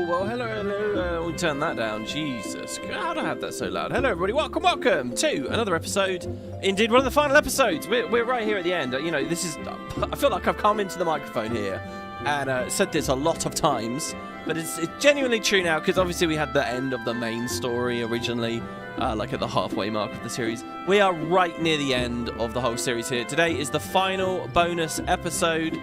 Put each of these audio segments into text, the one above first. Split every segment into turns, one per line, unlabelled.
well, hello. We'll turn that down. Jesus, how do I have that so loud? Hello, everybody. Welcome to another episode. Indeed, one of the final episodes. We're right here at the end. You know, this is. I feel like I've come into the microphone here and said this a lot of times, but it's genuinely true now because obviously we had the end of the main story originally, like at the halfway mark of the series. We are right near the end of the whole series here. Today is the final bonus episode.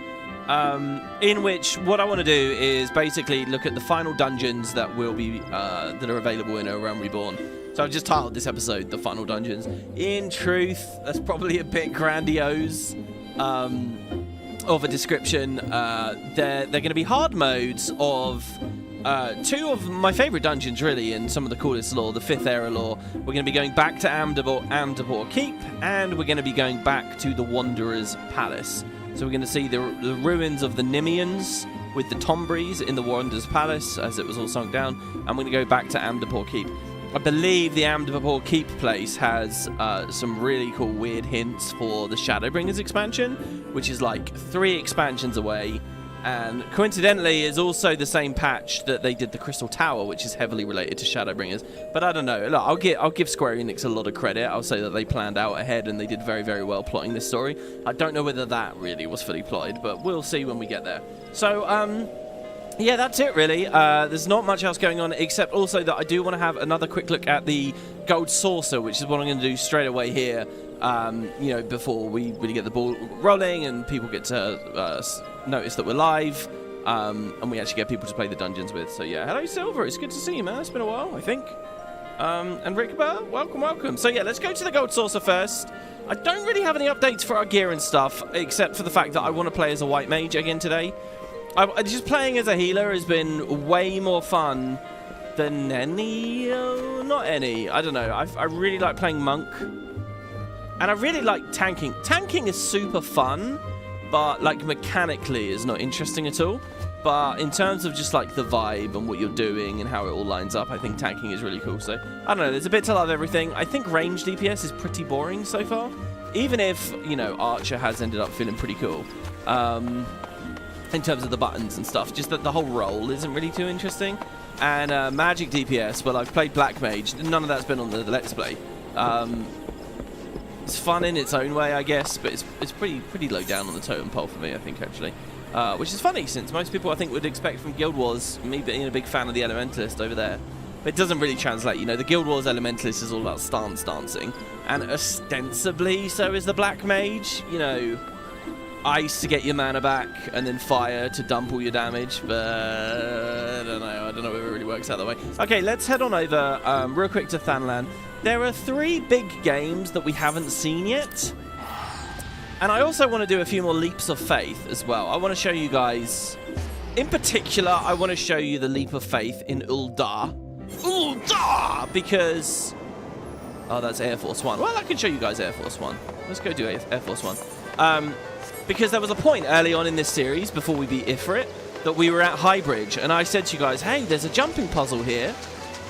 In which what I want to do is basically look at the final dungeons that will be that are available in A Realm Reborn. So I've just titled this episode "The Final Dungeons." In truth, that's probably a bit grandiose of a description. They're going to be hard modes of two of my favourite dungeons, really, and some of the coolest lore. The 5th era lore. We're going to be going back to Amdapoor Keep, and we're going to be going back to the Wanderer's Palace. So we're going to see the ruins of the Nimians with the Tombries in the Wanderer's Palace as it was all sunk down. And we're going to go back to Amdapoor Keep. I believe the Amdapoor Keep place has some really cool weird hints for the Shadowbringers expansion, which is like 3 expansions away. And coincidentally is also the same patch that they did the Crystal Tower, which is heavily related to Shadowbringers. But I don't know. Look, I'll give Square Enix a lot of credit. I'll say that they planned out ahead and they did very, very well plotting this story. I don't know whether that really was fully plotted, but we'll see when we get there. So, yeah, that's it really. There's not much else going on except also that I do want to have another quick look at the Gold Saucer, which is what I'm going to do straight away here. You know, before we really get the ball rolling and people get to notice that we're live, and we actually get people to play the dungeons with. So yeah, hello Silver, it's good to see you, man. It's been a while, I think. And Rickber, welcome. So yeah, let's go to the Gold Saucer first. I don't really have any updates for our gear and stuff, except for the fact that I want to play as a white mage again today. Just playing as a healer has been way more fun than any, not any, I don't know. I really like playing monk. And I really like tanking. Tanking is super fun, but like mechanically is not interesting at all. But in terms of just like the vibe and what you're doing and how it all lines up, I think tanking is really cool. So I don't know, there's a bit to love everything. I think range DPS is pretty boring so far, even if, you know, Archer has ended up feeling pretty cool. In terms of the buttons and stuff, just that the whole role isn't really too interesting. And magic DPS, well, I've played Black Mage. None of that's been on the Let's Play. It's fun in its own way, I guess, but it's pretty low down on the totem pole for me, I think, actually. Which is funny, since most people, I think, would expect from Guild Wars, me being a big fan of the Elementalist over there. But it doesn't really translate, you know, the Guild Wars Elementalist is all about stance dancing, and ostensibly so is the Black Mage, you know, ice to get your mana back, and then fire to dump all your damage, but I don't know if it really works out that way. Okay, let's head on over real quick to Thanlan. There are 3 big games that we haven't seen yet. And I also want to do a few more leaps of faith as well. I want to show you guys, in particular, I want to show you the leap of faith in Ul'dah. Ul'dah! Because, oh, that's Air Force One. Well, I can show you guys Air Force One. Let's go do Air Force One. Because there was a point early on in this series, before we beat Ifrit, that we were at Highbridge. And I said to you guys, hey, there's a jumping puzzle here,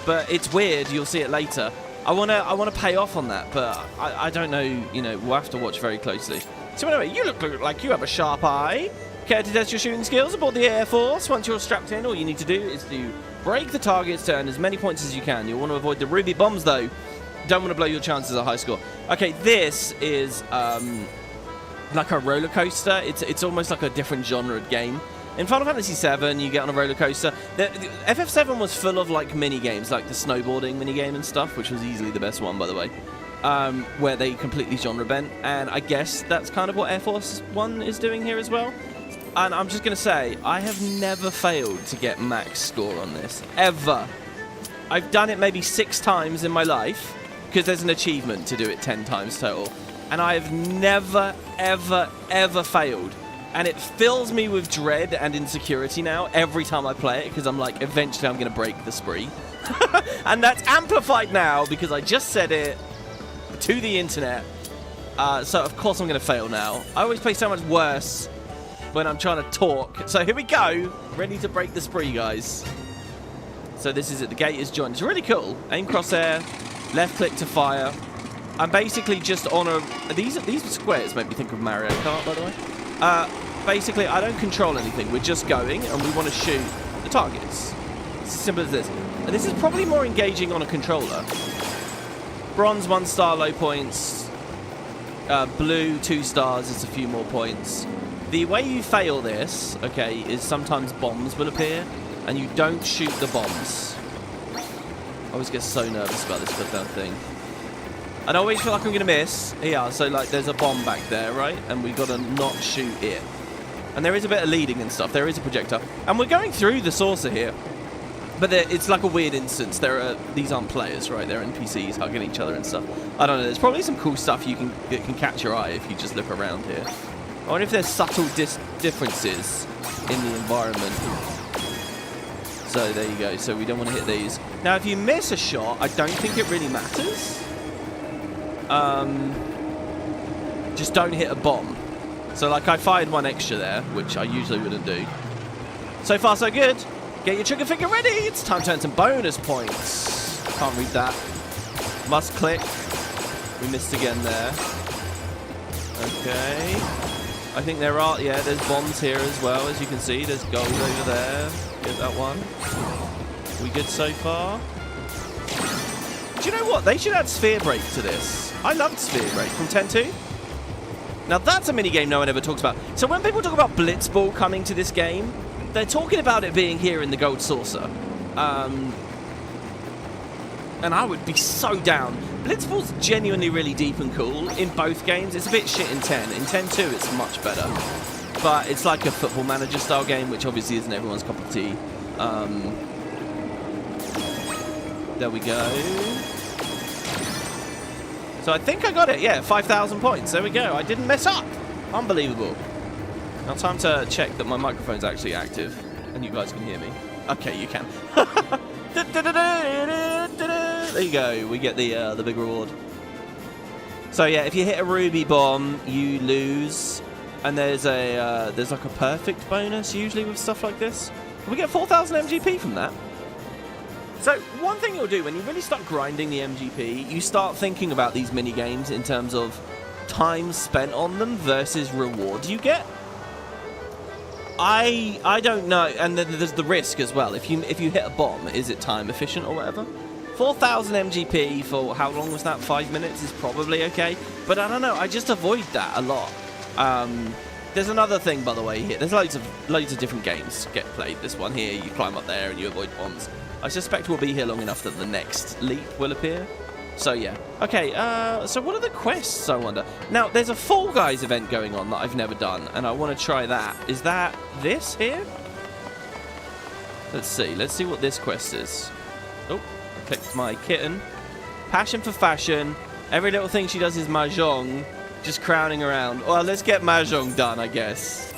but it's weird. You'll see it later. I wanna pay off on that, but I don't know, you know, we'll have to watch very closely. So anyway, you look like you have a sharp eye. Care to test your shooting skills aboard the Air Force? Once you're strapped in, all you need to do is to break the targets to earn as many points as you can. You'll want to avoid the ruby bombs, though. Don't want to blow your chances at high score. Okay, this is like a roller coaster. It's almost like a different genre of game. In Final Fantasy VII, you get on a roller coaster. The FF7 was full of like mini games, like the snowboarding mini game and stuff, which was easily the best one, by the way, where they completely genre bent. And I guess that's kind of what Air Force One is doing here as well. And I'm just gonna say, I have never failed to get max score on this ever. I've done it maybe 6 times in my life because there's an achievement to do it 10 times total, and I have never, ever failed. And it fills me with dread and insecurity now every time I play it, because I'm like, eventually I'm going to break the spree. And that's amplified now because I just said it to the internet. So of course I'm going to fail now. I always play so much worse when I'm trying to talk. So here we go. Ready to break the spree, guys. So this is it. The gate is joined. It's really cool. Aim crosshair, left click to fire. I'm basically just on a... These squares make me think of Mario Kart, by the way. Basically, I don't control anything. We're just going, and we want to shoot the targets. It's as simple as this. And this is probably more engaging on a controller. Bronze, 1 star, low points. Blue, 2 stars, it's a few more points. The way you fail this, okay, is sometimes bombs will appear, and you don't shoot the bombs. I always get so nervous about this flipped out thing. And I always feel like I'm going to miss. Yeah, so like there's a bomb back there, right? And we've got to not shoot it. And there is a bit of leading and stuff. There is a projector. And we're going through the saucer here. But it's like a weird instance. These aren't players, right? They're NPCs hugging each other and stuff. I don't know. There's probably some cool stuff that can catch your eye if you just look around here. I wonder if there's subtle differences in the environment. So there you go. So we don't want to hit these. Now, if you miss a shot, I don't think it really matters. Just don't hit a bomb. So like I fired 1 extra there, which I usually wouldn't do. So far, so good. Get your trigger finger ready. It's time to earn some bonus points. Can't read that. Must click. We missed again there. Okay. I think there's bombs here as well, as you can see. There's gold over there. Get that one. We good so far? Do you know what? They should add Sphere Break to this. I loved Sphere Break from 10-2. Now that's a mini game no one ever talks about. So when people talk about Blitzball coming to this game, they're talking about it being here in the Gold Saucer. And I would be so down. Blitzball's genuinely really deep and cool in both games. It's a bit shit in 10. In 10-2 it's much better. But it's like a Football Manager style game, which obviously isn't everyone's cup of tea. There we go. So I think I got it. Yeah, 5,000 points. There we go. I didn't mess up. Unbelievable. Now time to check that my microphone's actually active and you guys can hear me. Okay, you can. There you go. We get the big reward. So yeah, if you hit a ruby bomb, you lose, and there's like a perfect bonus usually with stuff like this. We get 4,000 MGP from that. So one thing you'll do when you really start grinding the MGP, you start thinking about these mini games in terms of time spent on them versus reward you get. I don't know, and then there's the risk as well. If you hit a bomb, is it time efficient or whatever? 4,000 MGP for how long was that? 5 minutes is probably okay, but I don't know. I just avoid that a lot. There's another thing, by the way, here. There's loads of different games get played. This one here, you climb up there and you avoid bombs. I suspect we'll be here long enough that the next leap will appear. So yeah. Okay, so what are the quests, I wonder? Now, there's a Fall Guys event going on that I've never done, and I want to try that. Is that this here? Let's see. Let's see what this quest is. Oh, I clicked my kitten. Passion for fashion. Every little thing she does is Mahjong. Just crowning around. Well, let's get Mahjong done, I guess.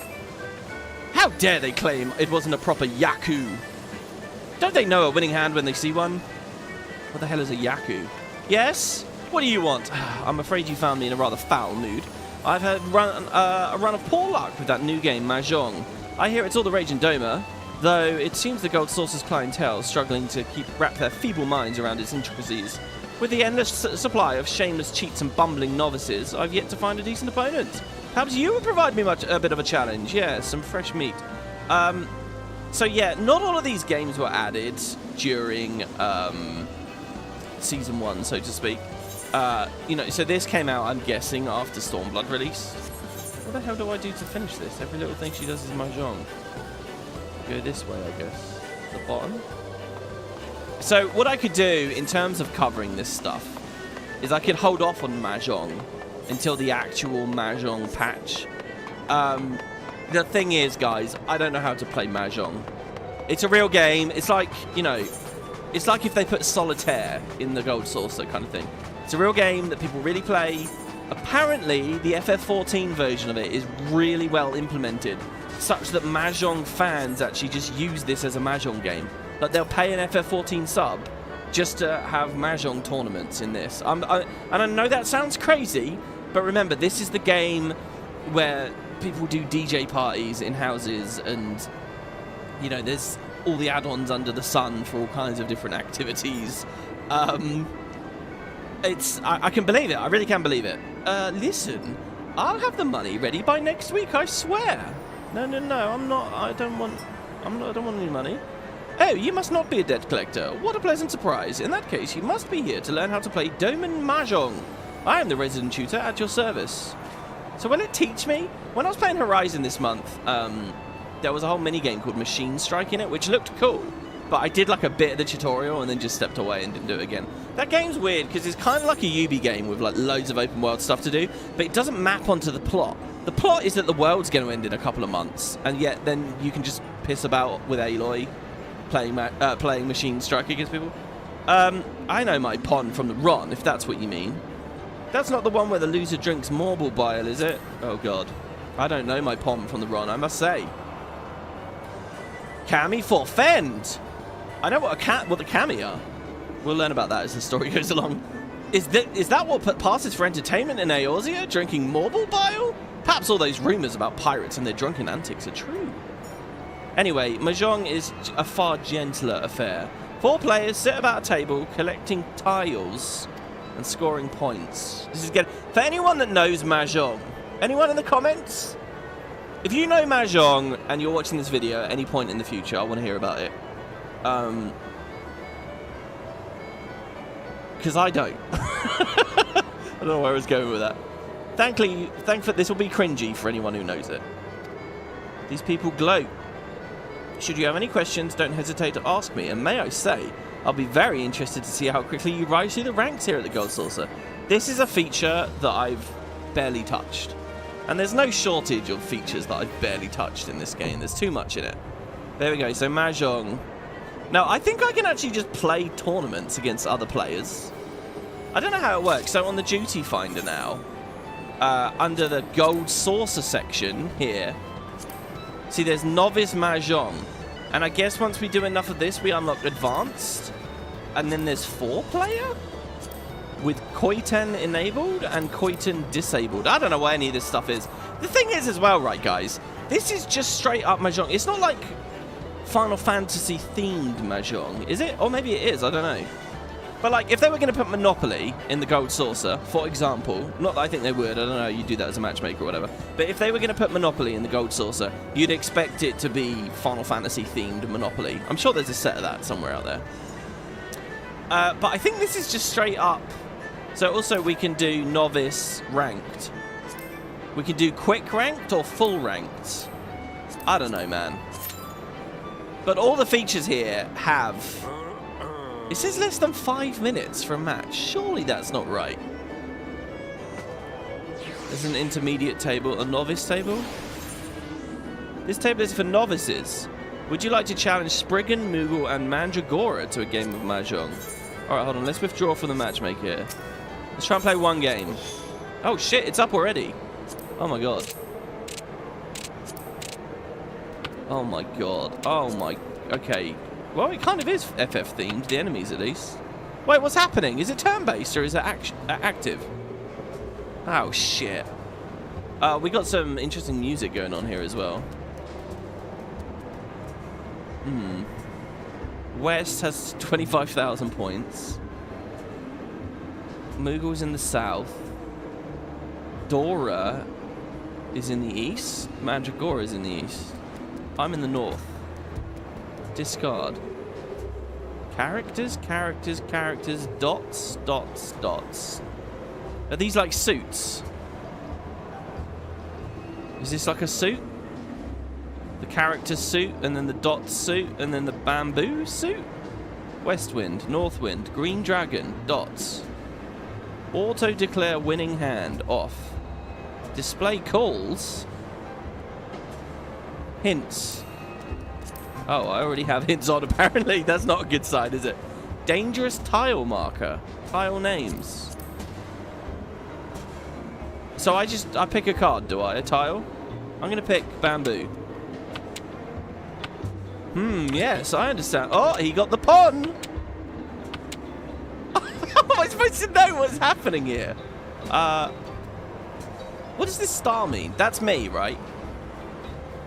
How dare they claim it wasn't a proper Yaku? Don't they know a winning hand when they see one? What the hell is a Yaku? Yes? What do you want? I'm afraid you found me in a rather foul mood. I've had a run of poor luck with that new game, Mahjong. I hear it's all the rage in Doma, though it seems the Gold Saucer's clientele is struggling to wrap their feeble minds around its intricacies. With the endless supply of shameless cheats and bumbling novices, I've yet to find a decent opponent. Perhaps you would provide me a bit of a challenge. Yeah, some fresh meat. So yeah, not all of these games were added during Season 1, so to speak. You know, so this came out, I'm guessing, after Stormblood release. What the hell do I do to finish this? Every little thing she does is Mahjong. Go this way, I guess. The bottom. So what I could do in terms of covering this stuff is I could hold off on Mahjong until the actual Mahjong patch. The thing is, guys, I don't know how to play Mahjong. It's a real game. It's like, you know, it's like if they put Solitaire in the Gold Saucer kind of thing. It's a real game that people really play. Apparently, the FF14 version of it is really well implemented, such that Mahjong fans actually just use this as a Mahjong game. Like, they'll pay an FF14 sub just to have Mahjong tournaments in this. And I know that sounds crazy, but remember, this is the game where people do DJ parties in houses, and, you know, there's all the add-ons under the sun for all kinds of different activities. I can believe it. I really can believe it. Listen, I'll have the money ready by next week, I swear. No, I'm not. I don't want any money. Oh, you must not be a debt collector. What a pleasant surprise. In that case, you must be here to learn how to play Doman Mahjong. I am the resident tutor at your service. So will it teach me? When I was playing Horizon this month, there was a whole minigame called Machine Strike in it, which looked cool. But I did like a bit of the tutorial and then just stepped away and didn't do it again. That game's weird because it's kind of like a Ubi game with like loads of open world stuff to do, but it doesn't map onto the plot. The plot is that the world's going to end in a couple of months, and yet then you can just piss about with Aloy playing Machine Strike against people. I know my pond from the Ron, if that's what you mean. That's not the one where the loser drinks marble bile, is it? Oh god. I don't know my pond from the Ron, I must say. Cami for Fend! I know what the Cami are. We'll learn about that as the story goes along. Is that what passes for entertainment in Eorzea? Drinking marble bile? Perhaps all those rumours about pirates and their drunken antics are true. Anyway, Mahjong is a far gentler affair. 4 players sit about a table collecting tiles and scoring points. This is good. For anyone that knows Mahjong, anyone in the comments? If you know Mahjong and you're watching this video at any point in the future, I want to hear about it. Because I don't. I don't know where I was going with that. Thankfully, this will be cringy for anyone who knows it. These people gloat. Should you have any questions, don't hesitate to ask me. And may I say, I'll be very interested to see how quickly you rise through the ranks here at the Gold Saucer. This is a feature that I've barely touched. And there's no shortage of features that I've barely touched in this game. There's too much in it. There we go. So Mahjong. Now, I think I can actually just play tournaments against other players. I don't know how it works. So on the Duty Finder now, under the Gold Saucer section here, see there's Novice Mahjong. And I guess once we do enough of this, we unlock Advanced. And then there's 4-player? With Koiten enabled and Koiten disabled. I don't know what any of this stuff is. The thing is as well, right, guys, this is just straight up Mahjong. It's not like Final Fantasy themed Mahjong, is it? Or maybe it is, I don't know. But like, if they were going to put Monopoly in the Gold Saucer, for example, not that I think they would, I don't know, you do that as a matchmaker or whatever, but if they were going to put Monopoly in the Gold Saucer, you'd expect it to be Final Fantasy themed Monopoly. I'm sure there's a set of that somewhere out there. But I think this is just straight up. So also we can do Novice ranked. We can do Quick ranked or Full ranked. I don't know, man. But all the features here have... It says less than 5 minutes for a match. Surely that's not right. There's an intermediate table, a novice table. This table is for novices. Would you like to challenge Spriggan, Moogle, and Mandragora to a game of Mahjong? Alright, hold on. Let's withdraw from the matchmaker here. Let's try and play one game. Oh shit, it's up already. Oh my god. Oh my god. Oh my... Okay. Well, it kind of is FF themed, the enemies at least. Wait, what's happening? Is it turn-based or is it active? Oh shit. We got some interesting music going on here as well. West has 25,000 points. Moogle's in the south. Dora is in the east. Mandragora is in the east. I'm in the north. Discard. Characters, characters, characters, dots, dots, dots. Are these like suits? Is this like a suit? The character suit, and then the dot suit, and then the bamboo suit? West wind, north wind, green dragon, dots. Auto declare winning hand, off. Display calls. Hints. Oh, I already have hints on apparently. That's not a good sign, is it? Dangerous tile marker. Tile names. So I pick a card, do I? A tile? I'm going to pick bamboo. Yes, I understand. Oh, he got the pun! How am I supposed to know what's happening here? What does this star mean? That's me, right?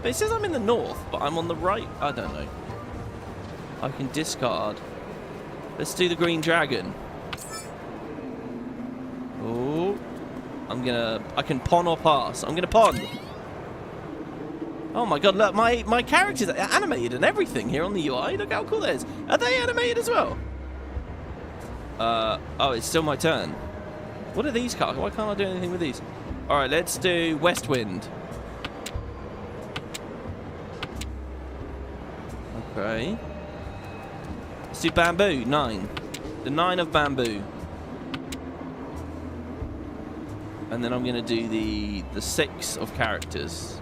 But it says I'm in the north, but I'm on the right. I don't know. I can discard. Let's do the green dragon. Oh. I can pawn or pass. I'm gonna pawn. Oh my god, look, my characters are animated and everything here on the UI. Look how cool that is. Are they animated as well? Oh, it's still my turn. What are these cards? Why can't I do anything with these? Alright, let's do West Wind. Okay. Let's do Bamboo, 9. The 9 of Bamboo. And then I'm going to do the 6 of Characters.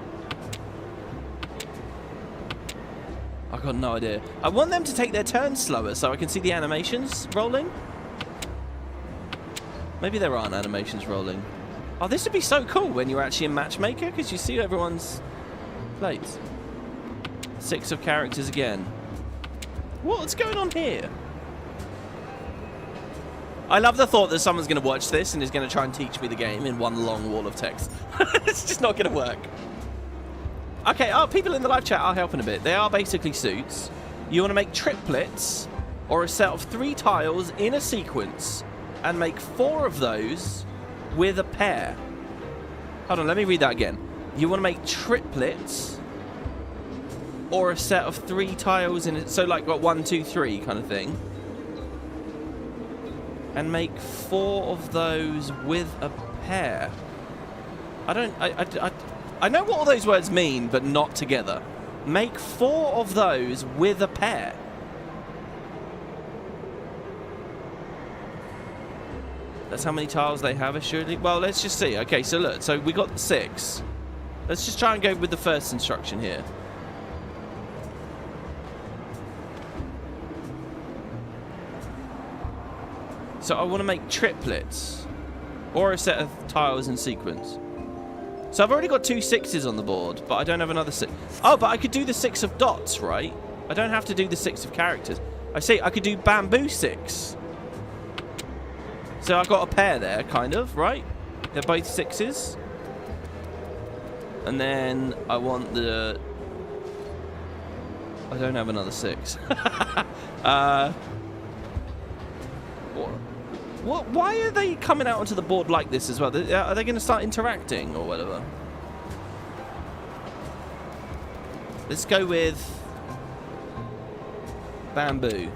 I've got no idea. I want them to take their turn slower so I can see the animations rolling. Maybe there aren't animations rolling. Oh, this would be so cool when you're actually a matchmaker because you see everyone's plates. 6 of Characters again. What's going on here? I love the thought that someone's going to watch this and is going to try and teach me the game in one long wall of text. It's just not going to work. Okay, people in the live chat are helping a bit. They are basically suits. You want to make triplets or a set of 3 tiles in a sequence and make 4 of those with a pair. Hold on, let me read that again. You want to make triplets or a set of 3 tiles in it. So like got 1, 2, 3 kind of thing. And make 4 of those with a pair. I know what all those words mean, but not together. Make 4 of those with a pair. That's how many tiles they have, assuredly. Well, let's just see. Okay, so look. So we got 6. Let's just try and go with the first instruction here. So I want to make triplets or a set of tiles in sequence. So I've already got 2 6s on the board, but I don't have another 6. Oh, but I could do the 6 of dots, right? I don't have to do the 6 of characters. I see, I could do Bamboo 6. So I've got a pair there, kind of, right? They're both 6s. And then I want the... I don't have another 6. What? Why are they coming out onto the board like this as well? Are they going to start interacting or whatever? Let's go with Bamboo.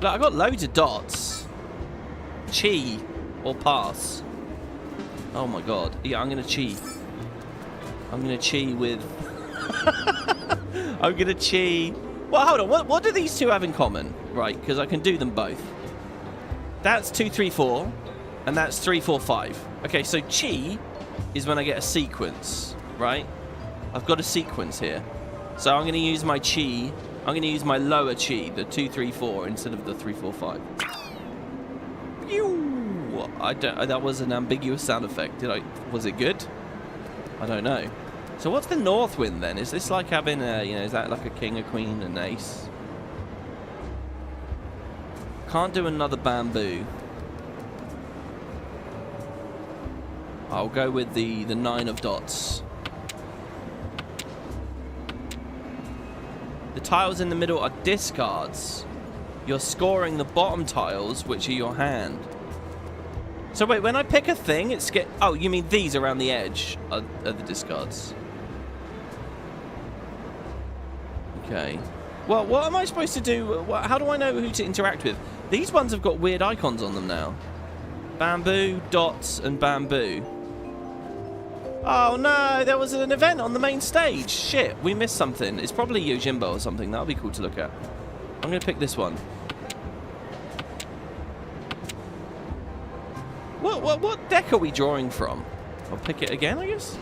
Look, I've got loads of dots. Chi or pass. Oh my god. Yeah, I'm going to chi. I'm going to chi with... I'm going to chi... Well, hold on. What do these two have in common? Right, because I can do them both. That's 2, 3, 4, and that's 3, 4, 5. Okay, so chi is when I get a sequence, right? I've got a sequence here. So I'm going to use my chi. I'm going to use my lower chi, the 2, 3, 4, instead of the 3, 4, 5. Pew! That was an ambiguous sound effect. Was it good? I don't know. So what's the north wind then? Is this like having a, is that like a king, a queen, an ace? Can't do another Bamboo. I'll go with the 9 of dots. The tiles in the middle are discards. You're scoring the bottom tiles, which are your hand. So wait, when I pick a thing, it's oh, you mean these around the edge are the discards? Okay. Well, what am I supposed to do? How do I know who to interact with? These ones have got weird icons on them now. Bamboo, dots, and bamboo. Oh no, there was an event on the main stage. Shit, we missed something. It's probably Yojimbo or something. That'll be cool to look at. I'm going to pick this one. What deck are we drawing from? I'll pick it again, I guess.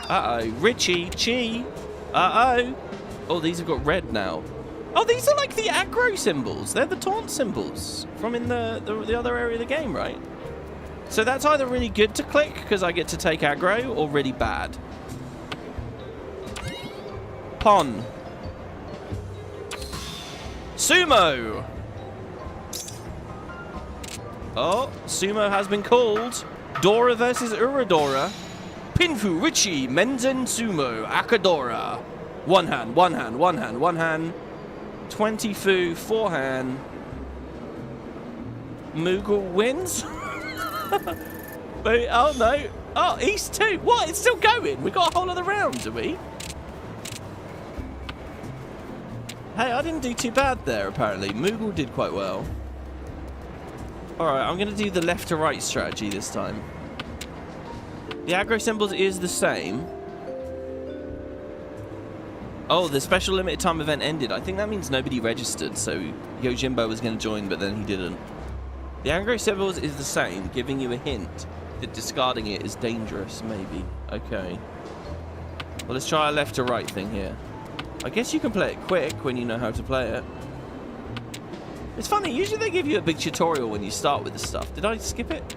Uh-oh, Richie, Chi. Uh-oh. Oh, these have got red now. Oh, these are like the aggro symbols. They're the taunt symbols from in the other area of the game, right? So that's either really good to click because I get to take aggro, or really bad. Pon. Sumo. Oh, Sumo has been called. Dora versus Uradora. Pinfu, Richie, Menzen, Sumo, Akadora. One hand, one hand, one hand, one hand. 20 Fu, forehand. Moogle wins. Wait, oh no. Oh, East 2. What? It's still going. We got a whole other round, do we? Hey, I didn't do too bad there, apparently. Moogle did quite well. Alright, I'm going to do the left to right strategy this time. The aggro symbols is the same. Oh, the special limited time event ended. I think that means nobody registered, so Yojimbo was going to join, but then he didn't. The aggro symbols is the same, giving you a hint that discarding it is dangerous, maybe. Okay. Well, let's try a left to right thing here. I guess you can play it quick when you know how to play it. It's funny, usually they give you a big tutorial when you start with the stuff. Did I skip it?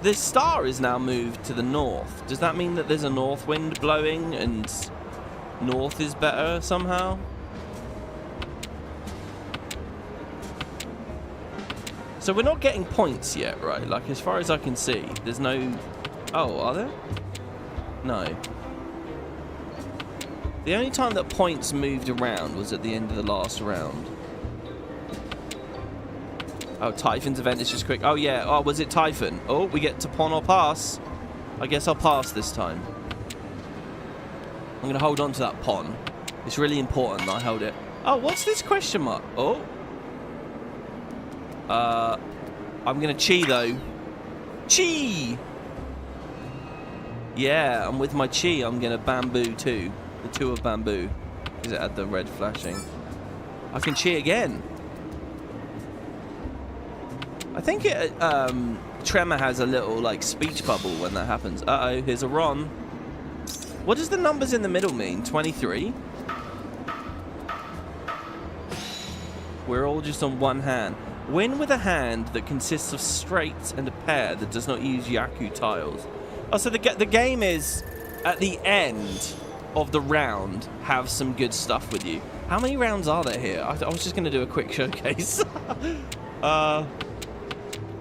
The star is now moved to the north. Does that mean that there's a north wind blowing and north is better somehow? So we're not getting points yet, right? Like, as far as I can see, there's no... Oh, are there? No. The only time that points moved around was at the end of the last round. Oh, Typhon's event is just quick. Oh, yeah. Oh, was it Typhon? Oh, we get to pawn or pass. I guess I'll pass this time. I'm going to hold on to that pawn. It's really important that I hold it. Oh, what's this question mark? Oh. I'm going to chi, though. Chi! Yeah, and with my chi, I'm going to bamboo, too. The 2 of bamboo. Because it had the red flashing. I can chi again. I think it, Trema has a little, like, speech bubble when that happens. Uh-oh, here's a Ron. What does the numbers in the middle mean? 23? We're all just on one hand. Win with a hand that consists of straight and a pair that does not use Yaku tiles. Oh, so the game is, at the end of the round, have some good stuff with you. How many rounds are there here? I was just going to do a quick showcase.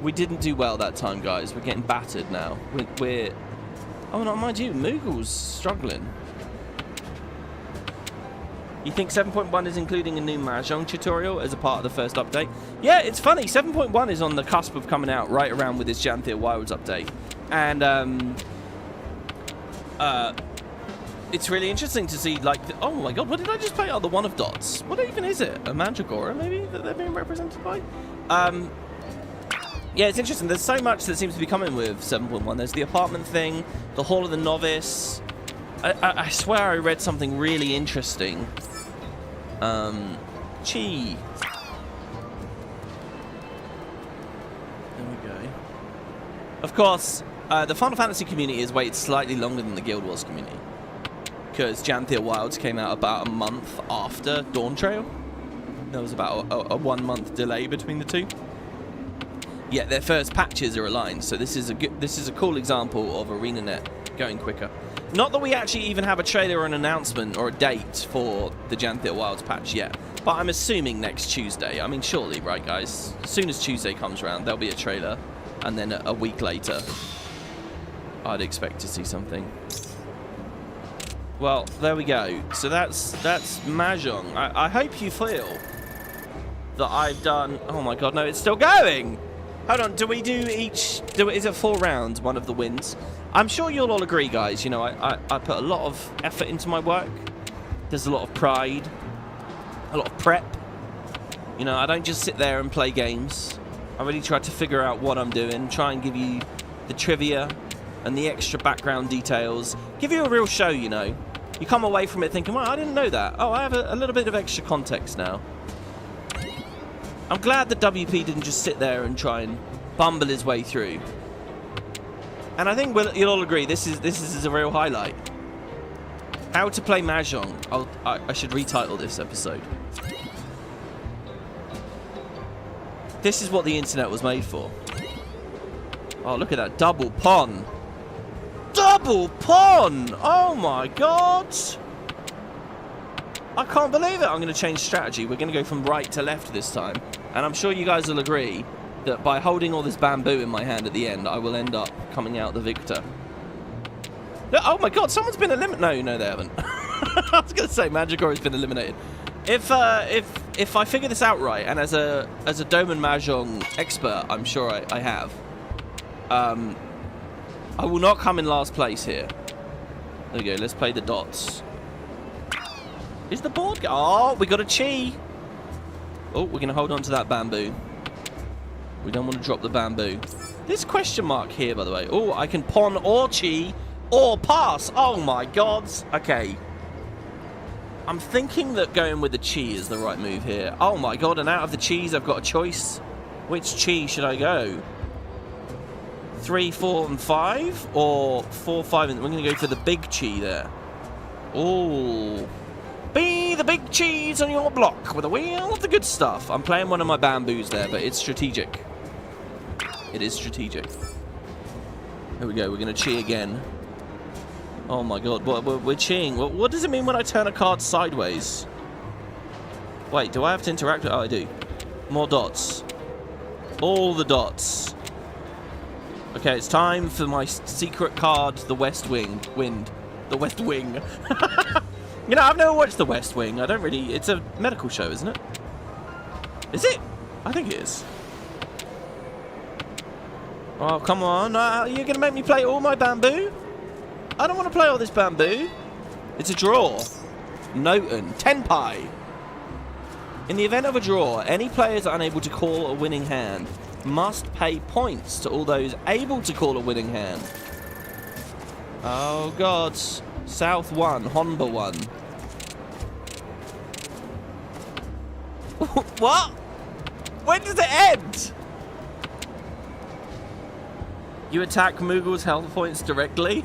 We didn't do well that time, guys. We're getting battered now. We're... Oh, no, mind you, Moogle's struggling. You think 7.1 is including a new Mahjong tutorial as a part of the first update? Yeah, it's funny. 7.1 is on the cusp of coming out right around with this Janthir Wilds update. And, it's really interesting to see, like... Oh, my God, what did I just play? Oh, the One of Dots. What even is it? A Mandragora, maybe, that they're being represented by? Yeah, it's interesting. There's so much that seems to be coming with 7.1. There's the apartment thing, the Hall of the Novice. I swear I read something really interesting. Chi. There we go. Of course, the Final Fantasy community has waited slightly longer than the Guild Wars community. Because Janthir Wilds came out about a month after Dawn Trail. There was about a 1 month delay between the two. Yeah, their first patches are aligned, so this is a cool example of ArenaNet going quicker. Not that we actually even have a trailer or an announcement or a date for the Janthir Wilds patch yet, but I'm assuming next Tuesday. I mean, surely, right, guys? As soon as Tuesday comes around, there'll be a trailer, and then a week later, I'd expect to see something. Well, there we go. So that's Mahjong. I hope you feel that I've done... Oh my God, no, it's still going! Hold on, do we do each... Is it 4 rounds, one of the wins? I'm sure you'll all agree, guys. You know, I put a lot of effort into my work. There's a lot of pride. A lot of prep. You know, I don't just sit there and play games. I really try to figure out what I'm doing. Try and give you the trivia and the extra background details. Give you a real show, you know. You come away from it thinking, well, I didn't know that. Oh, I have a little bit of extra context now. I'm glad that WP didn't just sit there and try and bumble his way through. And I think you'll all agree this is a real highlight. How to play Mahjong. I should retitle this episode. This is what the internet was made for. Oh, look at that double pawn. Double pawn! Oh my God! I can't believe it. I'm going to change strategy. We're going to go from right to left this time. And I'm sure you guys will agree that by holding all this bamboo in my hand at the end, I will end up coming out the victor. Oh my God, someone's been eliminated. No, they haven't. I was going to say Mandragora has been eliminated. If I figure this out right, and as a Dome and Mahjong expert, I'm sure I have. I will not come in last place here. There we go. Let's play the dots. Is the board? Oh, we got a chi. Oh, we're gonna hold on to that bamboo. We don't want to drop the bamboo. This question mark here, by the way. Oh, I can pawn or chi or pass. Oh my god. Okay. I'm thinking that going with the chi is the right move here. Oh my god, and out of the chis, I've got a choice. Which chi should I go? 3, 4, and 5? Or 4, 5, and we're going to go for the big chi there. Oh. Be the big cheese on your block with a wheel of the good stuff. I'm playing one of my bamboos there, but it's strategic. It is strategic. Here we go, we're going to chi again. Oh my god, we're cheating. What does it mean when I turn a card sideways? Wait, do I have to interact with... Oh, I do. More dots. All the dots. Okay, it's time for my secret card, the West Wing. The West Wing. You know, I've never watched the West Wing. I don't really... It's a medical show, isn't it? Is it? I think it is. Oh, come on. You're going to make me play all my bamboo? I don't want to play all this bamboo. It's a draw. Noten. Tenpai. In the event of a draw, any players unable to call a winning hand must pay points to all those able to call a winning hand. Oh, God. South 1. Honba 1. What? When does it end? You attack Moogle's health points directly?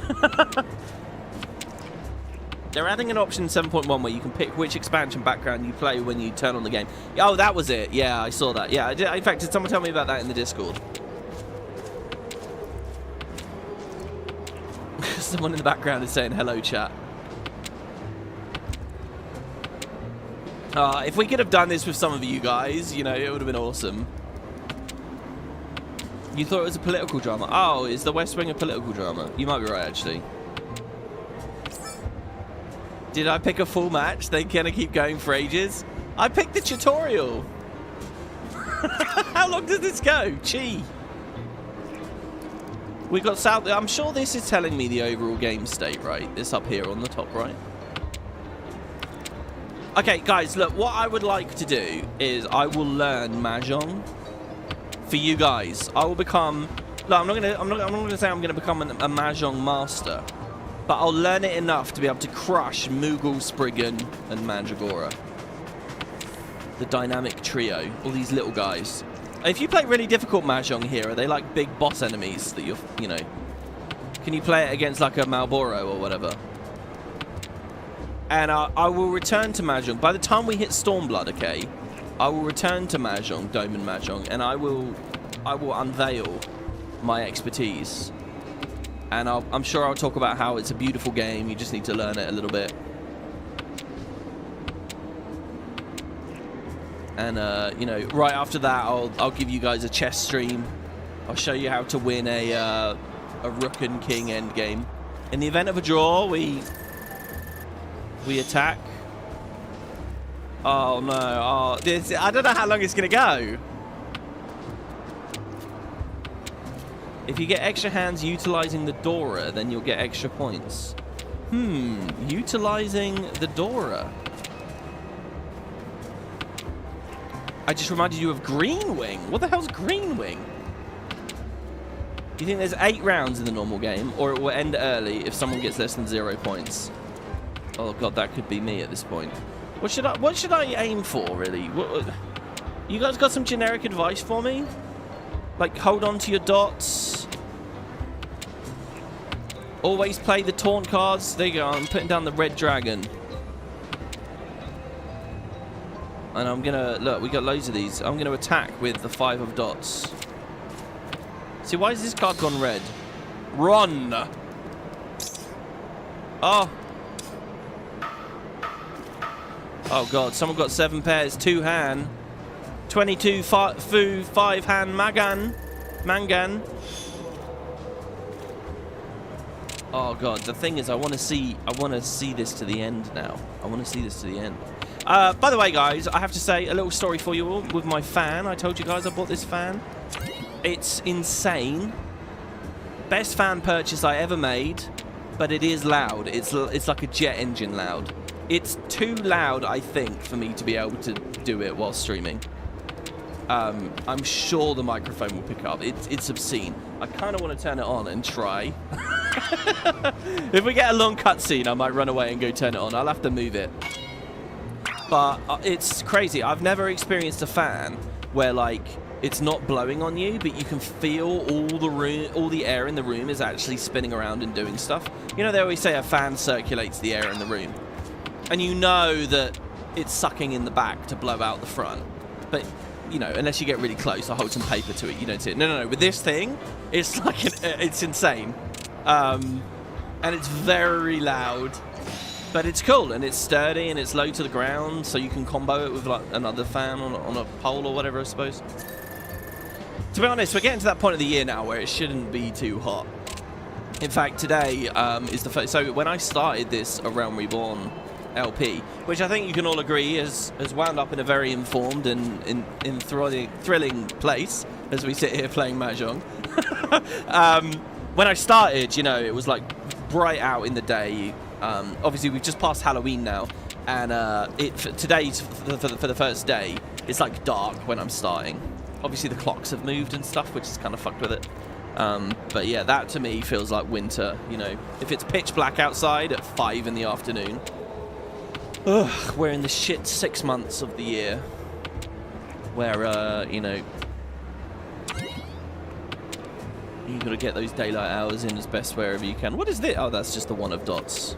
They're adding an option 7.1 where you can pick which expansion background you play when you turn on the game. Oh, that was it. Yeah, I saw that. Yeah, in fact, did someone tell me about that in the Discord? Someone in the background is saying hello, chat. If we could have done this with some of you guys, you know, it would have been awesome. You thought it was a political drama. Oh, is the West Wing a political drama? You might be right, actually. Did I pick a full match? They gonna keep going for ages? I picked the tutorial. How long does this go? Chi. We got South. I'm sure this is telling me the overall game state, right? This up here on the top right. Okay, guys, look. What I would like to do is I will learn Mahjong for you guys. I will become. Look, I'm not gonna say I'm gonna become a Mahjong master, but I'll learn it enough to be able to crush Moogle, Spriggan, and Mandragora. The dynamic trio. All these little guys. If you play really difficult Mahjong here, are they like big boss enemies that you're, you know... Can you play it against like a Malboro or whatever? And I will return to Mahjong. By the time we hit Stormblood, okay, I will return to Mahjong, Dome and Mahjong, and I will unveil my expertise. And I'm sure I'll talk about how it's a beautiful game. You just need to learn it a little bit. And, you know, right after that, I'll give you guys a chess stream. I'll show you how to win a Rook and King endgame. In the event of a draw, we attack. Oh, no. Oh, I don't know how long it's going to go. If you get extra hands utilizing the Dora, then you'll get extra points. Utilizing the Dora. I just reminded you of Green Wing. What the hell's Green Wing? Do you think there's 8 rounds in the normal game, or it will end early if someone gets less than 0 points? Oh god, that could be me at this point. What should I aim for, really? You guys got some generic advice for me? Like, hold on to your dots. Always play the taunt cards. There you go. I'm putting down the red dragon. And I'm gonna... Look, we got loads of these. I'm gonna attack with the 5 of dots. See, why has this card gone red? Run! Oh. Oh, God. Someone got 7 pairs. 2 hand. 22 Fu, 5 hand Mangan. Oh, God. The thing is, I want to see this to the end now. I want to see this to the end. By the way, guys, I have to say a little story for you all with my fan. I told you guys I bought this fan. It's insane. Best fan purchase I ever made, but it is loud. It's like a jet engine loud. It's too loud, I think, for me to be able to do it while streaming. I'm sure the microphone will pick up. It's obscene. I kind of want to turn it on and try. If we get a long cutscene, I might run away and go turn it on. I'll have to move it. But it's crazy. I've never experienced a fan where, like, it's not blowing on you, but you can feel all the air in the room is actually spinning around and doing stuff. You know, they always say a fan circulates the air in the room. And you know that it's sucking in the back to blow out the front. But, you know, unless you get really close or hold some paper to it, you don't see it. No. With this thing, it's like it's insane. And it's very loud. But it's cool, and it's sturdy, and it's low to the ground, so you can combo it with like another fan on a pole or whatever, I suppose. To be honest, we're getting to that point of the year now where it shouldn't be too hot. In fact, today is the first... So when I started this A Realm Reborn LP, which I think you can all agree has wound up in a very informed and in thrilling place as we sit here playing Mahjong. When I started, you know, it was like bright out in the day. Obviously, we've just passed Halloween now, and today's for the first day. It's like dark when I'm starting. Obviously, the clocks have moved and stuff, which is kind of fucked with it. But yeah, that to me feels like winter. You know, if it's pitch black outside at 5 in the afternoon, we're in the shit 6 months of the year where you know, you got to get those daylight hours in as best wherever you can. What is this? Oh, that's just the one of dots.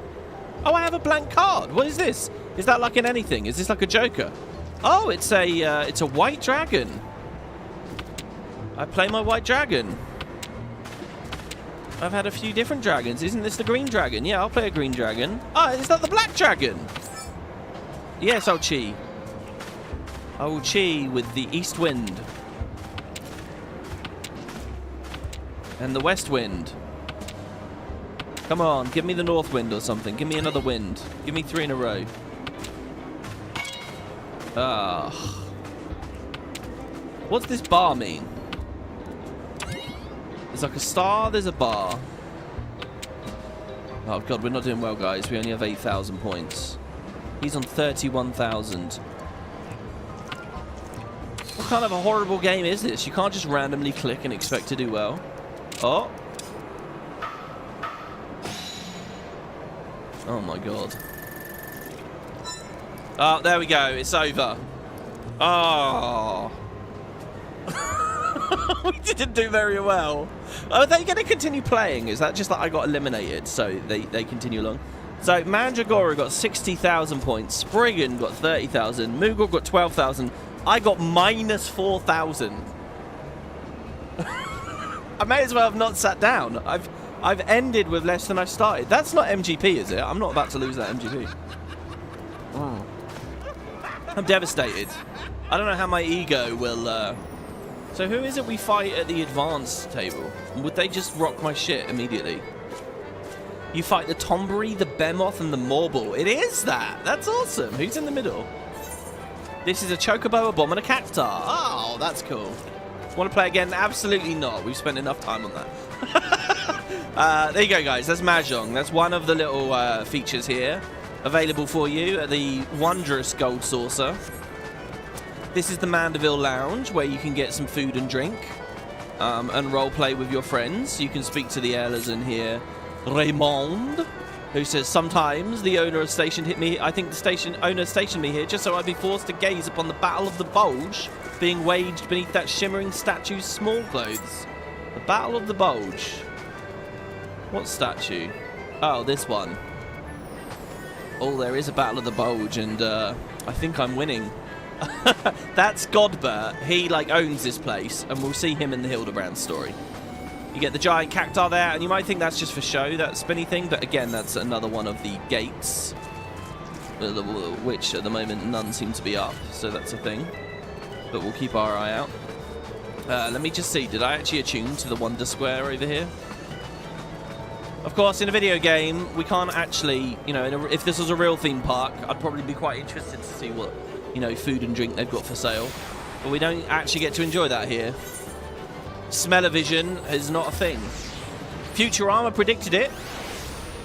Oh, I have a blank card. What is this? Is that like in anything? Is this like a Joker? Oh, it's a white dragon. I play my white dragon. I've had a few different dragons. Isn't this the green dragon? Yeah, I'll play a green dragon. Oh, is that the black dragon? Yes, I'll chi. I will chi with the east wind. And the west wind. Come on, give me the north wind or something. Give me another wind. Give me 3 in a row. What's this bar mean? There's like a star, there's a bar. Oh god, we're not doing well, guys. We only have 8,000 points. He's on 31,000. What kind of a horrible game is this? You can't just randomly click and expect to do well. Oh. Oh my god. Oh, there we go. It's over. Oh. We didn't do very well. Are they going to continue playing? Is that just that I got eliminated, so they continue along? So, Mandragora got 60,000 points. Spriggan got 30,000. Moogle got 12,000. I got minus 4,000. I may as well have not sat down. I've ended with less than I started. That's not MGP, is it? I'm not about to lose that MGP. Oh. I'm devastated. I don't know how my ego will... So who is it we fight at the advanced table? Would they just rock my shit immediately? You fight the Tombury, the Behemoth, and the Morble. It is that! That's awesome. Who's in the middle? This is a Chocobo, a Bomb, and a Cactar. Oh, that's cool. Want to play again? Absolutely not. We've spent enough time on that. There you go, guys. That's Mahjong. That's one of the little features here available for you at the wondrous Gold Saucer. This is the Mandeville Lounge, where you can get some food and drink and roleplay with your friends. You can speak to the elders in here. Raymond, who says, sometimes the owner of station hit me. I think the station owner stationed me here just so I'd be forced to gaze upon the Battle of the Bulge being waged beneath that shimmering statue's small clothes. The Battle of the Bulge. What statue? Oh, this one. Oh, there is a Battle of the Bulge, and I think I'm winning. That's Godbert. He like owns this place, and we'll see him in the Hildebrand story. You get the giant cacti there, and you might think that's just for show, that spinny thing, but again, that's another one of the gates, which at the moment none seem to be up, so that's a thing. But we'll keep our eye out. Let me just see, did I actually attune to the Wonder Square over here? Of course, in a video game, we can't actually, you know, if this was a real theme park, I'd probably be quite interested to see what, you know, food and drink they've got for sale. But we don't actually get to enjoy that here. Smell-o-vision is not a thing. Futurama predicted it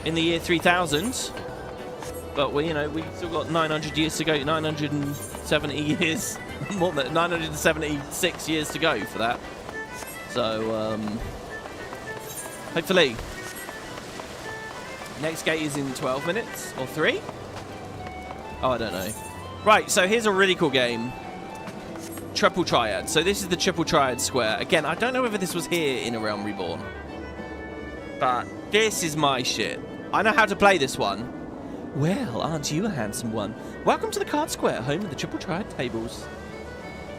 in the year 3000. But we, you know, we've still got 900 years to go, 970 years, more than 976 years to go for that. So, hopefully. Next gate is in 12 minutes, or 3? Oh, I don't know. Right, so here's a really cool game. Triple Triad. So this is the Triple Triad square. Again, I don't know whether this was here in A Realm Reborn. But this is my shit. I know how to play this one. Well, aren't you a handsome one? Welcome to the Card Square, home of the Triple Triad tables.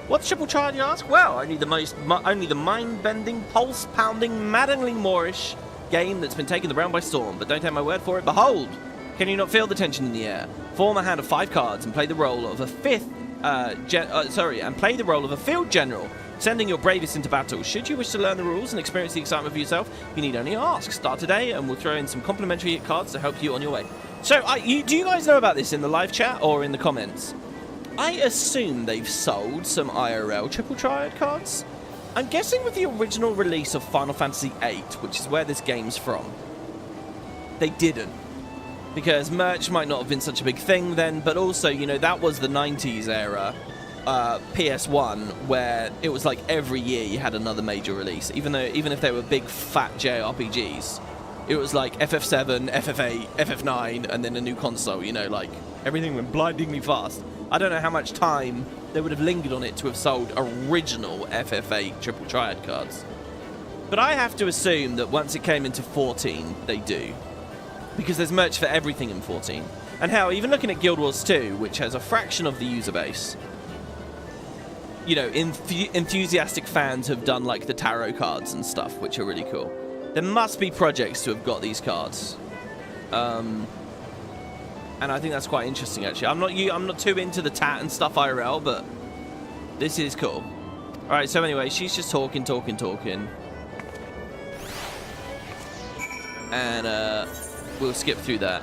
What's Triple Triad, you ask? Well, only the mind-bending, pulse-pounding, maddeningly Moorish game that's been taking the realm by storm. But don't take my word for it. Behold! Can you not feel the tension in the air? Form a hand of 5 cards and play the role of a play the role of a field general, sending your bravest into battle. Should you wish to learn the rules and experience the excitement for yourself, you need only ask. Start today, and we'll throw in some complimentary cards to help you on your way. So, do you guys know about this in the live chat or in the comments? I assume they've sold some IRL Triple Triad cards. I'm guessing with the original release of Final Fantasy VIII, which is where this game's from, they didn't. Because merch might not have been such a big thing then, but also, you know, that was the 90s era, PS1, where it was like every year you had another major release. Even if they were big, fat JRPGs, it was like FF7, FF8, FF9, and then a new console, you know, like, everything went blindingly fast. I don't know how much time they would have lingered on it to have sold original FF8 Triple Triad cards. But I have to assume that once it came into 14, they do. Because there's merch for everything in 14. And hell, even looking at Guild Wars 2, which has a fraction of the user base, you know, enthusiastic fans have done, like, the tarot cards and stuff, which are really cool. There must be projects to have got these cards. And I think that's quite interesting, actually. I'm not too into the tat and stuff IRL, but this is cool. All right, so anyway, she's just talking. And we'll skip through that.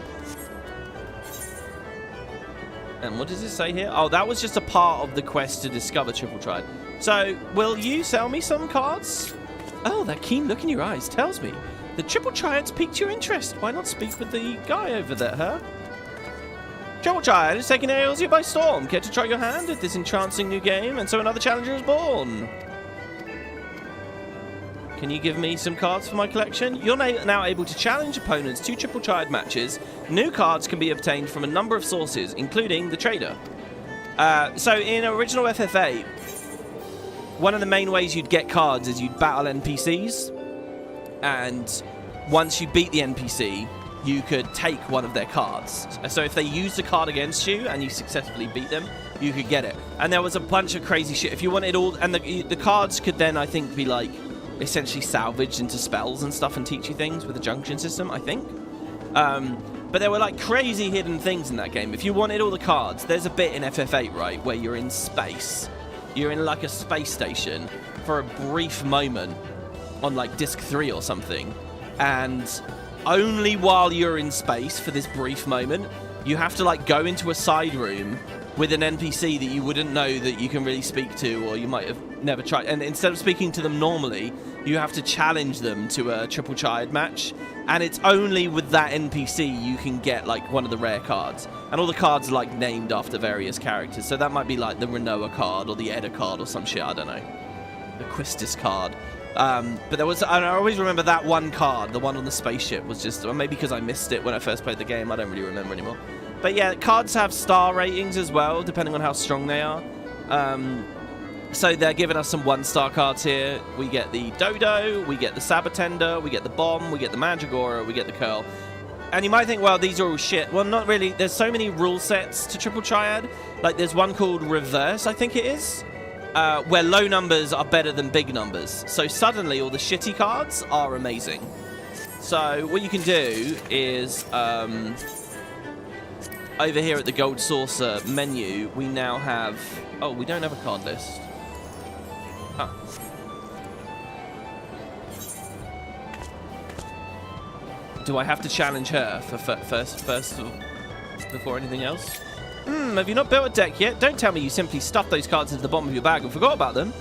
And what does it say here? Oh, that was just a part of the quest to discover Triple Triad. So, will you sell me some cards? Oh, that keen look in your eyes tells me the Triple Triad's piqued your interest. Why not speak with the guy over there, huh? Triple Triad is taking Aeosia by storm. Care to try your hand at this entrancing new game? And so another challenger is born. Can you give me some cards for my collection? You're now able to challenge opponents to Triple Triad matches. New cards can be obtained from a number of sources, including the trader. So in original FF8, one of the main ways you'd get cards is you'd battle NPCs. And once you beat the NPC, you could take one of their cards. So if they used a card against you and you successfully beat them, you could get it. And there was a bunch of crazy shit. If you wanted all... And the cards could then, I think, be like essentially salvaged into spells and stuff and teach you things with a junction system, I think. But there were like crazy hidden things in that game. If you wanted all the cards, there's a bit in FF8, right, where you're in space. You're in like a space station for a brief moment on like disc 3 or something. And only while you're in space for this brief moment, you have to like go into a side room with an NPC that you wouldn't know that you can really speak to, or you might have never tried. And instead of speaking to them normally, you have to challenge them to a Triple Triad match. And it's only with that NPC you can get like one of the rare cards. And all the cards are like named after various characters. So that might be like the Renoa card or the Edda card or some shit, I don't know. The Quistis card. But there was, I always remember that one card, the one on the spaceship, was just, or maybe because I missed it when I first played the game, I don't really remember anymore. But yeah, cards have star ratings as well, depending on how strong they are. So they're giving us some 1-star cards here. We get the Dodo, we get the Sabatender, we get the Bomb, we get the Mandragora, we get the Curl. And you might think, well, these are all shit. Well, not really. There's so many rule sets to Triple Triad. Like, there's one called Reverse, I think it is. Where low numbers are better than big numbers. So suddenly all the shitty cards are amazing. So what you can do is, over here at the Gold Saucer menu, we now have... Oh, we don't have a card list. Oh. Do I have to challenge her for first before anything else? Have you not built a deck yet? Don't tell me you simply stuffed those cards into the bottom of your bag and forgot about them.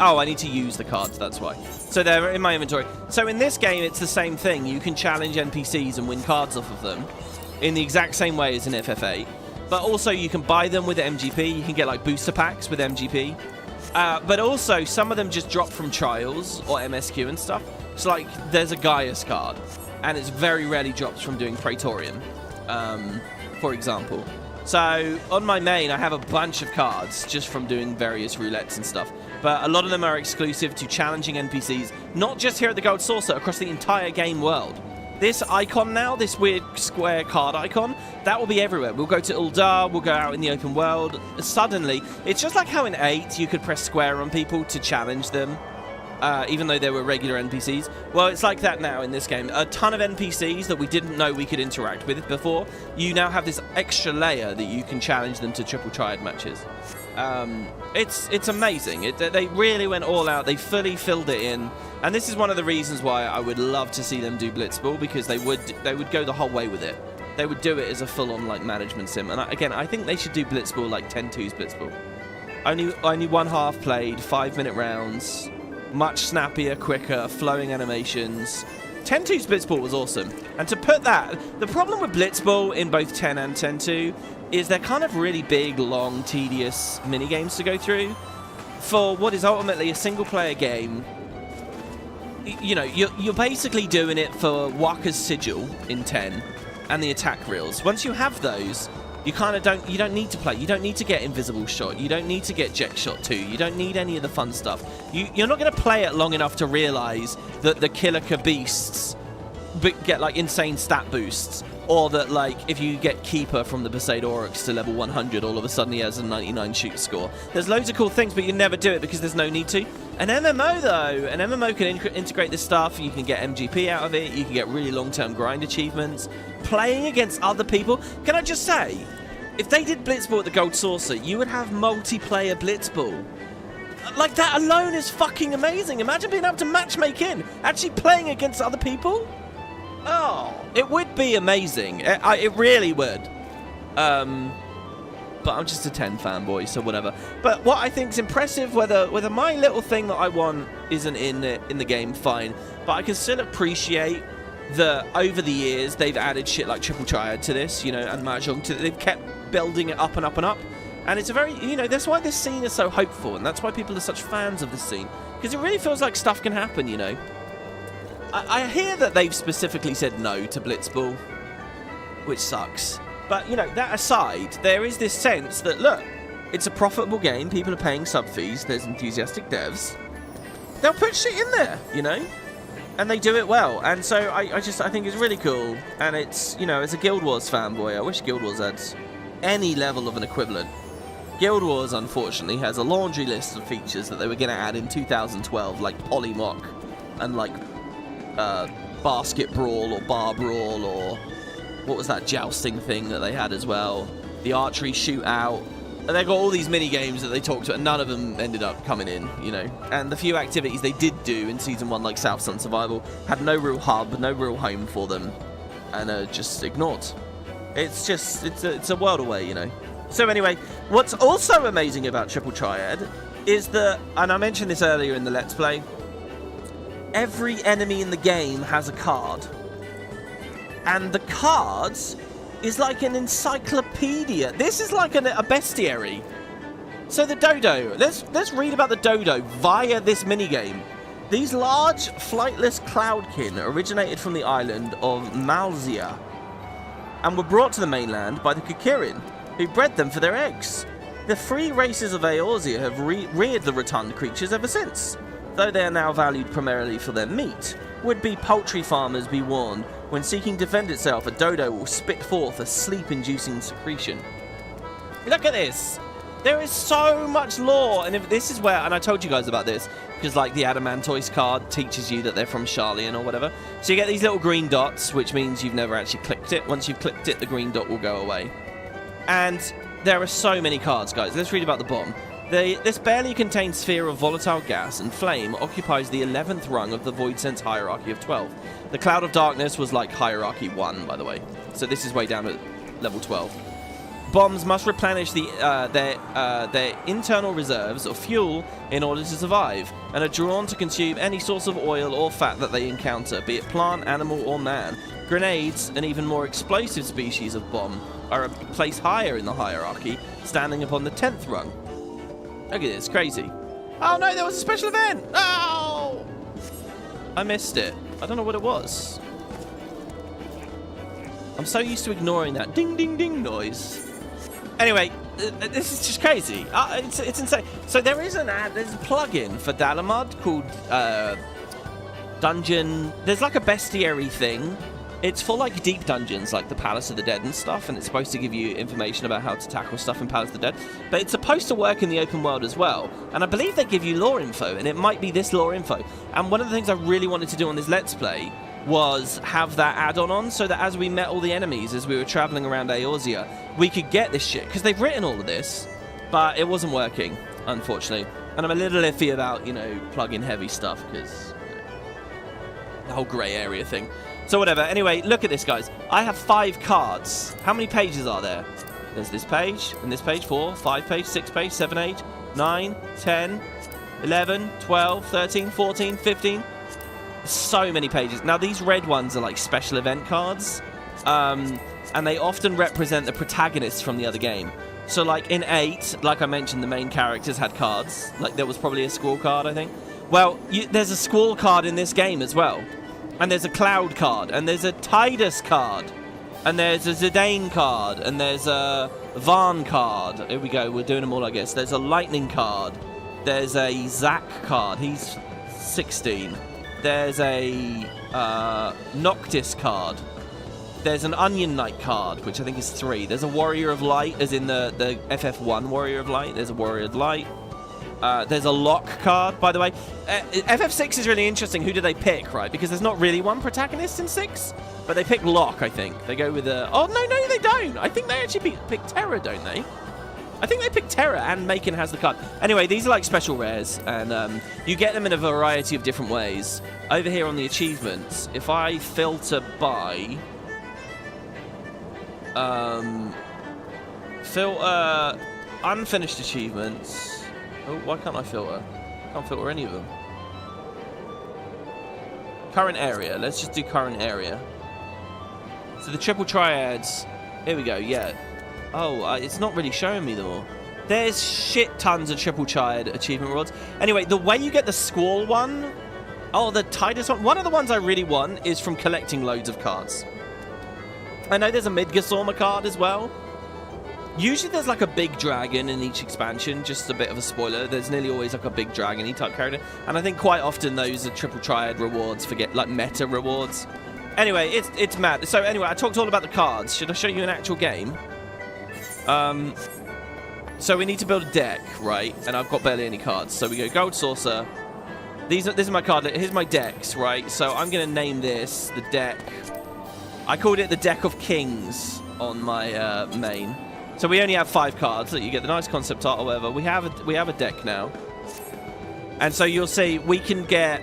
Oh, I need to use the cards, that's why. So they're in my inventory. So in this game, it's the same thing. You can challenge NPCs and win cards off of them in the exact same way as in FF8. But also, you can buy them with MGP. You can get, like, booster packs with MGP. But also, some of them just drop from trials or MSQ and stuff. So, like, there's a Gaius card. And it's very rarely drops from doing Praetorian, for example. So, on my main, I have a bunch of cards just from doing various roulettes and stuff. But a lot of them are exclusive to challenging NPCs, not just here at the Gold Saucer, across the entire game world. This icon now, this weird square card icon, that will be everywhere. We'll go to Uldar, we'll go out in the open world. Suddenly, it's just like how in 8 you could press square on people to challenge them, even though they were regular NPCs. Well, it's like that now in this game. A ton of NPCs that we didn't know we could interact with before. You now have this extra layer that you can challenge them to triple triad matches. It's amazing. They really went all out. They fully filled it in. And this is one of the reasons why I would love to see them do Blitzball, because they would go the whole way with it. They would do it as a full-on like management sim. And again, I think they should do Blitzball like 10-2's Blitzball. Only one half played, 5-minute rounds, much snappier, quicker, flowing animations. 10-2's Blitzball was awesome. And to put that, the problem with Blitzball in both 10 and 10-2 is they're kind of really big, long, tedious mini-games to go through. For what is ultimately a single-player game, you know, you're basically doing it for Waka's Sigil in 10 and the attack reels. Once you have those, you kind of don't need to play. You don't need to get Invisible Shot. You don't need to get Jet Shot 2. You don't need any of the fun stuff. You're not going to play it long enough to realize that the Killer Beasts get like insane stat boosts, or that like if you get Keeper from the Besaid Oryx to level 100, all of a sudden he has a 99 shoot score. There's loads of cool things, but you never do it because there's no need to. An MMO though, an MMO can integrate this stuff. You can get MGP out of it. You can get really long-term grind achievements. Playing against other people. Can I just say, if they did Blitzball at the Gold Saucer, you would have multiplayer Blitzball. Like, that alone is fucking amazing. Imagine being able to matchmake in, actually playing against other people. Oh, it would be amazing. It really would. But I'm just a 10 fanboy, so whatever. But what I think is impressive, whether my little thing that I want isn't in the game, fine. But I can still appreciate that over the years they've added shit like Triple Triad to this, you know, and Mahjong to. They've kept building it up and up and up. And it's a very, you know, that's why this scene is so hopeful, and that's why people are such fans of this scene, because it really feels like stuff can happen, you know. I hear that they've specifically said no to Blitzball, which sucks. But, you know, that aside, there is this sense that, look, it's a profitable game, people are paying sub fees, there's enthusiastic devs. They'll put shit in there, you know? And they do it well. And so I think it's really cool. And it's, you know, as a Guild Wars fanboy, I wish Guild Wars had any level of an equivalent. Guild Wars, unfortunately, has a laundry list of features that they were going to add in 2012, like Polymok and, like, Basket Brawl or Bar Brawl, or what was that jousting thing that they had as well? The archery shootout. And they got all these mini games that they talked about, and none of them ended up coming in, you know. And the few activities they did do in Season 1, like South Sun Survival, had no real hub, no real home for them, and are just ignored. It's just, it's a world away, you know. So anyway, what's also amazing about Triple Triad is that, and I mentioned this earlier in the Let's Play, every enemy in the game has a card. And the cards is like an encyclopedia. This is like a bestiary. So the dodo, let's read about the dodo via this minigame. These large flightless cloudkin originated from the island of Malzia and were brought to the mainland by the Kukirin, who bred them for their eggs. The free races of Eorzea have reared the rotund creatures ever since, though they are now valued primarily for their meat. Would-be poultry farmers be warned, when seeking to defend itself, a dodo will spit forth a sleep-inducing secretion. Look at this! There is so much lore, and if this is where, and I told you guys about this, because like the Adamantoise card teaches you that they're from Charlian or whatever. So you get these little green dots, which means you've never actually clicked it. Once you've clicked it, the green dot will go away. And there are so many cards, guys. Let's read about the bomb. This barely contained sphere of volatile gas and flame occupies the 11th rung of the Void Sense hierarchy of 12. The Cloud of Darkness was like hierarchy 1, by the way. So this is way down at level 12. Bombs must replenish their internal reserves of fuel in order to survive, and are drawn to consume any source of oil or fat that they encounter, be it plant, animal, or man. Grenades, an even more explosive species of bomb, are placed higher in the hierarchy, standing upon the 10th rung. Look at this, crazy. Oh no, there was a special event! Oh! I missed it. I don't know what it was. I'm so used to ignoring that ding ding ding noise. Anyway, this is just crazy. It's insane. So there's a plugin for Dalamud called Dungeon. There's like a bestiary thing. It's for like deep dungeons, like the Palace of the Dead and stuff, and it's supposed to give you information about how to tackle stuff in Palace of the Dead. But it's supposed to work in the open world as well. And I believe they give you lore info, and it might be this lore info. And one of the things I really wanted to do on this Let's Play was have that add-on on, so that as we met all the enemies as we were traveling around Eorzea, we could get this shit. Because they've written all of this, but it wasn't working, unfortunately. And I'm a little iffy about, you know, plug-in heavy stuff, because the whole grey area thing. So whatever. Anyway, look at this, guys. I have 5 cards. How many pages are there? There's this page, and this page, 4, 5 page, 6 page, 7, 8, 9, 10, 11, 12, 13, 14, 15. So many pages. Now, these red ones are like special event cards, and they often represent the protagonists from the other game. So, like, in 8, like I mentioned, the main characters had cards. Like, there was probably a Squall card, I think. Well, there's a Squall card in this game as well. And there's a Cloud card, and there's a Tidus card, and there's a Zidane card, and there's a Varn card. Here we go, we're doing them all, I guess. There's a Lightning card. There's a Zack card. He's 16. There's a Noctis card. There's an Onion Knight card, which I think is 3. There's a Warrior of Light, as in the FF1 Warrior of Light. There's a Warrior of Light. There's a Lock card, by the way. FF6 is really interesting. Who do they pick, right? Because there's not really one protagonist in 6, but they pick Lock, I think. They go with a... Oh, no, they don't. I think they actually pick Terra, don't they? I think they pick Terra, and Maechen has the card. Anyway, these are like special rares, and you get them in a variety of different ways. Over here on the achievements, if I filter by... filter unfinished achievements... Oh, why can't I filter? I can't filter any of them. Current area. Let's just do current area. So the triple triads. Here we go, yeah. Oh, it's not really showing me them all. There's shit tons of triple triad achievement rewards. Anyway, the way you get the Squall one... Oh, the Tidus one. One of the ones I really want is from collecting loads of cards. I know there's a Midgardsormr card as well. Usually there's like a big dragon in each expansion, just a bit of a spoiler. There's nearly always like a big dragon-y type character. And I think quite often those are triple triad rewards for like meta rewards. Anyway, it's mad. So anyway, I talked all about the cards. Should I show you an actual game? So we need to build a deck, right? And I've got barely any cards. So we go Gold Saucer. This is my card. Here's my decks, right? So I'm going to name this the deck. I called it the Deck of Kings on my main. So we only have 5 cards. So you get the nice concept art or whatever. We have a deck now. And so you'll see we can get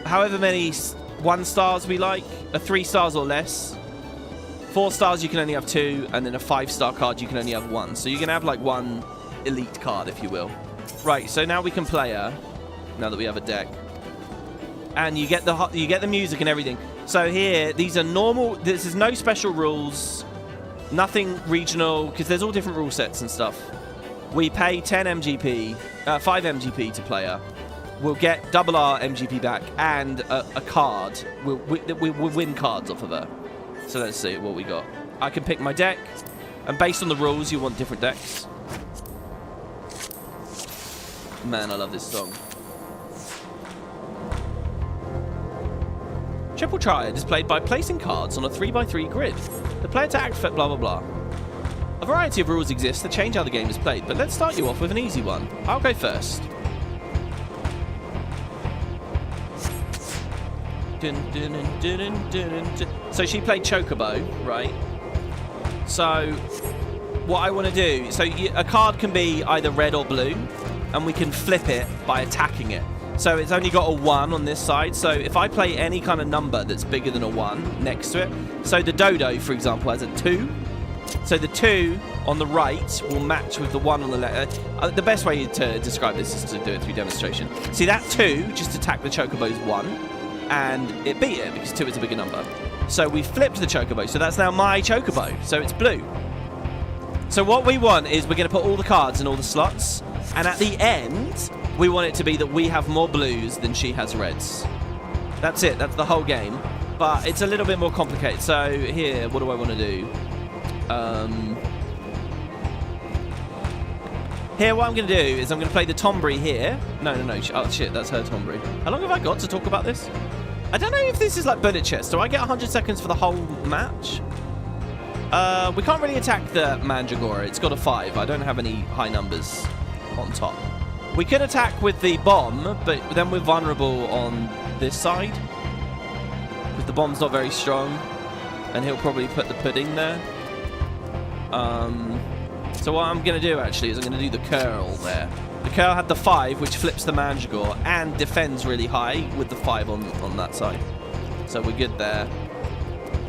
however many 1 stars we like, a 3 stars or less. 4 stars you can only have 2, and then a 5-star card you can only have 1. So you can have like 1 elite card, if you will. Right, so now we can play her, now that we have a deck. And you get the music and everything. So here, these are normal. This is no special rules. Nothing regional, because there's all different rule sets and stuff. We pay 10 MGP, 5 MGP to play her. We'll get double R MGP back and a card. We'll win cards off of her. So let's see what we got. I can pick my deck, and based on the rules, you want different decks. Man, I love this song. Triple Triad is played by placing cards on a 3x3 grid. The player to activate blah blah blah. A variety of rules exist that change how the game is played, but let's start you off with an easy one. I'll go first. So she played Chocobo, right? So what I want to do, so a card can be either red or blue, and we can flip it by attacking it. So it's only got a 1 on this side, so if I play any kind of number that's bigger than a 1 next to it, so the dodo, for example, has a 2, so the 2 on the right will match with the 1 on the left. The best way to describe this is to do it through demonstration. See, that 2 just attacked the Chocobo's 1, and it beat it because 2 is a bigger number. So we flipped the Chocobo, so that's now my Chocobo, so it's blue. So what we want is we're going to put all the cards in all the slots, and at the end, we want it to be that we have more blues than she has reds. That's it, that's the whole game. But it's a little bit more complicated. So here, what do I want to do? Here, what I'm going to do is I'm going to play the Tombury here. No. Oh, shit, that's her Tombury. How long have I got to talk about this? I don't know if this is like bullet chest. Do I get 100 seconds for the whole match? We can't really attack the Mandragora. It's got a 5. I don't have any high numbers on top. We can attack with the bomb, but then we're vulnerable on this side. Because the bomb's not very strong. And he'll probably put the pudding there. So what I'm going to do, actually, is I'm going to do the curl there. The curl had the 5, which flips the Mandragora, and defends really high with the 5 on that side. So we're good there.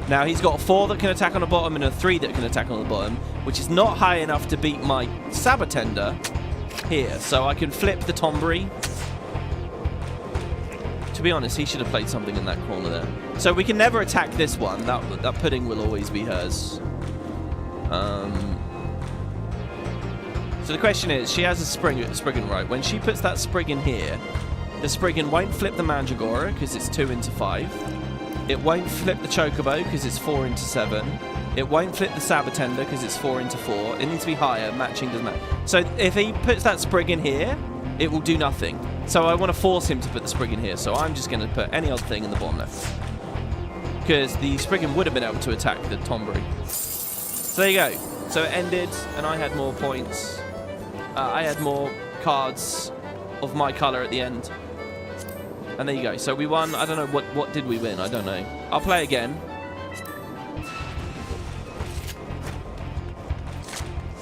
Now, he's got a 4 that can attack on the bottom and a 3 that can attack on the bottom, which is not high enough to beat my Sabatender here. So I can flip the Tombury. To be honest, he should have played something in that corner there. So we can never attack this one. That pudding will always be hers. So the question is, she has a Spriggan, right? When she puts that Spriggan here, the Spriggan won't flip the Mandragora because it's 2 into 5. It won't flip the Chocobo because it's 4 into 7. It won't flip the Sabatender because it's 4 into 4. It needs to be higher. Matching doesn't matter. So if he puts that Spriggan here, it will do nothing. So I want to force him to put the Spriggan here. So I'm just going to put any odd thing in the bottom left. Because the Spriggan would have been able to attack the Tombury. So there you go. So it ended, and I had more points. I had more cards of my colour at the end. And there you go. So we won. I don't know. What did we win? I don't know. I'll play again.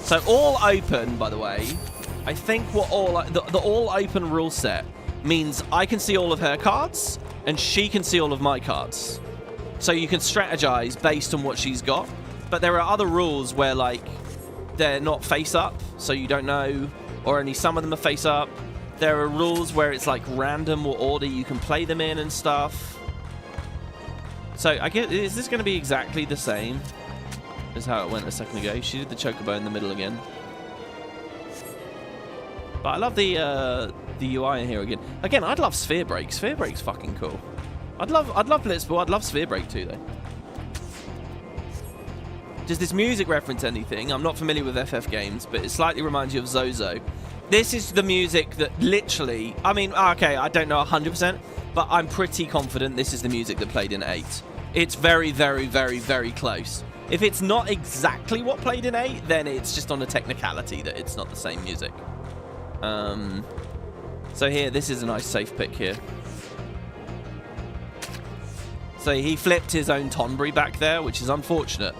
So all open, by the way. I think what the all open rule set means I can see all of her cards and she can see all of my cards. So you can strategize based on what she's got. But there are other rules where, like, they're not face up, so you don't know, or only some of them are face up. There are rules where it's like random or order you can play them in and stuff. So I guess, is this going to be exactly the same as how it went a second ago? She did the Chocobo in the middle again. But I love the UI in here again. Again, I'd love Sphere Break. Sphere Break's fucking cool. I'd love Blitzball. I'd love Sphere Break too, though. Does this music reference anything? I'm not familiar with FF games, but it slightly reminds you of Zozo. This is the music that literally... I mean, okay, I don't know 100%, but I'm pretty confident this is the music that played in 8. It's very, very, very, very close. If it's not exactly what played in 8, then it's just on a technicality that it's not the same music. So here, this is a nice safe pick here. So he flipped his own Tonbury back there, which is unfortunate.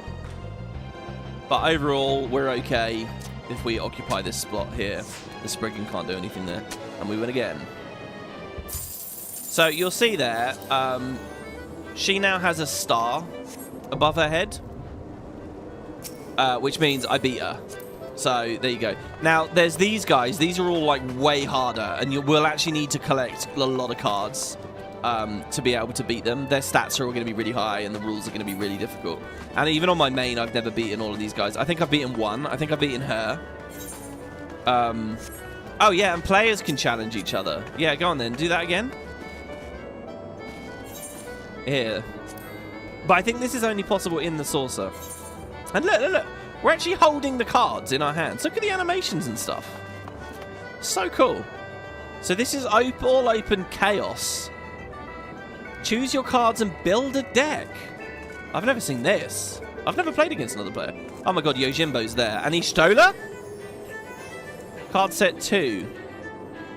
But overall, we're okay if we occupy this spot here. The Spriggan can't do anything there. And we win again. So you'll see there, she now has a star above her head. Which means I beat her. So there you go. Now, there's these guys. These are all like way harder. And you will actually need to collect a lot of cards to be able to beat them. Their stats are all going to be really high and the rules are going to be really difficult. And even on my main, I've never beaten all of these guys. I think I've beaten one. I think I've beaten her. Oh, yeah, and players can challenge each other. Yeah, go on then. Do that again. Here. But I think this is only possible in the saucer. And look, look, look. We're actually holding the cards in our hands. Look at the animations and stuff. So cool. So this is all open chaos. Choose your cards and build a deck. I've never seen this. I've never played against another player. Oh my god, Yojimbo's there. Anish Tola? Card set 2.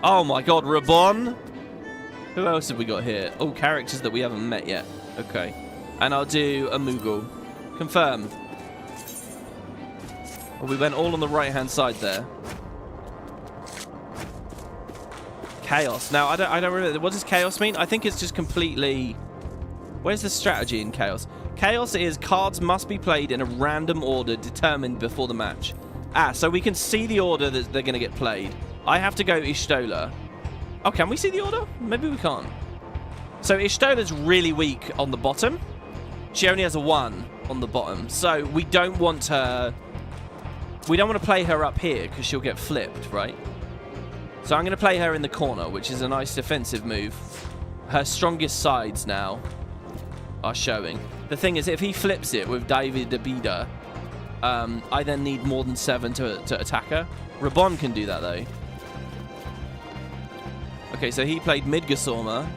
Oh my god, Rabon. Who else have we got here? Oh, characters that we haven't met yet. Okay. And I'll do a Moogle. Confirm. Well, we went all on the right-hand side there. Chaos. Now, I don't really... What does chaos mean? I think it's just completely... Where's the strategy in chaos? Chaos is cards must be played in a random order determined before the match. Ah, so we can see the order that they're going to get played. I have to go Ishtola. Oh, can we see the order? Maybe we can't. So Ishtola's really weak on the bottom. She only has a 1 on the bottom. So we don't want her... We don't want to play her up here because she'll get flipped, right? So I'm going to play her in the corner, which is a nice defensive move. Her strongest sides now are showing. The thing is, if he flips it with David Abida, I then need more than 7 to attack her. Rabon can do that, though. Okay, so he played Midgasoma.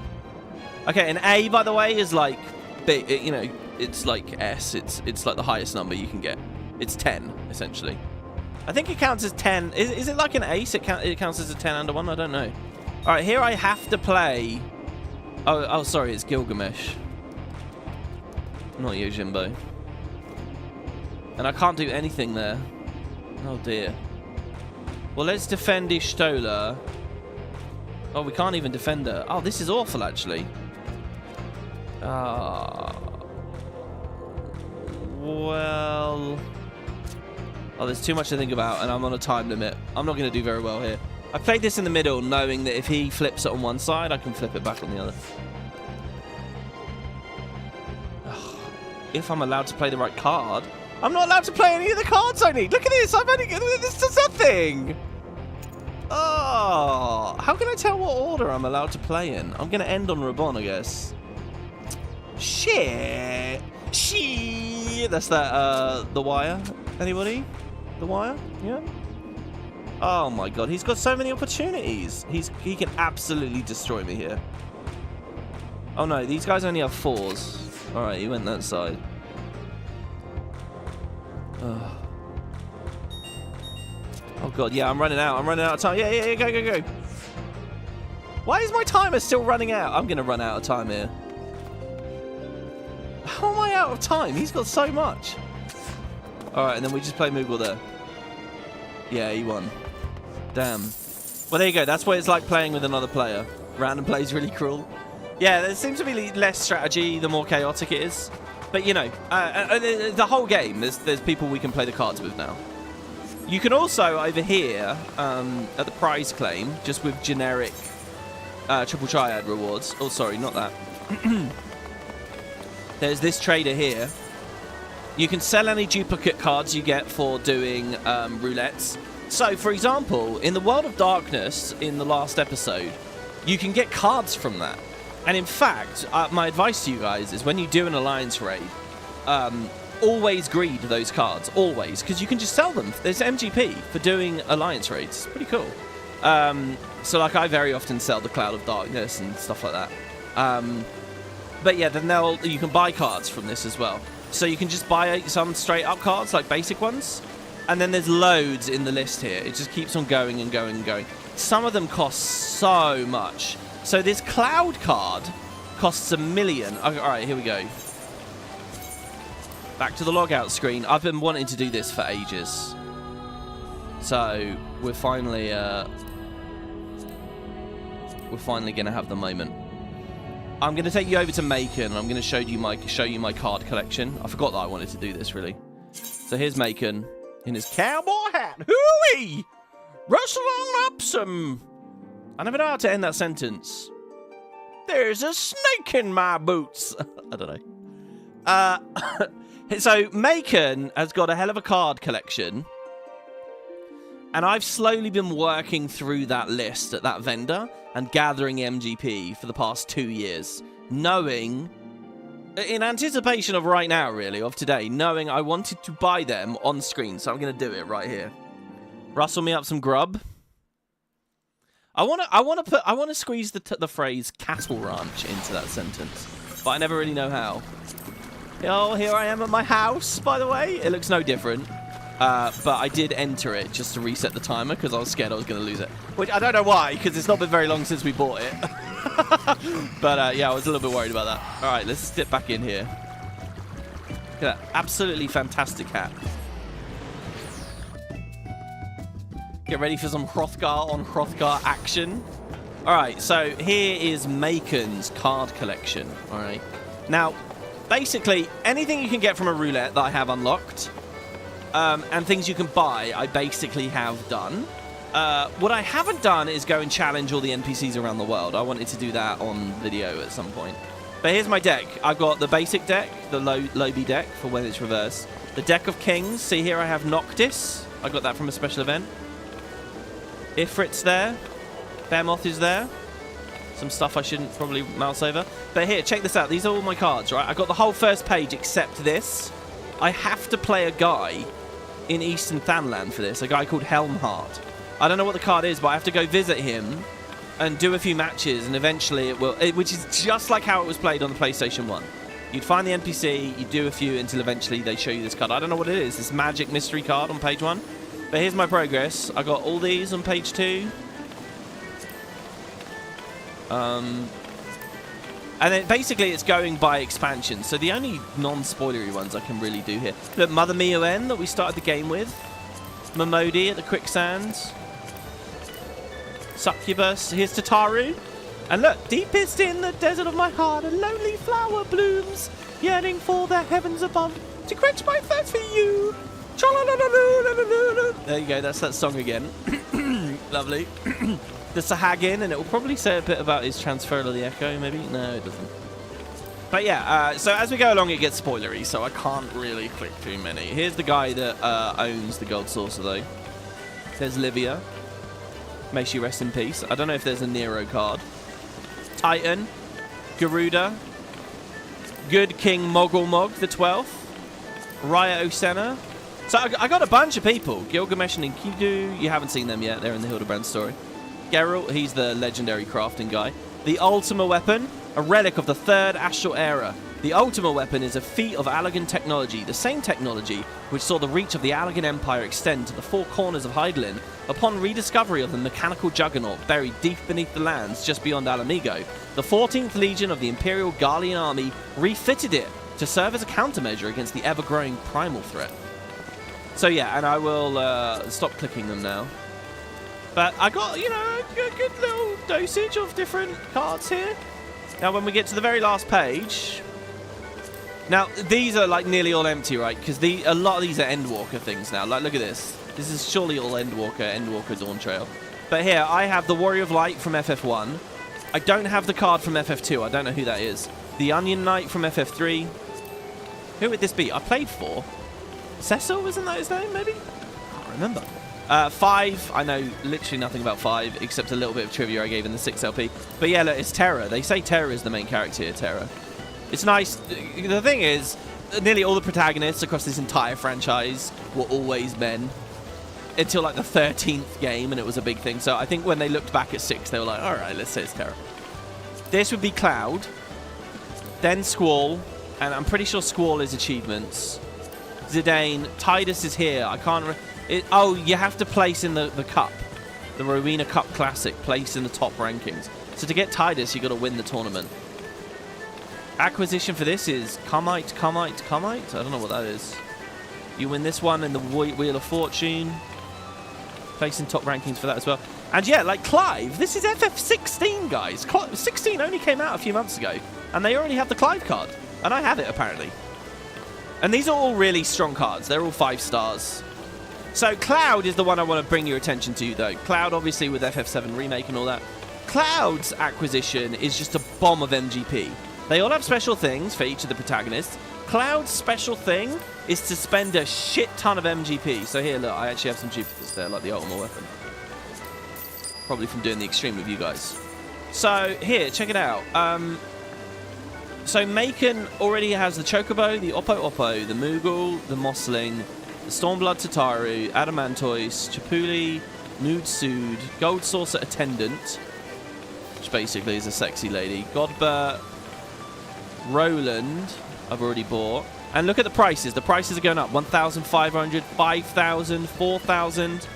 Okay, an A, by the way, is like... You know, it's like S. It's like the highest number you can get. It's 10, essentially. I think it counts as 10. Is it like an ace? It counts as a 10 under 1? I don't know. All right, here I have to play... Oh, sorry, it's Gilgamesh. Not Yojimbo. And I can't do anything there. Oh, dear. Well, let's defend Ishtola. Oh, we can't even defend her. Oh, this is awful, actually. Well... Oh, there's too much to think about, and I'm on a time limit. I'm not going to do very well here. I played this in the middle, knowing that if he flips it on one side, I can flip it back on the other. Ugh. If I'm allowed to play the right card. I'm not allowed to play any of the cards I need. Look at this. I've only... This does nothing. Oh, how can I tell what order I'm allowed to play in? I'm going to end on Rabon, I guess. Shit. Shit. That's that, The Wire. Anybody? The Wire? Yeah? Oh my god, he's got so many opportunities. He can absolutely destroy me here. Oh no, these guys only have 4s. Alright, he went that side. Oh god, yeah, I'm running out. I'm running out of time. Yeah, go. Why is my timer still running out? I'm going to run out of time here. How am I out of time? He's got so much. Alright, and then we just play Moogle there. Yeah, he won. Damn. Well, there you go. That's what it's like playing with another player. Random play is really cruel. Yeah, there seems to be less strategy the more chaotic it is. But, you know, the whole game, there's people we can play the cards with now. You can also, over here, at the prize claim, just with generic triple triad rewards. Oh, sorry, not that. There's this trader here. You can sell any duplicate cards you get for doing roulettes. So, for example, in the World of Darkness, in the last episode, you can get cards from that. And in fact, my advice to you guys is when you do an alliance raid, always greed those cards, always, because you can just sell them. There's MGP for doing alliance raids. It's pretty cool. So, like, I very often sell the Cloud of Darkness and stuff like that. But yeah, then you can buy cards from this as well. So you can just buy some straight-up cards, like basic ones. And then there's loads in the list here. It just keeps on going and going and going. Some of them cost so much. So this Cloud card costs $1 million. Okay, all right, here we go. Back to the logout screen. I've been wanting to do this for ages. So we're finally going to have the moment. I'm going to take you over to Maechen. I'm going to show you my card collection. I forgot that I wanted to do this, really. So here's Maechen in his cowboy hat. Hooey! Rustle on up some... I never know how to end that sentence. There's a snake in my boots. I don't know. So Maechen has got a hell of a card collection. And I've slowly been working through that list at that vendor and gathering MGP for the past 2 years, knowing, in anticipation of right now, really, of today, knowing I wanted to buy them on screen, so I'm going to do it right here. Rustle me up some grub. I want to squeeze the phrase cattle ranch into that sentence, but I never really know how. Oh, here I am at my house, by the way. It looks no different. But I did enter it just to reset the timer because I was scared I was going to lose it. Which I don't know why, because it's not been very long since we bought it. But yeah, I was a little bit worried about that. All right, let's step back in here. Look at that absolutely fantastic hat. Get ready for some Hrothgar on Hrothgar action. All right, so here is Maechen's card collection. All right. Now, basically, anything you can get from a roulette that I have unlocked, and things you can buy, I basically have done. What I haven't done is go and challenge all the NPCs around the world. I wanted to do that on video at some point. But here's my deck. I've got the basic deck, the Lobby deck for when it's reversed. The deck of kings. See here I have Noctis. I got that from a special event. Ifrit's there. Behemoth is there. Some stuff I shouldn't probably mouse over. But here, check this out. These are all my cards, right? I got the whole first page except this. I have to play a guy in Eastern Thanland for this. A guy called Helmheart. I don't know what the card is, but I have to go visit him and do a few matches, and eventually it will... which is just like how it was played on the PlayStation 1. You'd find the NPC, you do a few until eventually they show you this card. I don't know what it is. This magic mystery card on page 1. But here's my progress. I got all these on page 2. And then basically it's going by expansion. So the only non-spoilery ones I can really do here. Look, Mother Mioen that we started the game with. Momodi at the Quicksands. Succubus. Here's Tataru. And look, deepest in the desert of my heart, a lonely flower blooms, yearning for the heavens above to quench my thirst for you. There you go, that's that song again. Lovely. The Sahagin, and it will probably say a bit about his transfer of the Echo, maybe? No, it doesn't. But yeah, so as we go along, it gets spoilery, so I can't really click too many. Here's the guy that owns the Gold Saucer, though. There's Livia. May she rest in peace. I don't know if there's a Nero card. Titan. Garuda. Good King Mogulmog the 12th. Raya Osena. So I got a bunch of people. Gilgamesh and Enkidu. You haven't seen them yet. They're in the Hildebrand story. Geralt, he's the legendary crafting guy. The Ultima Weapon, a relic of the Third Astral Era. The Ultima Weapon is a feat of Allagan technology, the same technology which saw the reach of the Allagan Empire extend to the four corners of Hydaelyn upon rediscovery of the mechanical juggernaut buried deep beneath the lands just beyond Alamigo. The 14th Legion of the Imperial Garlean Army refitted it to serve as a countermeasure against the ever-growing primal threat. So yeah, and I will stop clicking them now. But I got, you know, a good little dosage of different cards here. Now, when we get to the very last page... Now, these are, like, nearly all empty, right? Because a lot of these are Endwalker things now. Like, look at this. This is surely all Endwalker Dawn Trail. But here, I have the Warrior of Light from FF1. I don't have the card from FF2. I don't know who that is. The Onion Knight from FF3. Who would this be? I played 4. Cecil, isn't that his name, maybe? Can't remember. 5, I know literally nothing about 5, except a little bit of trivia I gave in the 6 LP. But yeah, look, it's Terra. They say Terra is the main character here, Terra. It's nice. The thing is, nearly all the protagonists across this entire franchise were always men. Until like the 13th game, and it was a big thing. So I think when they looked back at 6, they were like, alright, let's say it's Terra. This would be Cloud. Then Squall. And I'm pretty sure Squall is achievements. Zidane. Tidus is here. I can't... Oh, you have to place in the cup. The Rowena Cup Classic. Place in the top rankings. So to get Tidus, you got to win the tournament. Acquisition for this is Comite. I don't know what that is. You win this one in the Wheel of Fortune. Place in top rankings for that as well. And yeah, like Clive, this is FF16, guys. 16 only came out a few months ago. And they already have the Clive card. And I have it, apparently. And these are all really strong cards. They're all 5 stars. So Cloud is the one I want to bring your attention to, though. Cloud, obviously, with FF7 Remake and all that. Cloud's acquisition is just a bomb of MGP. They all have special things for each of the protagonists. Cloud's special thing is to spend a shit ton of MGP. So here, look, I actually have some duplicates there, like the Ultima Weapon. Probably from doing the Extreme with you guys. So here, check it out. So Maechen already has the Chocobo, the Oppo, the Moogle, the Mossling, the Stormblood Tataru, Adamantoise, Chapuli, Nude Sood, Gold Saucer Attendant, which basically is a sexy lady, Godbert, Roland, I've already bought. And look at the prices. The prices are going up. 1,500, 5,000, 4,000.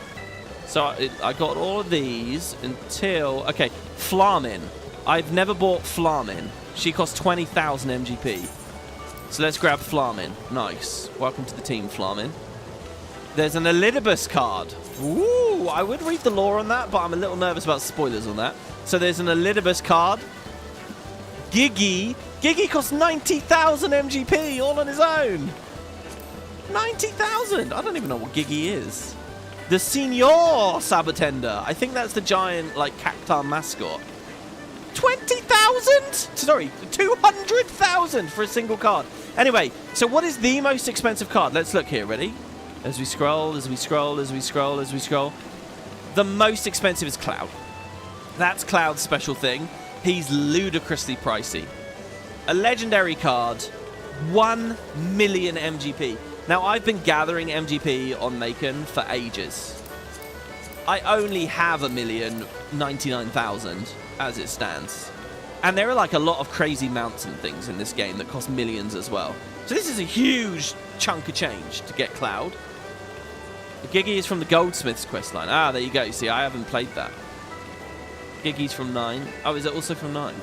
So I got all of these until... Okay, Flamin. I've never bought Flamin. She costs 20,000 MGP. So let's grab Flamin. Nice. Welcome to the team, Flamin. There's an Elidibus card. Ooh, I would read the lore on that, but I'm a little nervous about spoilers on that. So there's an Elidibus card. Giggy. Giggy costs 90,000 MGP all on his own. 90,000. I don't even know what Giggy is. The Senior Sabatender. I think that's the giant, like, cactar mascot. 20,000? Sorry, 200,000 for a single card. Anyway, so what is the most expensive card? Let's look here. Ready? As we scroll, as we scroll, as we scroll, as we scroll. The most expensive is Cloud. That's Cloud's special thing. He's ludicrously pricey. A legendary card, 1 million MGP. Now, I've been gathering MGP on Maechen for ages. I only have 1,099,000 as it stands. And there are like a lot of crazy mounts and things in this game that cost millions as well. So this is a huge chunk of change to get Cloud. The Giggy is from the Goldsmith's questline. Ah, there you go. See, I haven't played that. Giggy's from 9. Oh, is it also from 9?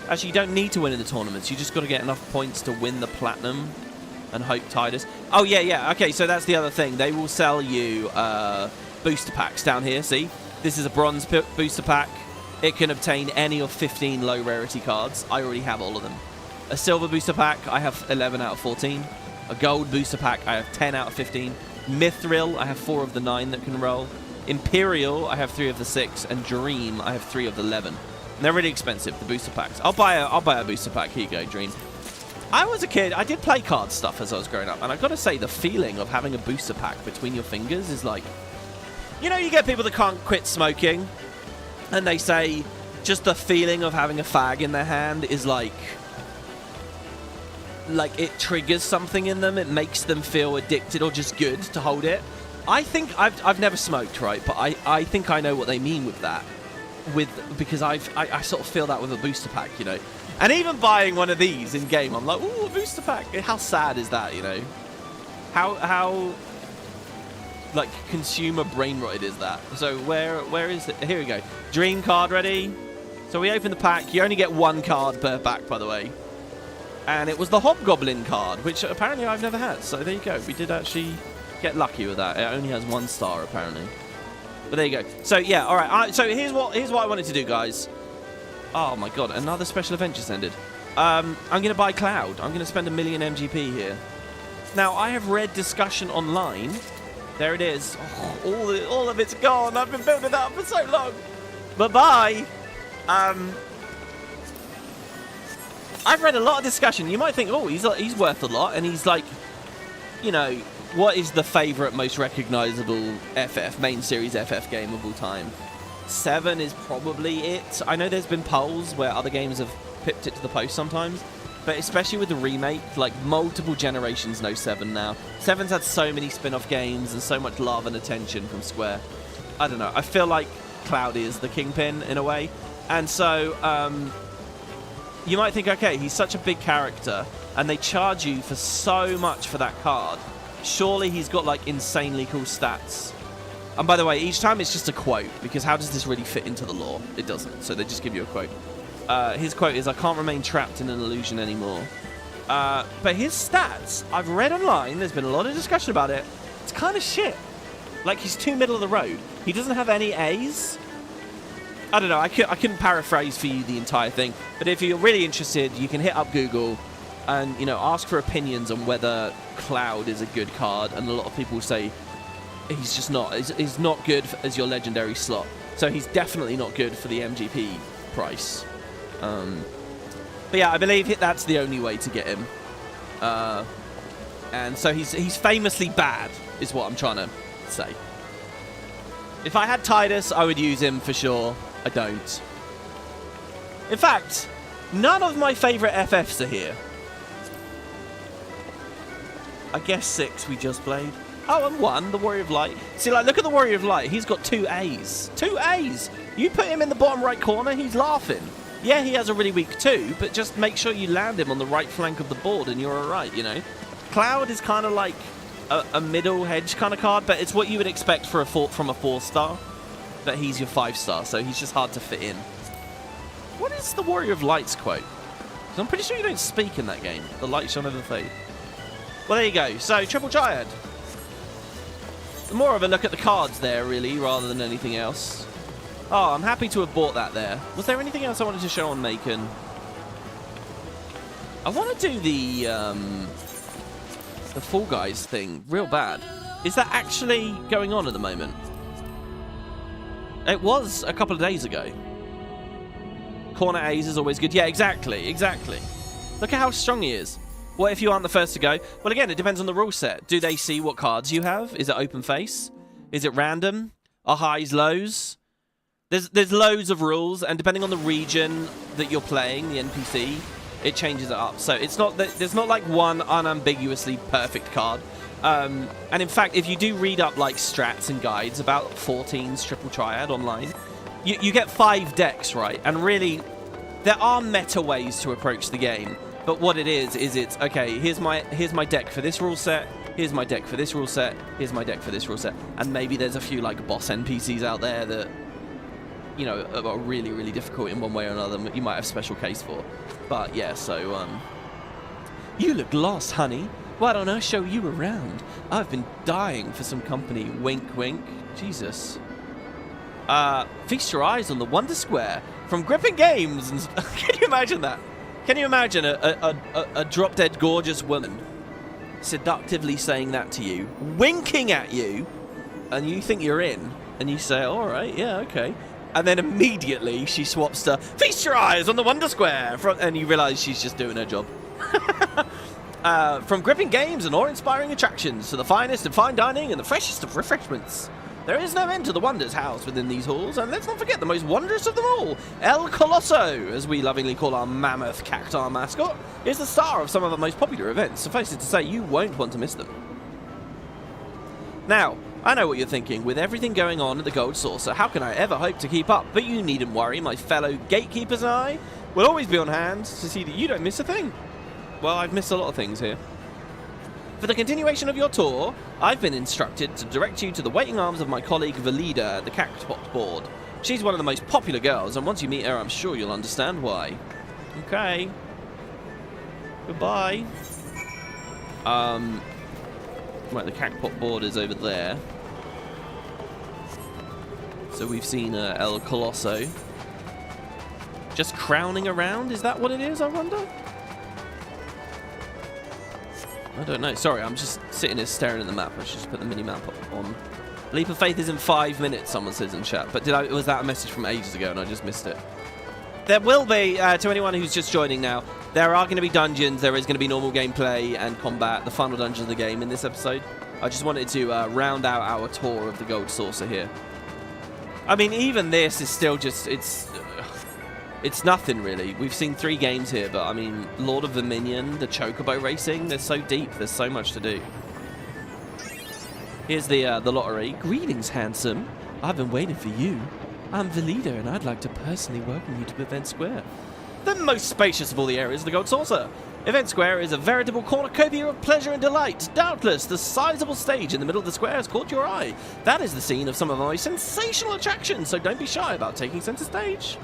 Actually, you don't need to win in the tournaments. You just got to get enough points to win the Platinum and hope Titus. Oh, yeah. Okay, so that's the other thing. They will sell you booster packs down here. See? This is a bronze booster pack. It can obtain any of 15 low rarity cards. I already have all of them. A silver booster pack, I have 11 out of 14. A gold booster pack, I have 10 out of 15. Mithril, I have 4 of the 9 that can roll. Imperial, I have 3 of the 6. And Dream, I have 3 of the 11. And they're really expensive, the booster packs. I'll buy a booster pack. Here you go, Dream. I was a kid, I did play card stuff as I was growing up. And I've got to say, the feeling of having a booster pack between your fingers is like... You know, you get people that can't quit smoking. And they say just the feeling of having a fag in their hand is like it triggers something in them. It makes them feel addicted or just good to hold it. I think I've never smoked, right? But I think I know what they mean with that. Because I sort of feel that with a booster pack, you know. And even buying one of these in game, I'm like, ooh, a booster pack. How sad is that, you know? How like consumer brain rotted is that? So where is it? Here we go. Dream card ready. So we open the pack. You only get 1 card per pack, by the way. And it was the Hobgoblin card, which apparently I've never had. So there you go. We did actually get lucky with that. It only has 1 star apparently. But there you go. So yeah, all right. So here's what I wanted to do, guys. Oh my god, another special event just ended. I'm gonna buy Cloud. I'm gonna spend 1 million MGP here. Now I have read discussion online. There it is. Oh, all of it's gone. I've been building that up for so long. Bye-bye. I've read a lot of discussion. You might think, oh, he's worth a lot. And he's like, you know, what is the favourite, most recognisable main series FF game of all time? 7 is probably it. I know there's been polls where other games have pipped it to the post sometimes. But especially with the remake, like, multiple generations know 7 now. 7's had so many spin-off games and so much love and attention from Square. I don't know. I feel like Cloud is the kingpin in a way. And so, you might think, okay, he's such a big character, and they charge you for so much for that card. Surely he's got, like, insanely cool stats. And by the way, each time it's just a quote, because how does this really fit into the lore? It doesn't. So they just give you a quote. His quote is, I can't remain trapped in an illusion anymore. But his stats, I've read online, there's been a lot of discussion about it, it's kind of shit. Like, he's too middle of the road. He doesn't have any A's. I don't know, I couldn't paraphrase for you the entire thing, but if you're really interested, you can hit up Google and, you know, ask for opinions on whether Cloud is a good card, and a lot of people say he's just not. He's not good as your legendary slot. So he's definitely not good for the MGP price. But yeah, I believe that's the only way to get him. And so he's famously bad, is what I'm trying to say. If I had Titus, I would use him for sure. I don't. In fact, none of my favourite FFs are here. I guess 6 we just played. Oh, and 1, the Warrior of Light. See, like, look at the Warrior of Light. He's got 2 A's. 2 A's! You put him in the bottom right corner, he's laughing. Yeah, he has a really weak 2, but just make sure you land him on the right flank of the board and you're alright, you know? Cloud is kind of like a middle hedge kind of card, but it's what you would expect for from a 4-star. But he's your 5-star, so he's just hard to fit in. What is the Warrior of Light's quote? 'Cause I'm pretty sure you don't speak in that game. The light shall never fade. Well, there you go. So, Triple Triad. More of a look at the cards there, really, rather than anything else. Oh, I'm happy to have bought that there. Was there anything else I wanted to show on Maechen? I want to do the Fall Guys thing real bad. Is that actually going on at the moment? It was a couple of days ago. Corner A's is always good. Yeah, exactly, exactly. Look at how strong he is. What if you aren't the first to go? Well, again, it depends on the rule set. Do they see what cards you have? Is it open face? Is it random? Are highs, lows? There's loads of rules, and depending on the region that you're playing, the NPC, it changes it up. So it's not that there's not like one unambiguously perfect card. And in fact, if you do read up like strats and guides about 14's Triple Triad online, you get 5 decks, right? And really, there are meta ways to approach the game. But what it is it's okay. Here's my deck for this rule set. Here's my deck for this rule set. Here's my deck for this rule set. And maybe there's a few like boss NPCs out there that, you know, are really, really difficult in one way or another. You might have special case for. But yeah, so you look lost, honey. Why don't I show you around? I've been dying for some company. Wink, wink. Jesus. Feast your eyes on the Wonder Square from Gripping Games. And can you imagine that? Can you imagine a drop-dead gorgeous woman seductively saying that to you, winking at you, and you think you're in, and you say, all right, yeah, okay. And then immediately she swaps to Feast your eyes on the Wonder Square, and you realise she's just doing her job. From gripping games and awe-inspiring attractions to the finest of fine dining and the freshest of refreshments. There is no end to the wonders housed within these halls, and let's not forget the most wondrous of them all, El Colosso, as we lovingly call our mammoth cactar mascot, is the star of some of our most popular events. Suffice it to say, you won't want to miss them. Now, I know what you're thinking. With everything going on at the Gold Saucer, how can I ever hope to keep up? But you needn't worry. My fellow gatekeepers and I will always be on hand to see that you don't miss a thing. Well, I've missed a lot of things here. For the continuation of your tour, I've been instructed to direct you to the waiting arms of my colleague Valida at the Cactpot board. She's one of the most popular girls, and once you meet her, I'm sure you'll understand why. Okay. Goodbye. Right, the Cactpot board is over there. So we've seen El Colosso. Just crowning around? Is that what it is, I wonder? I don't know. Sorry, I'm just sitting here staring at the map. I should just put the mini-map on. Leap of Faith is in 5 minutes, someone says in chat. But was that a message from ages ago and I just missed it? There will be, to anyone who's just joining now, there are going to be dungeons, there is going to be normal gameplay and combat, the final dungeon of the game in this episode. I just wanted to round out our tour of the Gold Saucer here. I mean, even this is still just, it's nothing really. We've seen 3 games here, but I mean, Lord of Verminion, the Chocobo Racing, they're so deep, there's so much to do. Here's the lottery. Greetings, handsome. I've been waiting for you. I'm the leader, and I'd like to personally welcome you to Event Square, the most spacious of all the areas of the Gold Saucer. Event Square is a veritable cornucopia of pleasure and delight. Doubtless, the sizable stage in the middle of the square has caught your eye. That is the scene of some of our most sensational attractions, so don't be shy about taking center stage.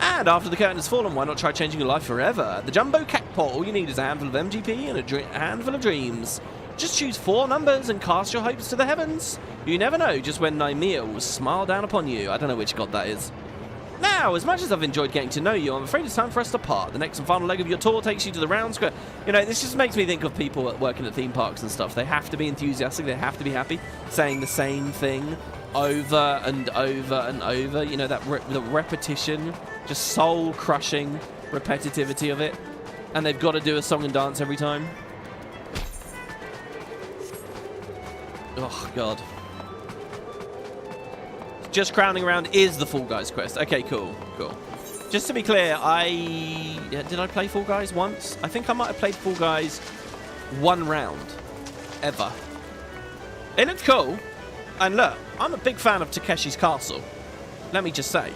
And after the curtain has fallen, why not try changing your life forever? At the Jumbo Cactpot, all you need is a handful of MGP and a handful of dreams. Just choose 4 numbers and cast your hopes to the heavens. You never know just when Nymea will smile down upon you. I don't know which god that is. Now, as much as I've enjoyed getting to know you, I'm afraid it's time for us to part. The next and final leg of your tour takes you to the round square. You know, this just makes me think of people working at theme parks and stuff. They have to be enthusiastic, they have to be happy, saying the same thing over and over and over. You know, that the repetition, just soul-crushing repetitivity of it. And they've got to do a song and dance every time. Oh, God. Just crowning around is the Fall Guys quest. Okay, cool, cool. Just to be clear, did I play Fall Guys once? I think I might have played Fall Guys 1 round. Ever. It looked cool. And look, I'm a big fan of Takeshi's Castle. Let me just say.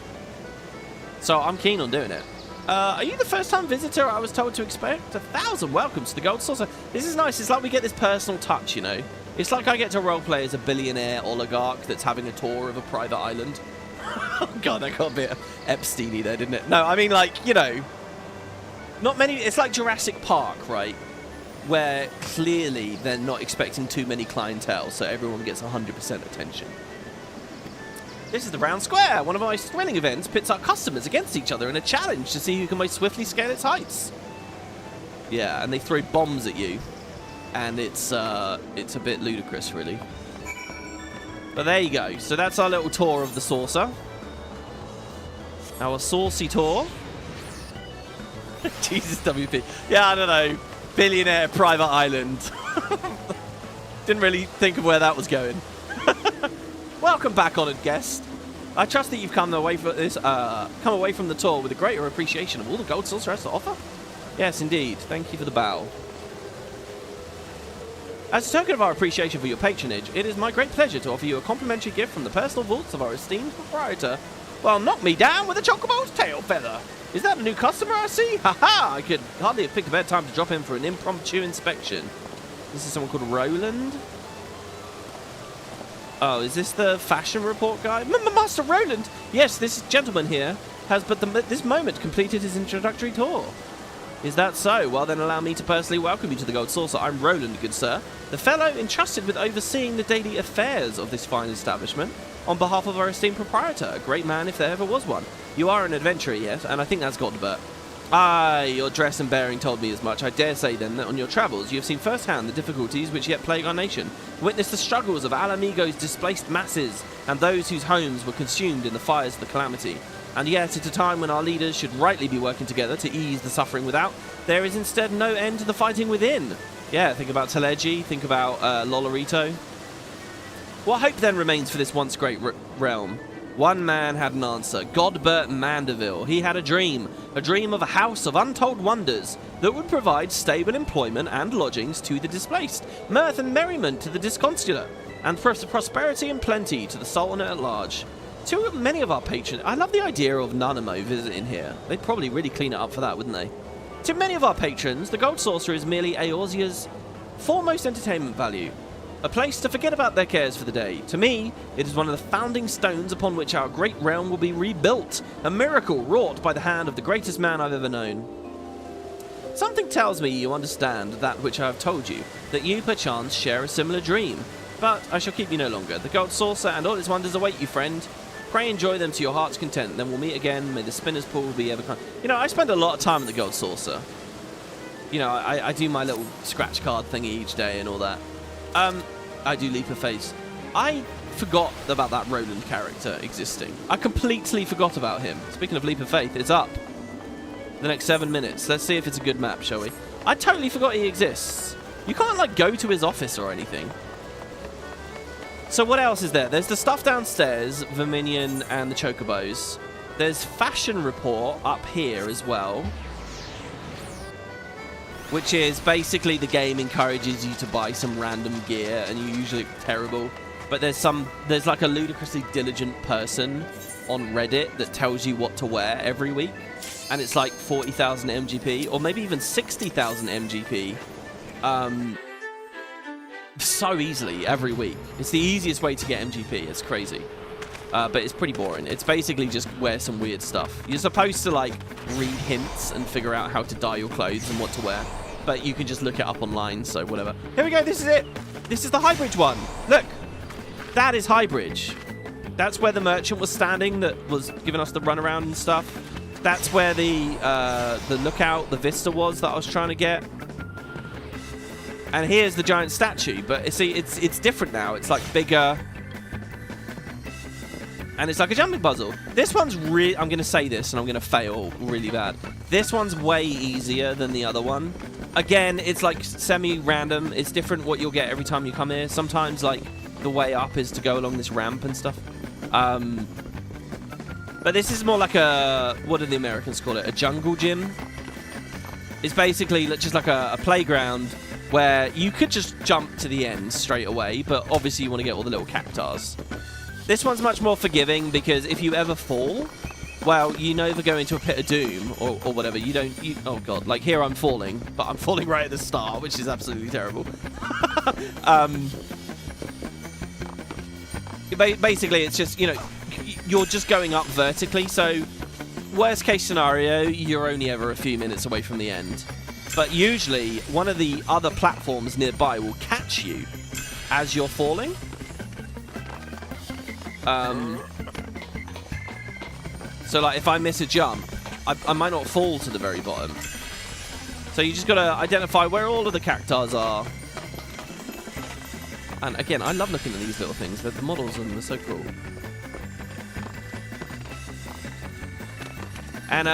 So I'm keen on doing it. Are you the first-time visitor I was told to expect? 1,000 welcomes to the Gold Saucer. This is nice. It's like we get this personal touch, you know. It's like I get to roleplay as a billionaire oligarch that's having a tour of a private island. Oh, God, that got a bit Epstein-y there, didn't it? No, I mean, like, you know, not many... It's like Jurassic Park, right? where clearly they're not expecting too many clientele, so everyone gets 100% attention. This is the Round Square. One of my swelling events pits our customers against each other in a challenge to see who can most swiftly scale its heights. Yeah, and they throw bombs at you, and it's a bit ludicrous, really. But there you go. So that's our little tour of the saucer. Our saucy tour. Jesus, WP. Yeah, I don't know. Billionaire private island. Didn't really think of where that was going. Welcome back, honoured guest. I trust that you've come away from the tour with a greater appreciation of all the gold saucer has to offer. Yes, indeed. Thank you for the bow. As a token of our appreciation for your patronage, it is my great pleasure to offer you a complimentary gift from the personal vaults of our esteemed proprietor. Well, knock me down with a Chocobo's tail feather. Is that a new customer I see? Ha-ha! I could hardly have picked a better time to drop in for an impromptu inspection. This is someone called Roland. Oh, is this the fashion report guy? Master Roland! Yes, this gentleman here has but this moment completed his introductory tour. Is that so? Well, then allow me to personally welcome you to the Gold Saucer. I'm Roland, good sir, the fellow entrusted with overseeing the daily affairs of this fine establishment on behalf of our esteemed proprietor, a great man if there ever was one. You are an adventurer, yes, and I think that's Godbert. Aye, your dress and bearing told me as much. I dare say, then, that on your travels you have seen firsthand the difficulties which yet plague our nation, witnessed the struggles of Alamigo's displaced masses, and those whose homes were consumed in the fires of the calamity. And yet, at a time when our leaders should rightly be working together to ease the suffering without, there is instead no end to the fighting within. Yeah, think about Teleji, think about Lolorito. What hope then remains for this once great realm? One man had an answer, Godbert Mandeville. He had a dream of a house of untold wonders that would provide stable employment and lodgings to the displaced, mirth and merriment to the disconsolate, and prosperity and plenty to the Sultanate at large. Too many of our patrons... I love the idea of Nanamo visiting here. They'd probably really clean it up for that, wouldn't they? To many of our patrons, the Gold Saucer is merely Eorzea's foremost entertainment value. A place to forget about their cares for the day. To me, it is one of the founding stones upon which our great realm will be rebuilt. A miracle wrought by the hand of the greatest man I've ever known. Something tells me you understand that which I have told you, that you perchance share a similar dream. But I shall keep you no longer. The Gold Saucer and all its wonders await you, friend. Pray enjoy them to your heart's content. Then we'll meet again. May the spinner's pool be ever kind. You know, I spend a lot of time at the Gold Saucer. You know, I do my little scratch card thingy each day and all that. I do Leap of Faith. I forgot about that Roland character existing. I completely forgot about him. Speaking of Leap of Faith, it's up. The next 7 minutes. Let's see if it's a good map, shall we? I totally forgot he exists. You can't, like, go to his office or anything. So what else is there? There's the stuff downstairs, Verminion and the Chocobos. There's Fashion Report up here as well, which is basically the game encourages you to buy some random gear and you usually look terrible. But there's like a ludicrously diligent person on Reddit that tells you what to wear every week. And it's like 40,000 MGP or maybe even 60,000 MGP. So easily every week. It's the easiest way to get MGP. It's crazy. But it's pretty boring. It's basically just wear some weird stuff. You're supposed to like read hints and figure out how to dye your clothes and what to wear. But you can just look it up online, so whatever. Here we go, this is it. This is the Highbridge one. Look, that is Highbridge. That's where the merchant was standing that was giving us the runaround and stuff. That's where the lookout, the vista was that I was trying to get. And here's the giant statue, but see, it's different now. It's like bigger. And it's like a jumping puzzle. This one's really... I'm going to say this and I'm going to fail really bad. This one's way easier than the other one. Again, it's like semi-random. It's different what you'll get every time you come here. Sometimes, like, the way up is to go along this ramp and stuff. But this is more like a... What do the Americans call it? A jungle gym? It's basically just like a playground where you could just jump to the end straight away, but obviously you want to get all the little cactus. This one's much more forgiving because if you ever fall, well, you never go into a pit of doom or whatever. Oh god, like here I'm falling, but I'm falling right at the start, which is absolutely terrible. Basically, it's just, you know, you're just going up vertically, so worst case scenario, you're only ever a few minutes away from the end. But usually, one of the other platforms nearby will catch you as you're falling. So, like, if I miss a jump, I might not fall to the very bottom. So you just got to identify where all of the cactuars are. And again, I love looking at these little things. The models of them are so cool. And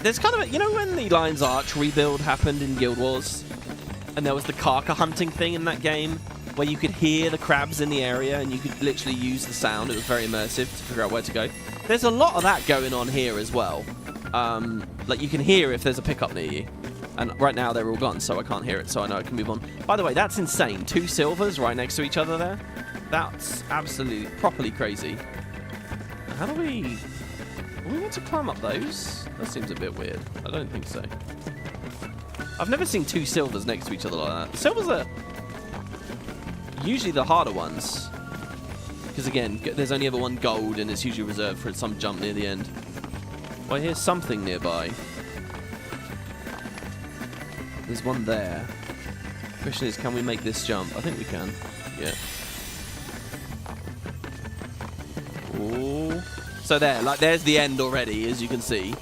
there's kind of a, you know when the Lion's Arch rebuild happened in Guild Wars? And there was the Karka hunting thing in that game where you could hear the crabs in the area and you could literally use the sound. It was very immersive to figure out where to go. There's a lot of that going on here as well. Like you can hear if there's a pickup near you. And right now they're all gone, so I can't hear it, so I know I can move on. By the way, that's insane. 2 silvers right next to each other there. That's absolutely, properly crazy. How do we want to climb up those? That seems a bit weird. I don't think so. I've never seen 2 silvers next to each other like that. Silvers are usually the harder ones. Because again, there's only ever 1 gold, and it's usually reserved for some jump near the end. Well, here's something nearby. There's one there. Question is, can we make this jump? I think we can. Yeah. Ooh. So there, like, there's the end already, as you can see.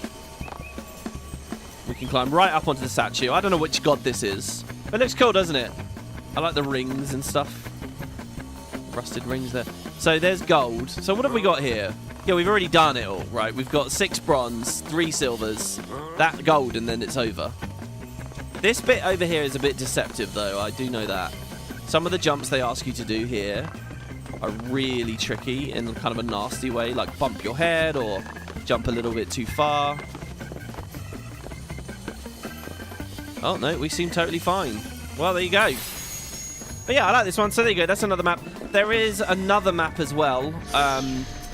We can climb right up onto the statue. I don't know which god this is. It looks cool, doesn't it? I like the rings and stuff. Rusted rings there. So there's gold. So what have we got here? Yeah, we've already done it all, right? We've got 6 bronze, 3 silvers, that gold, and then it's over. This bit over here is a bit deceptive, though. I do know that. Some of the jumps they ask you to do here are really tricky in kind of a nasty way, like bump your head or jump a little bit too far. Oh, no, we seem totally fine. Well, there you go. But yeah, I like this one. So there you go. That's another map. There is another map as well.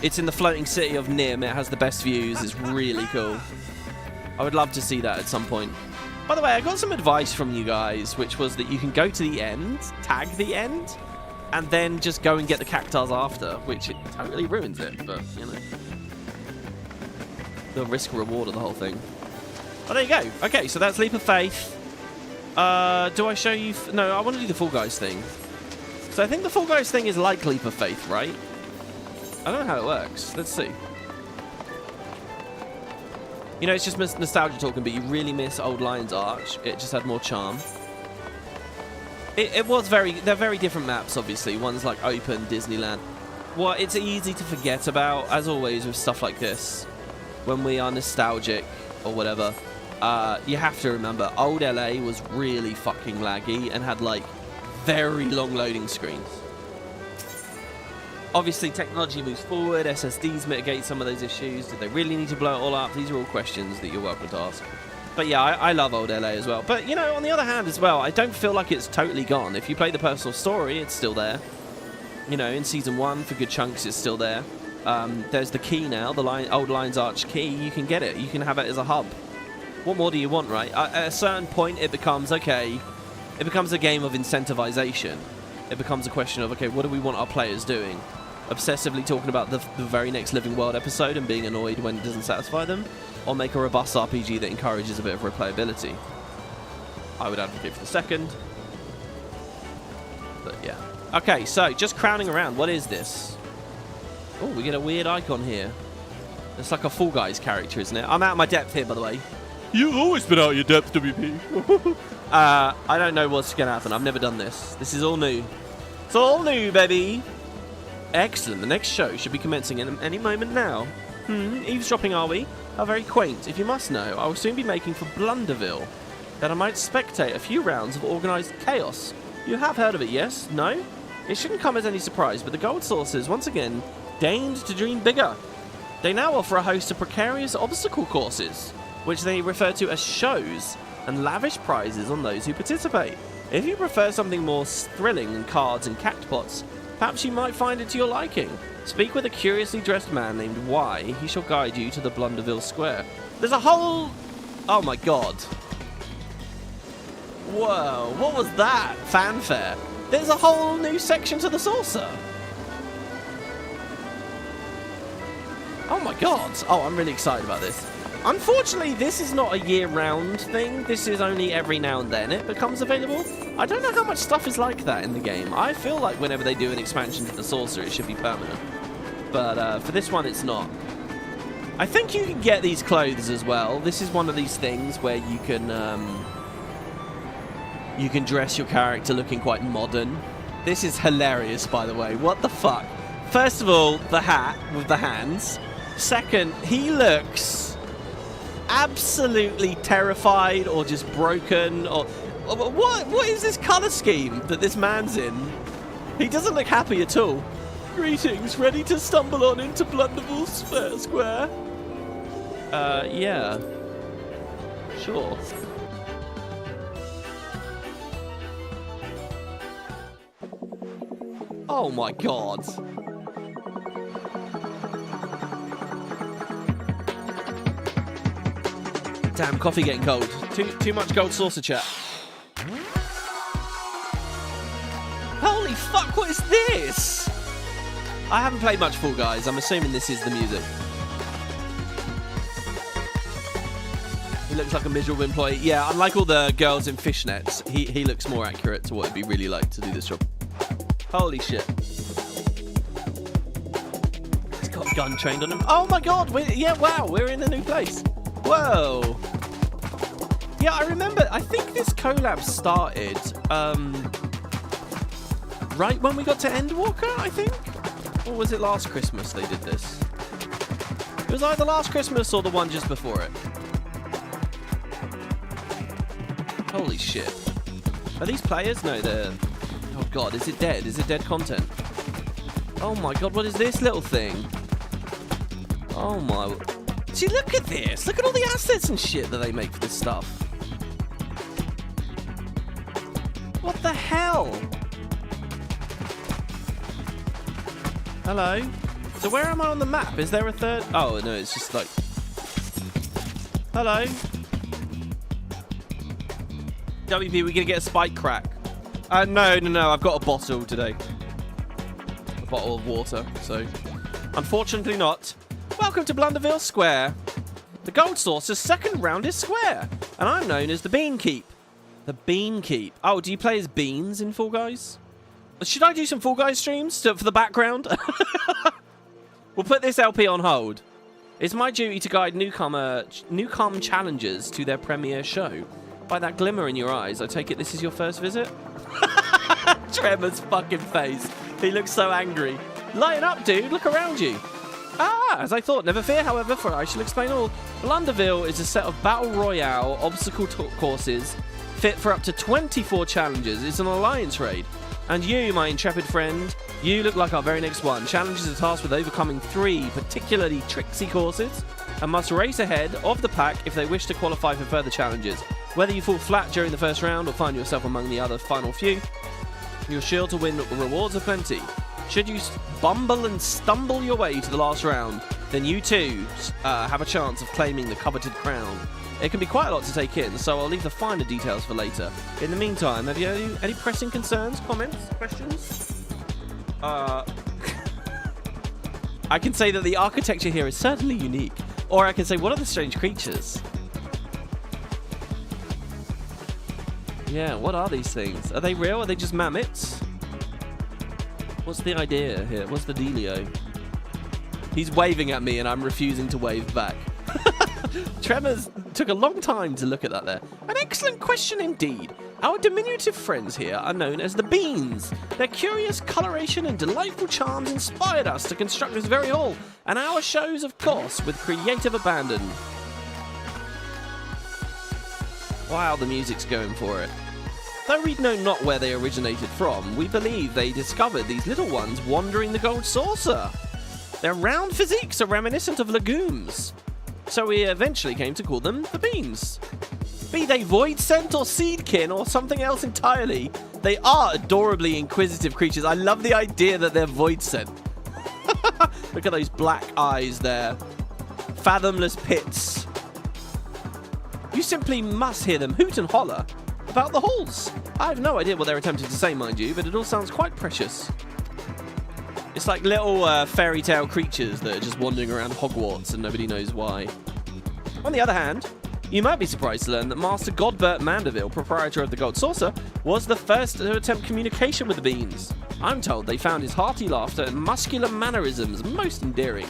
It's in the floating city of Nim. It has the best views. It's really cool. I would love to see that at some point. By the way, I got some advice from you guys, which was that you can go to the end, tag the end, and then just go and get the cactuars after, which it totally ruins it, but, you know. The risk-reward of the whole thing. Oh, there you go. Okay, so that's Leap of Faith. Do I show you... No, I want to do the Fall Guys thing. So I think the Fall Guys thing is like Leap of Faith, right? I don't know how it works. Let's see. You know, it's just nostalgia talking, but you really miss old Lion's Arch. It just had more charm. It was very... They're very different maps, obviously. One's like open, Disneyland. Well, it's easy to forget about, as always, with stuff like this. When we are nostalgic or whatever, you have to remember, old LA was really fucking laggy and had, like, very long loading screens. Obviously, technology moves forward. SSDs mitigate some of those issues. Did they really need to blow it all up? These are all questions that you're welcome to ask. But yeah, I love old LA as well. But, you know, on the other hand as well, I don't feel like it's totally gone. If you play the personal story, it's still there. You know, in Season 1, for good chunks, it's still there. There's the key now, the old Lion's Arch key. You can get it. You can have it as a hub. What more do you want, right? At a certain point, it becomes, okay, it becomes a game of incentivization. It becomes a question of, okay, what do we want our players doing? Obsessively talking about the very next Living World episode and being annoyed when it doesn't satisfy them, or make a robust RPG that encourages a bit of replayability. I would advocate for the second. But yeah. Okay, so just crowning around. What is this? Oh, we get a weird icon here. It's like a Fall Guys character, isn't it? I'm out of my depth here, by the way. You've always been out of your depth, WP. I don't know what's going to happen. I've never done this. This is all new. It's all new, baby. Excellent. The next show should be commencing in any moment now. Eavesdropping, are we? How very quaint. If you must know, I will soon be making for Blunderville, that I might spectate a few rounds of organised chaos. You have heard of it, yes? No? It shouldn't come as any surprise, but the gold sources, once again, deigned to dream bigger. They now offer a host of precarious obstacle courses, which they refer to as shows, and lavish prizes on those who participate. If you prefer something more thrilling than cards and cactpots, perhaps you might find it to your liking. Speak with a curiously dressed man named Y. He shall guide you to the Blunderville Square. There's a whole... Oh my god. Whoa, what was that? Fanfare. There's a whole new section to the saucer. Oh my god. Oh, I'm really excited about this. Unfortunately, this is not a year-round thing. This is only every now and then it becomes available. I don't know how much stuff is like that in the game. I feel like whenever they do an expansion to the Saucer, it should be permanent. But for this one, it's not. I think you can get these clothes as well. This is one of these things where you can dress your character looking quite modern. This is hilarious, by the way. What the fuck? First of all, the hat with the hands. Second, he looks absolutely terrified or just broken. Or what is this colour scheme that this man's in? He doesn't look happy at all. Greetings, ready to stumble on into Blunderbull Square? Yeah. Sure. Oh my god. Damn, coffee getting cold. Too much gold saucer chat. Holy fuck, what is this? I haven't played much Fall Guys. I'm assuming this is the music. He looks like a miserable employee. Yeah, unlike all the girls in fishnets, he looks more accurate to what it'd be really like to do this job. Holy shit. He's got a gun trained on him. Oh my god, yeah, wow, we're in a new place. Whoa. Yeah, I remember, I think this collab started right when we got to Endwalker, I think? Or was it last Christmas they did this? It was either last Christmas or the one just before it. Holy shit. Are these players? No, they're... Oh god, is it dead? Is it dead content? Oh my god, what is this little thing? Oh my... See, look at this! Look at all the assets and shit that they make for this stuff. What the hell? Hello? So where am I on the map? Is there a third? Oh, no, it's just like... Hello? WP, we're gonna get a spike crack. No, I've got a bottle today. A bottle of water, so... Unfortunately not. Welcome to Blunderbull Square. The Gold Saucer's second round is square, and I'm known as the Bean Keep. The Bean Keep. Oh, do you play as beans in Fall Guys? Should I do some Fall Guys streams for the background? We'll put this LP on hold. It's my duty to guide newcom challengers to their premiere show. By that glimmer in your eyes, I take it this is your first visit? Trema's fucking face. He looks so angry. Lighten up, dude. Look around you. Ah, as I thought. Never fear, however, for I shall explain all. Blunderbull is a set of battle royale obstacle courses fit for up to 24 challengers. It's an alliance raid. And you, my intrepid friend, you look like our very next one. Challengers are tasked with overcoming 3 particularly tricksy courses and must race ahead of the pack if they wish to qualify for further challenges. Whether you fall flat during the first round or find yourself among the other final few, you're sure to win rewards aplenty. Should you bumble and stumble your way to the last round, then you too have a chance of claiming the coveted crown. It can be quite a lot to take in, so I'll leave the finer details for later. In the meantime, have you any pressing concerns, comments, questions? I can say that the architecture here is certainly unique. Or I can say, what are the strange creatures? Yeah, what are these things? Are they real? Are they just mammoths? What's the idea here? What's the dealio? He's waving at me and I'm refusing to wave back. Trema's took a long time to look at that there. An excellent question indeed. Our diminutive friends here are known as the Beans. Their curious coloration and delightful charms inspired us to construct this very hall, and our shows, of course, with creative abandon. Wow, the music's going for it. Though we know not where they originated from, we believe they discovered these little ones wandering the gold saucer. Their round physiques are reminiscent of legumes, so we eventually came to call them the Beans. Be they void scent or seedkin or something else entirely, they are adorably inquisitive creatures. I love the idea that they're void scent. Look at those black eyes there. Fathomless pits. You simply must hear them hoot and holler about the halls. I have no idea what they're attempting to say, mind you, but it all sounds quite precious. It's like little fairy tale creatures that are just wandering around Hogwarts and nobody knows why. On the other hand, you might be surprised to learn that Master Godbert Mandeville, proprietor of the Gold Saucer, was the first to attempt communication with the beans. I'm told they found his hearty laughter and muscular mannerisms most endearing.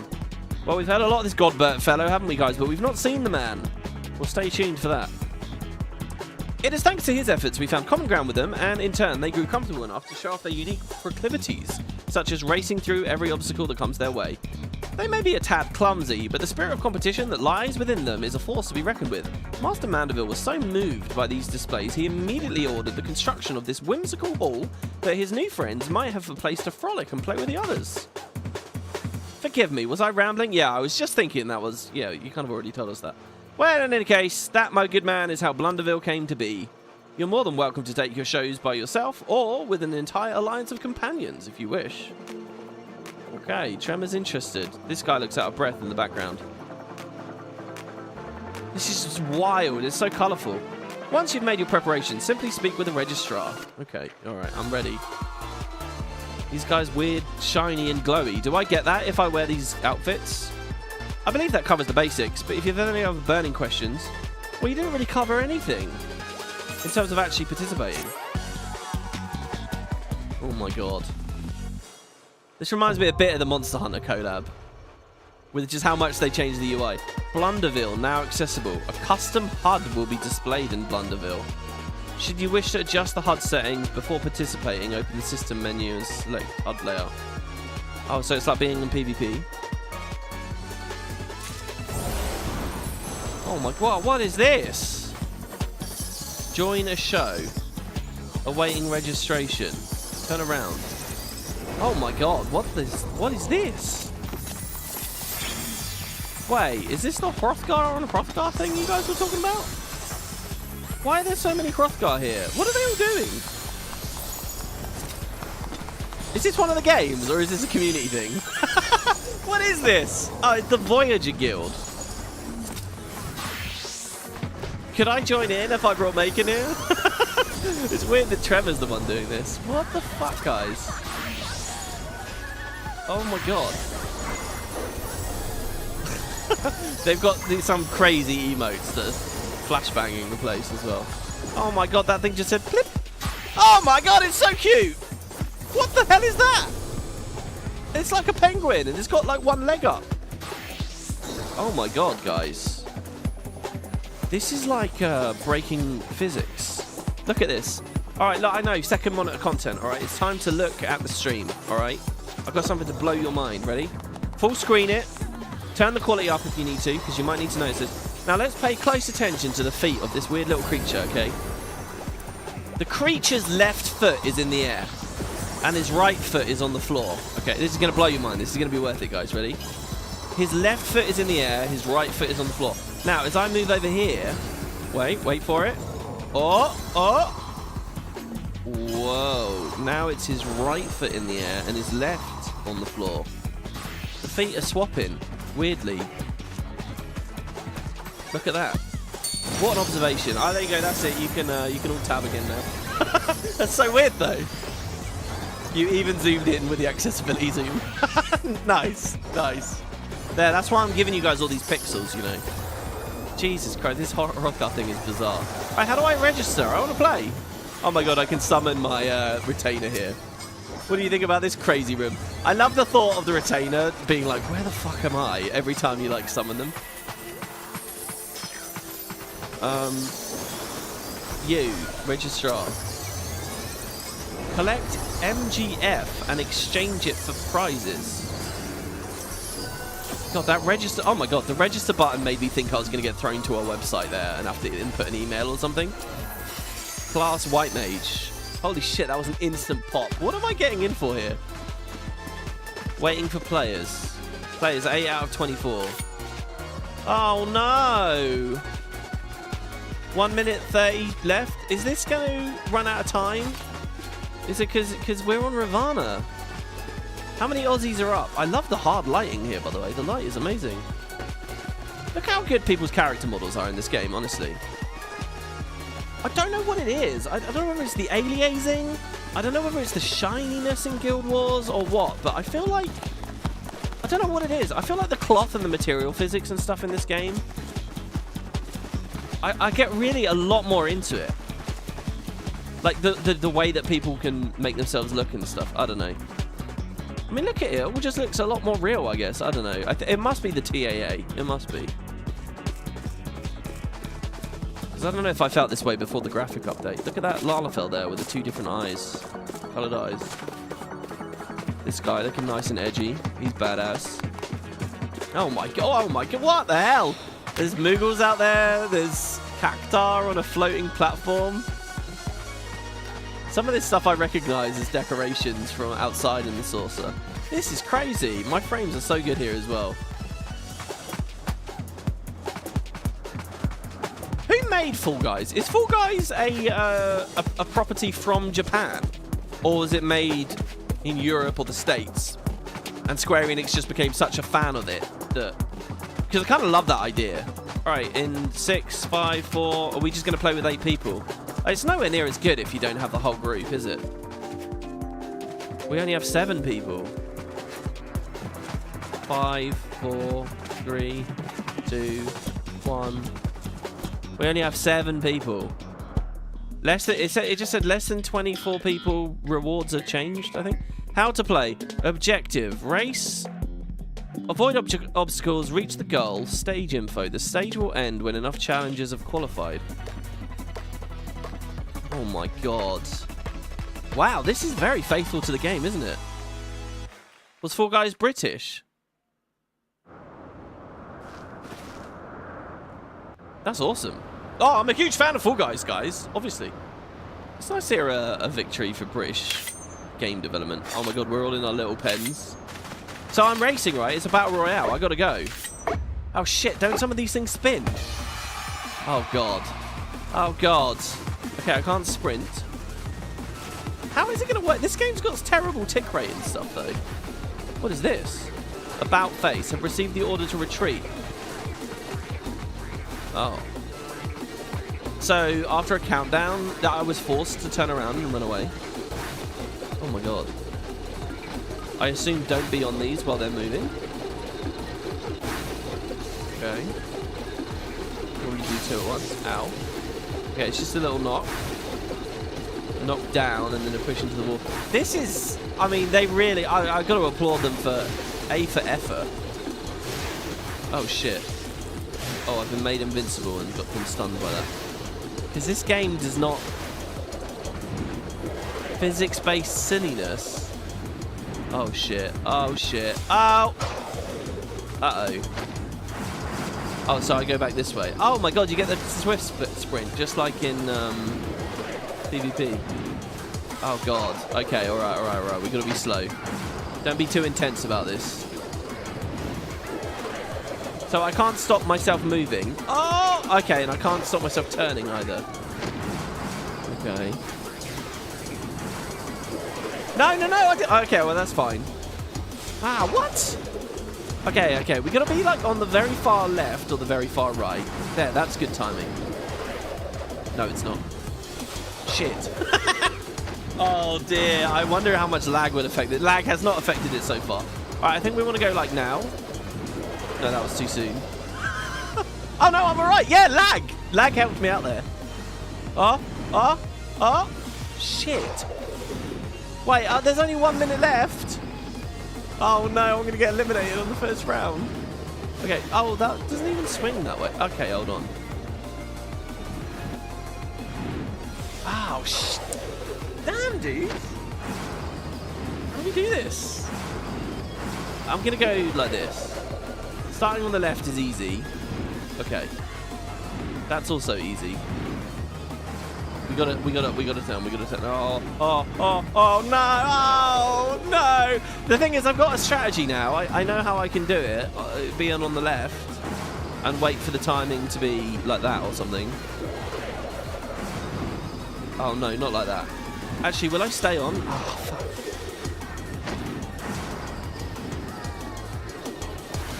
Well, we've heard a lot of this Godbert fellow, haven't we, guys? But we've not seen the man. We'll stay tuned for that. It is thanks to his efforts we found common ground with them, and in turn they grew comfortable enough to show off their unique proclivities, such as racing through every obstacle that comes their way. They may be a tad clumsy, but the spirit of competition that lies within them is a force to be reckoned with. Master Mandeville was so moved by these displays, he immediately ordered the construction of this whimsical hall that his new friends might have a place to frolic and play with the others. Forgive me, was I rambling? Yeah, I was just thinking that was... Yeah, you kind of already told us that. Well, in any case, that, my good man, is how Blunderville came to be. You're more than welcome to take your shows by yourself, or with an entire alliance of companions, if you wish. Okay, Trema's interested. This guy looks out of breath in the background. This is just wild. It's so colourful. Once you've made your preparations, simply speak with the registrar. Okay, alright, I'm ready. These guys weird, shiny and glowy. Do I get that if I wear these outfits? I believe that covers the basics, but if you have any other burning questions, well, you didn't really cover anything in terms of actually participating. Oh my god. This reminds me a bit of the Monster Hunter collab, with just how much they changed the UI. Blunderville, now accessible. A custom HUD will be displayed in Blunderville. Should you wish to adjust the HUD settings before participating, open the system menu and select HUD layout. Oh, so it's like being in PvP. Oh my god, what is this? Join a show. Awaiting registration. Turn around. Oh my god, what is this? Wait, is this the Hrothgar on a Hrothgar thing you guys were talking about? Why are there so many Hrothgar here? What are they all doing? Is this one of the games, or is this a community thing? What is this? Oh, it's the Voyager Guild. Could I join in if I brought Maechen here? It's weird that Trema's the one doing this. What the fuck, guys? Oh my god. They've got some crazy emotes that are flashbanging the place as well. Oh my god, that thing just said flip. Oh my god, it's so cute! What the hell is that? It's like a penguin and it's got like one leg up. Oh my god, guys. This is like breaking physics. Look at this. Alright, look, I know, second monitor content, alright? It's time to look at the stream, alright? I've got something to blow your mind, ready? Full screen it. Turn the quality up if you need to, because you might need to notice this. Now let's pay close attention to the feet of this weird little creature, okay? The creature's left foot is in the air, and his right foot is on the floor. Okay, this is going to blow your mind. This is going to be worth it, guys. Ready? His left foot is in the air, his right foot is on the floor. Now, as I move over here... Wait for it. Oh! Whoa. Now it's his right foot in the air and his left on the floor. The feet are swapping, weirdly. Look at that. What an observation. Oh, there you go, that's it. You can all tab again now. That's so weird, though. You even zoomed in with the accessibility zoom. Nice. There, that's why I'm giving you guys all these pixels, you know. Jesus Christ, this Hrothgar thing is bizarre. Right, how do I register? I want to play. Oh my god, I can summon my retainer here. What do you think about this crazy room? I love the thought of the retainer being like, where the fuck am I? Every time you like summon them. You, registrar. Collect MGF and exchange it for prizes. God, that register... Oh my god, the register button made me think I was going to get thrown to a website there and have to input an email or something. Class White Mage. Holy shit, that was an instant pop. What am I getting in for here? Waiting for players. Players, 8 out of 24. Oh no! 1 minute 30 left. Is this going to run out of time? Is it because we're on Ravana? How many Aussies are up? I love the hard lighting here, by the way. The light is amazing. Look how good people's character models are in this game, honestly. I don't know what it is. I don't know whether it's the aliasing. I don't know whether it's the shininess in Guild Wars or what, but I feel like... I don't know what it is. I feel like the cloth and the material physics and stuff in this game I get really a lot more into it. Like the way that people can make themselves look and stuff. I don't know. I mean, look at it. It all just looks a lot more real, I guess. I don't know. It must be the TAA. It must be. Because I don't know if I felt this way before the graphic update. Look at that Lalafell there with the 2 different eyes. Coloured eyes. This guy looking nice and edgy. He's badass. Oh my god. Oh my god. What the hell? There's Moogles out there. There's Cactar on a floating platform. Some of this stuff I recognise as decorations from outside in the saucer. This is crazy. My frames are so good here as well. Who made Fall Guys? Is Fall Guys a property from Japan? Or was it made in Europe or the States? And Square Enix just became such a fan of it that... Because I kind of love that idea. Alright, in 6, 5, 4... Are we just going to play with 8 people? It's nowhere near as good if you don't have the whole group, is it? We only have 7 people. 5, 4, 3, 2, 1. We only have 7 people. Less than, it just said less than 24 people. Rewards are changed, I think. How to play. Objective. Race. Avoid obstacles. Reach the goal. Stage info. The stage will end when enough challengers have qualified. Oh my god. Wow, this is very faithful to the game, isn't it? Was Fall Guys British? That's awesome. Oh, I'm a huge fan of Fall Guys, guys. Obviously. It's nice to hear a victory for British game development. Oh my god, we're all in our little pens. So I'm racing, right? It's a battle royale. I gotta go. Oh shit, don't some of these things spin? Oh god. Oh god. Okay, I can't sprint. How is it gonna work? This game's got terrible tick rate and stuff, though. What is this? About face. Have received the order to retreat. Oh. So, after a countdown, I was forced to turn around and run away. Oh my god. I assume don't be on these while they're moving. Okay. What do you do 2 at once? Ow. Okay, it's just a little knock. Knock down and then a push into the wall. This is... I mean, they really... I got to applaud them for effort. Oh, shit. Oh, I've been made invincible and been stunned by that. Because this game does not... Physics-based silliness. Oh, shit. Oh, shit. Oh! Uh-oh. Oh, so I go back this way. Oh, my God, you get the swift sprint, just like in PvP. Oh, God. Okay, all right. We've got to be slow. Don't be too intense about this. So I can't stop myself moving. Oh! Okay, and I can't stop myself turning either. Okay. No. Okay, well, that's fine. Ah, what? Okay. We gotta be like on the very far left or the very far right. There, that's good timing. No, it's not. Shit. Oh, dear. I wonder how much lag would affect it. Lag has not affected it so far. All right, I think we want to go like now. No, that was too soon. Oh, no, I'm all right. Yeah, lag. Lag helped me out there. Oh. Shit. Wait, there's only 1 minute left. Oh, no, I'm going to get eliminated on the first round. Okay, oh, that doesn't even swing that way. Okay, hold on. Oh, shit. Damn, dude. How do we do this? I'm going to go like this. Starting on the left is easy. Okay. That's also easy. We gotta turn. Oh no. The thing is, I've got a strategy now. I know how I can do it. Being on the left and wait for the timing to be like that or something. Oh no, not like that. Actually, will I stay on? Oh, fuck.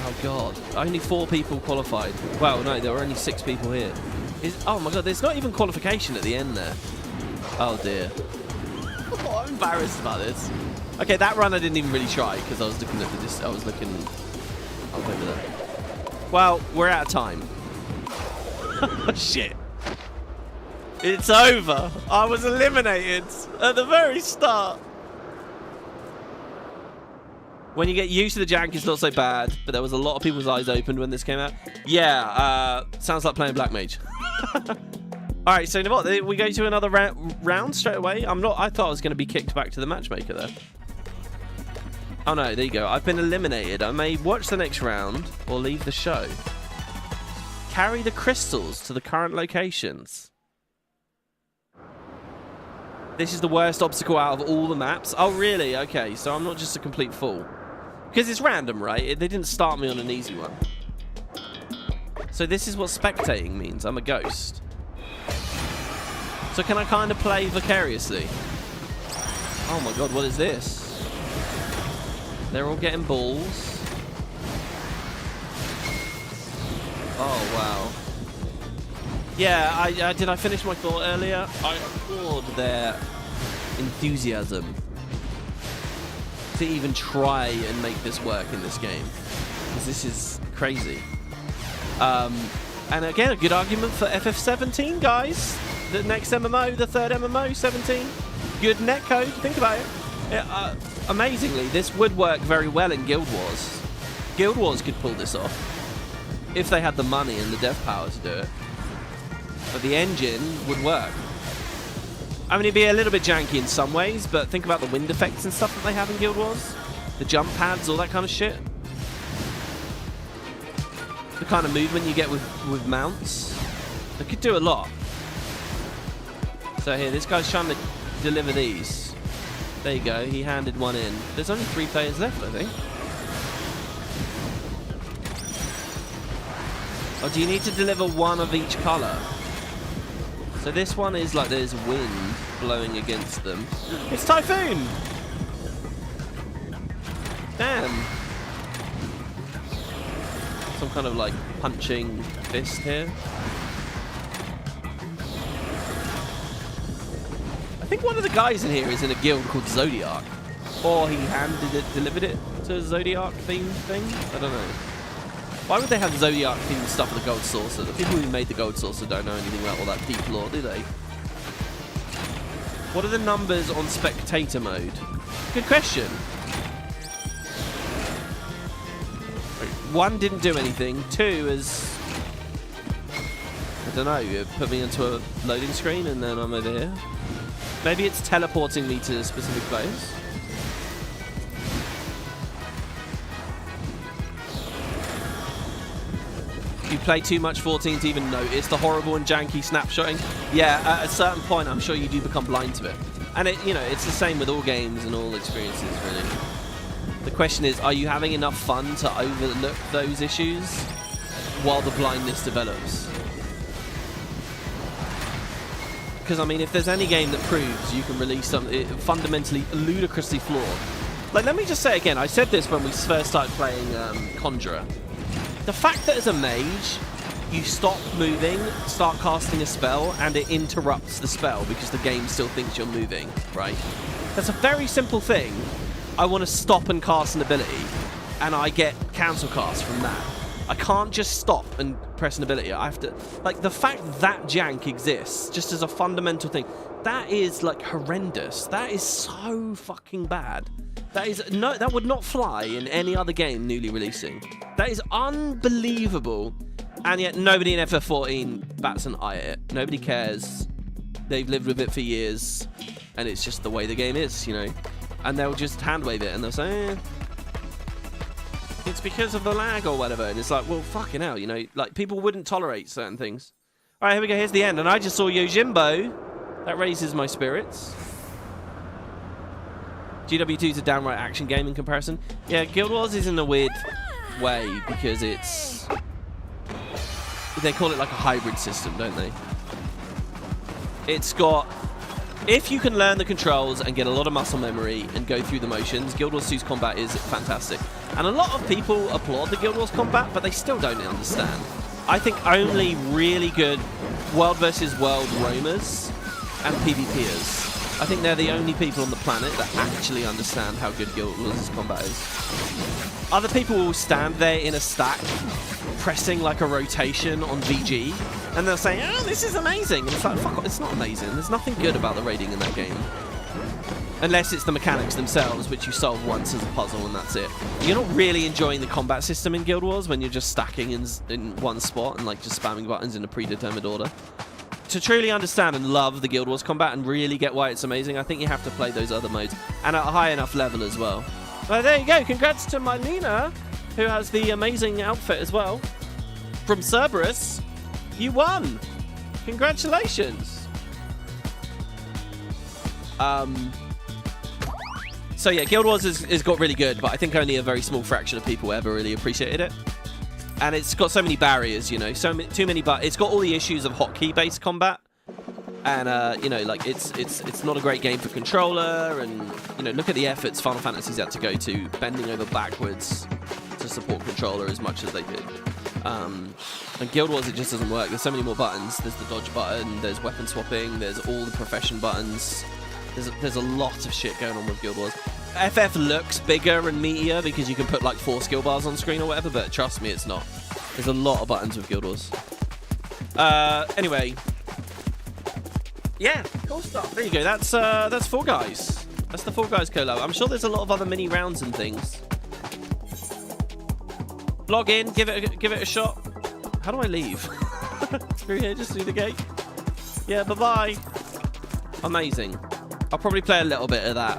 Oh god. Only 4 people qualified. Well, no, there were only 6 people here. Oh my god, there's not even qualification at the end there. Oh dear. Oh, I'm embarrassed about this. Okay, that run I didn't even really try because I was looking at the up over there. Well, we're out of time. Oh, shit. It's over. I was eliminated at the very start. When you get used to the jank, it's not so bad, but there was a lot of people's eyes opened when this came out. Yeah, sounds like playing Black Mage. All right, so you know what? We go to another round straight away. I thought I was going to be kicked back to the matchmaker there. Oh no, there you go. I've been eliminated. I may watch the next round or leave the show. Carry the crystals to the current locations. This is the worst obstacle out of all the maps. Oh really? Okay, so I'm not just a complete fool. Because it's random, right? They didn't start me on an easy one. So this is what spectating means. I'm a ghost. So can I kind of play vicariously? Oh my god, what is this? They're all getting balls. Oh wow. Yeah, did I finish my thought earlier? I applaud their enthusiasm to even try and make this work in this game, because this is crazy. And again, a good argument for FF17, guys. The next MMO, the third MMO, 17. Good netcode, think about it. Amazingly, this would work very well in Guild Wars. Guild Wars could pull this off if they had the money and the dev power to do it. But the engine would work. I mean, it'd be a little bit janky in some ways, but think about the wind effects and stuff that they have in Guild Wars. The jump pads, all that kind of shit. The kind of movement you get with mounts. They could do a lot. So here, this guy's trying to deliver these. There you go, he handed one in. There's only 3 players left, I think. Oh, do you need to deliver one of each colour? So this one is like there's wind blowing against them. It's Typhoon! Damn. Some kind of like punching fist here. I think one of the guys in here is in a guild called Zodiac. Or he delivered it to a Zodiac themed thing? I don't know. Why would they have Zodiac themed stuff with the Gold Saucer? The people who made the Gold Saucer don't know anything about all that deep lore, do they? What are the numbers on spectator mode? Good question. 1 didn't do anything. 2 is... I don't know, it put me into a loading screen and then I'm over here. Maybe it's teleporting me to a specific place. You play too much 14 to even notice the horrible and janky snapshotting. Yeah, at a certain point, I'm sure you do become blind to it. And it, you know, it's the same with all games and all experiences, really. The question is, are you having enough fun to overlook those issues while the blindness develops? Because, I mean, if there's any game that proves you can release something fundamentally, ludicrously flawed. Like, let me just say again, I said this when we first started playing Conjurer. The fact that as a mage, you stop moving, start casting a spell, and it interrupts the spell because the game still thinks you're moving, right? That's a very simple thing. I want to stop and cast an ability, and I get cancel cast from that. I can't just stop and press an ability. I have to... Like, the fact that jank exists, just as a fundamental thing, that is, like, horrendous. That is so fucking bad. That would not fly in any other game newly releasing. That is unbelievable. And yet nobody in FF14 bats an eye at it. Nobody cares. They've lived with it for years. And it's just the way the game is, you know. And they'll just hand wave it and they'll say, it's because of the lag or whatever. And it's like, well, fucking hell, you know. Like, people wouldn't tolerate certain things. All right, here we go. Here's the end. And I just saw Yojimbo. That raises my spirits. GW2 is a downright action game in comparison. Yeah, Guild Wars is in a weird way because it's... They call it like a hybrid system, don't they? It's got... If you can learn the controls and get a lot of muscle memory and go through the motions, Guild Wars 2's combat is fantastic. And a lot of people applaud the Guild Wars combat, but they still don't understand. I think only really good world versus world roamers and PvPers I think they're the only people on the planet that actually understand how good Guild Wars' combat is. Other people will stand there in a stack, pressing like a rotation on VG, and they'll say, "Oh, this is amazing." And it's like, fuck, it's not amazing. There's nothing good about the raiding in that game. Unless it's the mechanics themselves, which you solve once as a puzzle and that's it. You're not really enjoying the combat system in Guild Wars when you're just stacking in one spot and like just spamming buttons in a predetermined order. To truly understand and love the Guild Wars combat and really get why it's amazing, I think you have to play those other modes, and at a high enough level as well. Well, there you go. Congrats to my Nina, who has the amazing outfit as well. From Cerberus, you won. Congratulations. So yeah, Guild Wars has got really good, but I think only a very small fraction of people ever really appreciated it. And it's got so many barriers, you know, too many. But it's got all the issues of hotkey-based combat, and you know, like it's not a great game for controller. And you know, look at the efforts Final Fantasy's had to go to bending over backwards to support controller as much as they did. And Guild Wars, it just doesn't work. There's so many more buttons. There's the dodge button. There's weapon swapping. There's all the profession buttons. There's a lot of shit going on with Guild Wars. FF looks bigger and meatier because you can put like 4 skill bars on screen or whatever, but trust me, it's not. There's a lot of buttons with Guild Wars. Anyway. Yeah, cool stuff. There you go. That's Fall Guys. That's the Fall Guys collab. I'm sure there's a lot of other mini rounds and things. Log in, give it a shot. How do I leave? Through here, just through the gate. Yeah, bye-bye. Amazing. I'll probably play a little bit of that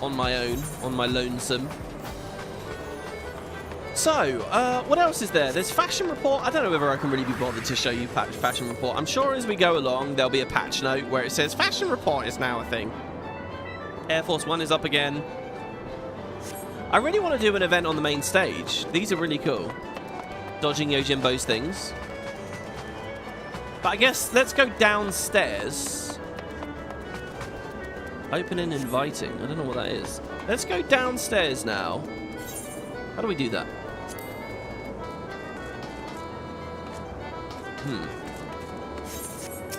on my own, on my lonesome. So, what else is there? There's Fashion Report. I don't know whether I can really be bothered to show you Fashion Report. I'm sure as we go along, there'll be a patch note where it says Fashion Report is now a thing. Air Force One is up again. I really want to do an event on the main stage. These are really cool. Dodging Yojimbo's things. But I guess let's go downstairs. Open and inviting. I don't know what that is. Let's go downstairs now. How do we do that?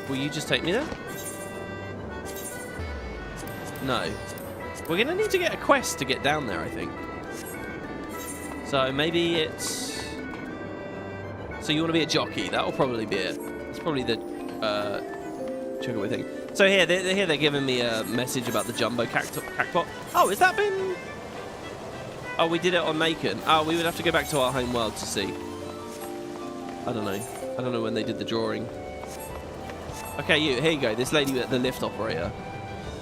Will you just take me there? No. We're going to need to get a quest to get down there, I think. So maybe it's... So you want to be a jockey. That'll probably be it. It's probably the Chocobo thing. So here they're giving me a message about the jumbo cactpot. Oh, has that been... Oh, we did it on Maechen. Oh, we would have to go back to our home world to see. I don't know. I don't know when they did the drawing. Okay, here you go. This lady, the lift operator.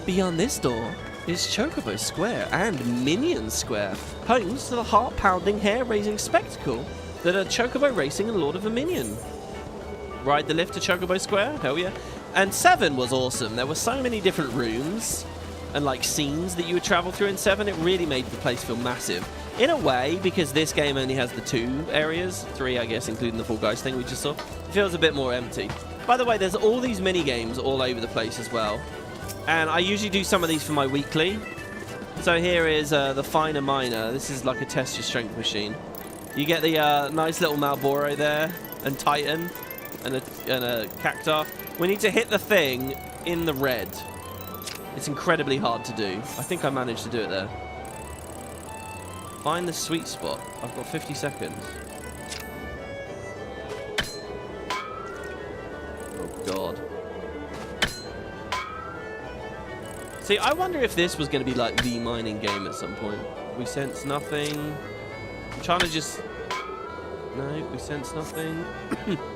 Beyond this door is Chocobo Square and Minion Square, homes to the heart-pounding, hair-raising spectacle that are Chocobo Racing and Lord of Verminion. Ride the lift to Chocobo Square? Hell yeah. And 7 was awesome. There were so many different rooms and like scenes that you would travel through in 7. It really made the place feel massive. In a way, because this game only has the 2 areas, 3 I guess, including the Fall Guys thing we just saw, it feels a bit more empty. By the way, there's all these mini games all over the place as well. And I usually do some of these for my weekly. So here is the Finer Miner. This is like a test your strength machine. You get the nice little Malboro there, and Titan, and a Cactar. We need to hit the thing in the red. It's incredibly hard to do. I think I managed to do it there. Find the sweet spot. I've got 50 seconds. Oh, God. See, I wonder if this was going to be like the mining game at some point. We sense nothing. I'm trying to just... No, we sense nothing.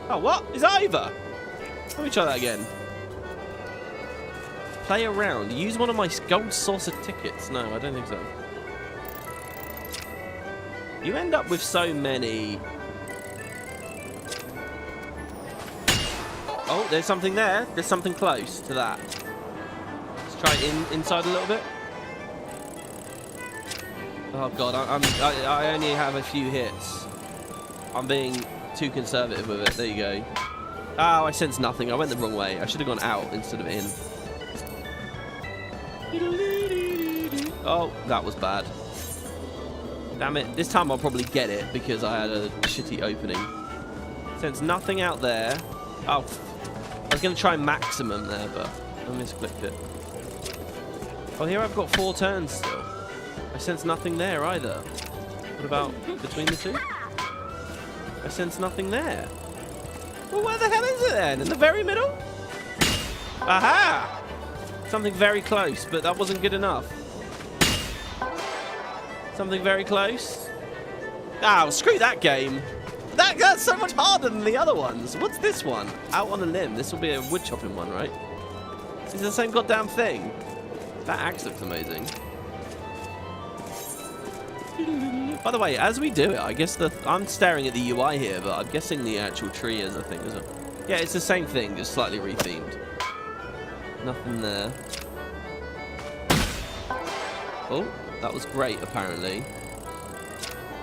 Oh, what? It's over! Let me try that again. Play around. Use one of my gold saucer tickets. No, I don't think so. You end up with so many... Oh, there's something there. There's something close to that. Let's try it inside a little bit. Oh god, I only have a few hits. I'm being too conservative with it. There you go. Oh, I sense nothing. I went the wrong way. I should have gone out instead of in. Oh, that was bad. Damn it. This time I'll probably get it because I had a shitty opening. Sense nothing out there. Oh, I was going to try maximum there, but I misclicked it. Oh, here I've got 4 turns still. I sense nothing there either. What about between the two? I sense nothing there. Well, where the hell is it then? In the very middle? Aha! Something very close, but that wasn't good enough. Something very close. Oh, screw that game. That's so much harder than the other ones. What's this one? Out on a limb. This will be a wood chopping one, right? It's the same goddamn thing. That axe looks amazing. By the way, as we do it, I guess I'm staring at the UI here, but I'm guessing the actual tree is a thing, isn't it? Yeah, it's the same thing, just slightly rethemed. Nothing there. Oh, that was great, apparently.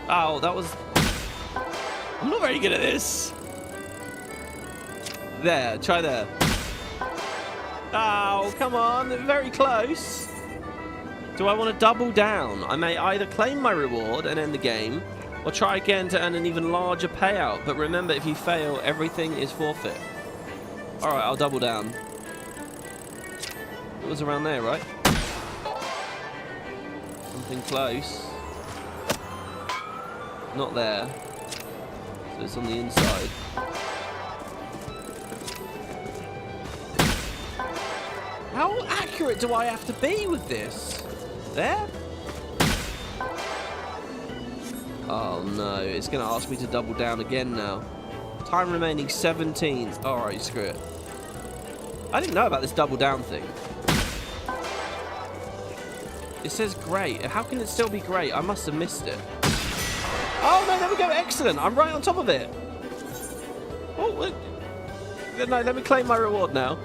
Oh, that was... I'm not very good at this. There, try there. Oh, come on, very close. Do I want to double down? I may either claim my reward and end the game, or try again to earn an even larger payout. But remember, if you fail, everything is forfeit. Alright, I'll double down. It was around there, right? Something close. Not there. So it's on the inside. How accurate do I have to be with this? There? Oh no, it's going to ask me to double down again now. Time remaining 17. Alright, screw it. I didn't know about this double down thing. It says great. How can it still be great? I must have missed it. Oh no, there we go. Excellent. I'm right on top of it. Oh, no, let me claim my reward now.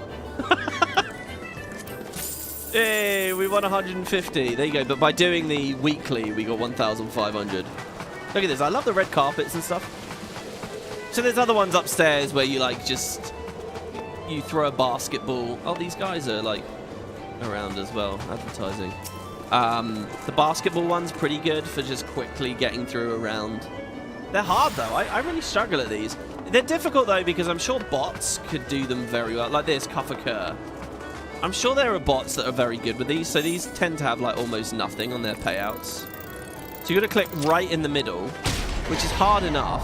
Hey, we won 150. There you go. But by doing the weekly, we got 1,500. Look at this. I love the red carpets and stuff. So there's other ones upstairs where you like just you throw a basketball. Oh, these guys are like around as well, advertising. The basketball one's pretty good for just quickly getting through a round. They're hard though. I really struggle at these. They're difficult though because I'm sure bots could do them very well. Like this, Cuff a Cur. I'm sure there are bots that are very good with these, so these tend to have like almost nothing on their payouts. So you got to click right in the middle, which is hard enough.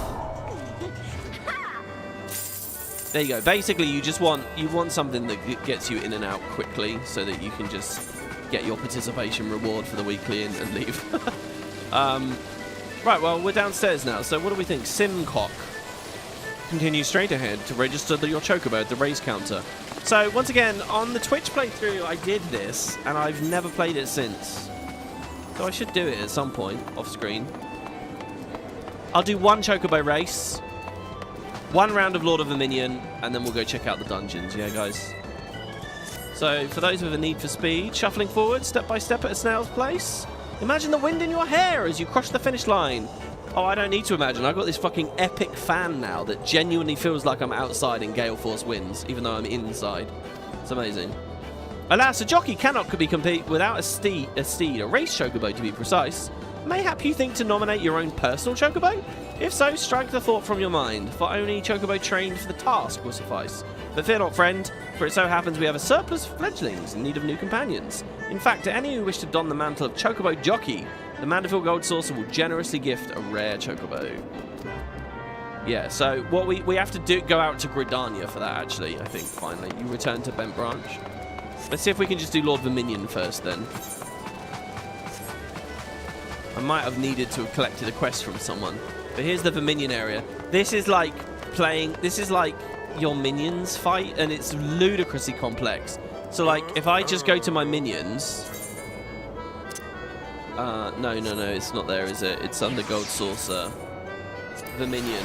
There you go. Basically, you want something that gets you in and out quickly, so that you can just get your participation reward for the weekly and leave. Right. Well, we're downstairs now. So what do we think? Simcock. Continue straight ahead to register your Chocobo at the race counter. So, once again, on the Twitch playthrough, I did this, and I've never played it since. So I should do it at some point, off-screen. I'll do one Chocobo race, one round of Lord of Verminion, and then we'll go check out the dungeons, yeah, guys? So, for those with a need for speed, shuffling forward, step by step at a snail's pace. Imagine the wind in your hair as you cross the finish line. Oh, I don't need to imagine. I've got this fucking epic fan now that genuinely feels like I'm outside in gale force winds, even though I'm inside. It's amazing. Alas, a jockey cannot compete without a steed, a race chocobo to be precise. Mayhap you think to nominate your own personal chocobo? If so, strike the thought from your mind, for only chocobo trained for the task will suffice. But fear not, friend, for it so happens we have a surplus of fledglings in need of new companions. In fact, to any who wish to don the mantle of chocobo jockey, the Amdapoor Gold Saucer will generously gift a rare chocobo. Yeah, so what we have to do, go out to Gridania for that, actually, I think, finally. You return to Bent Branch. Let's see if we can just do Lord Verminion first, then. I might have needed to have collected a quest from someone. But here's the Verminion area. This is like your minions fight, and it's ludicrously complex. So, like, if I just go to my minions... no, it's not there, is it? It's under Gold Saucer. Verminion.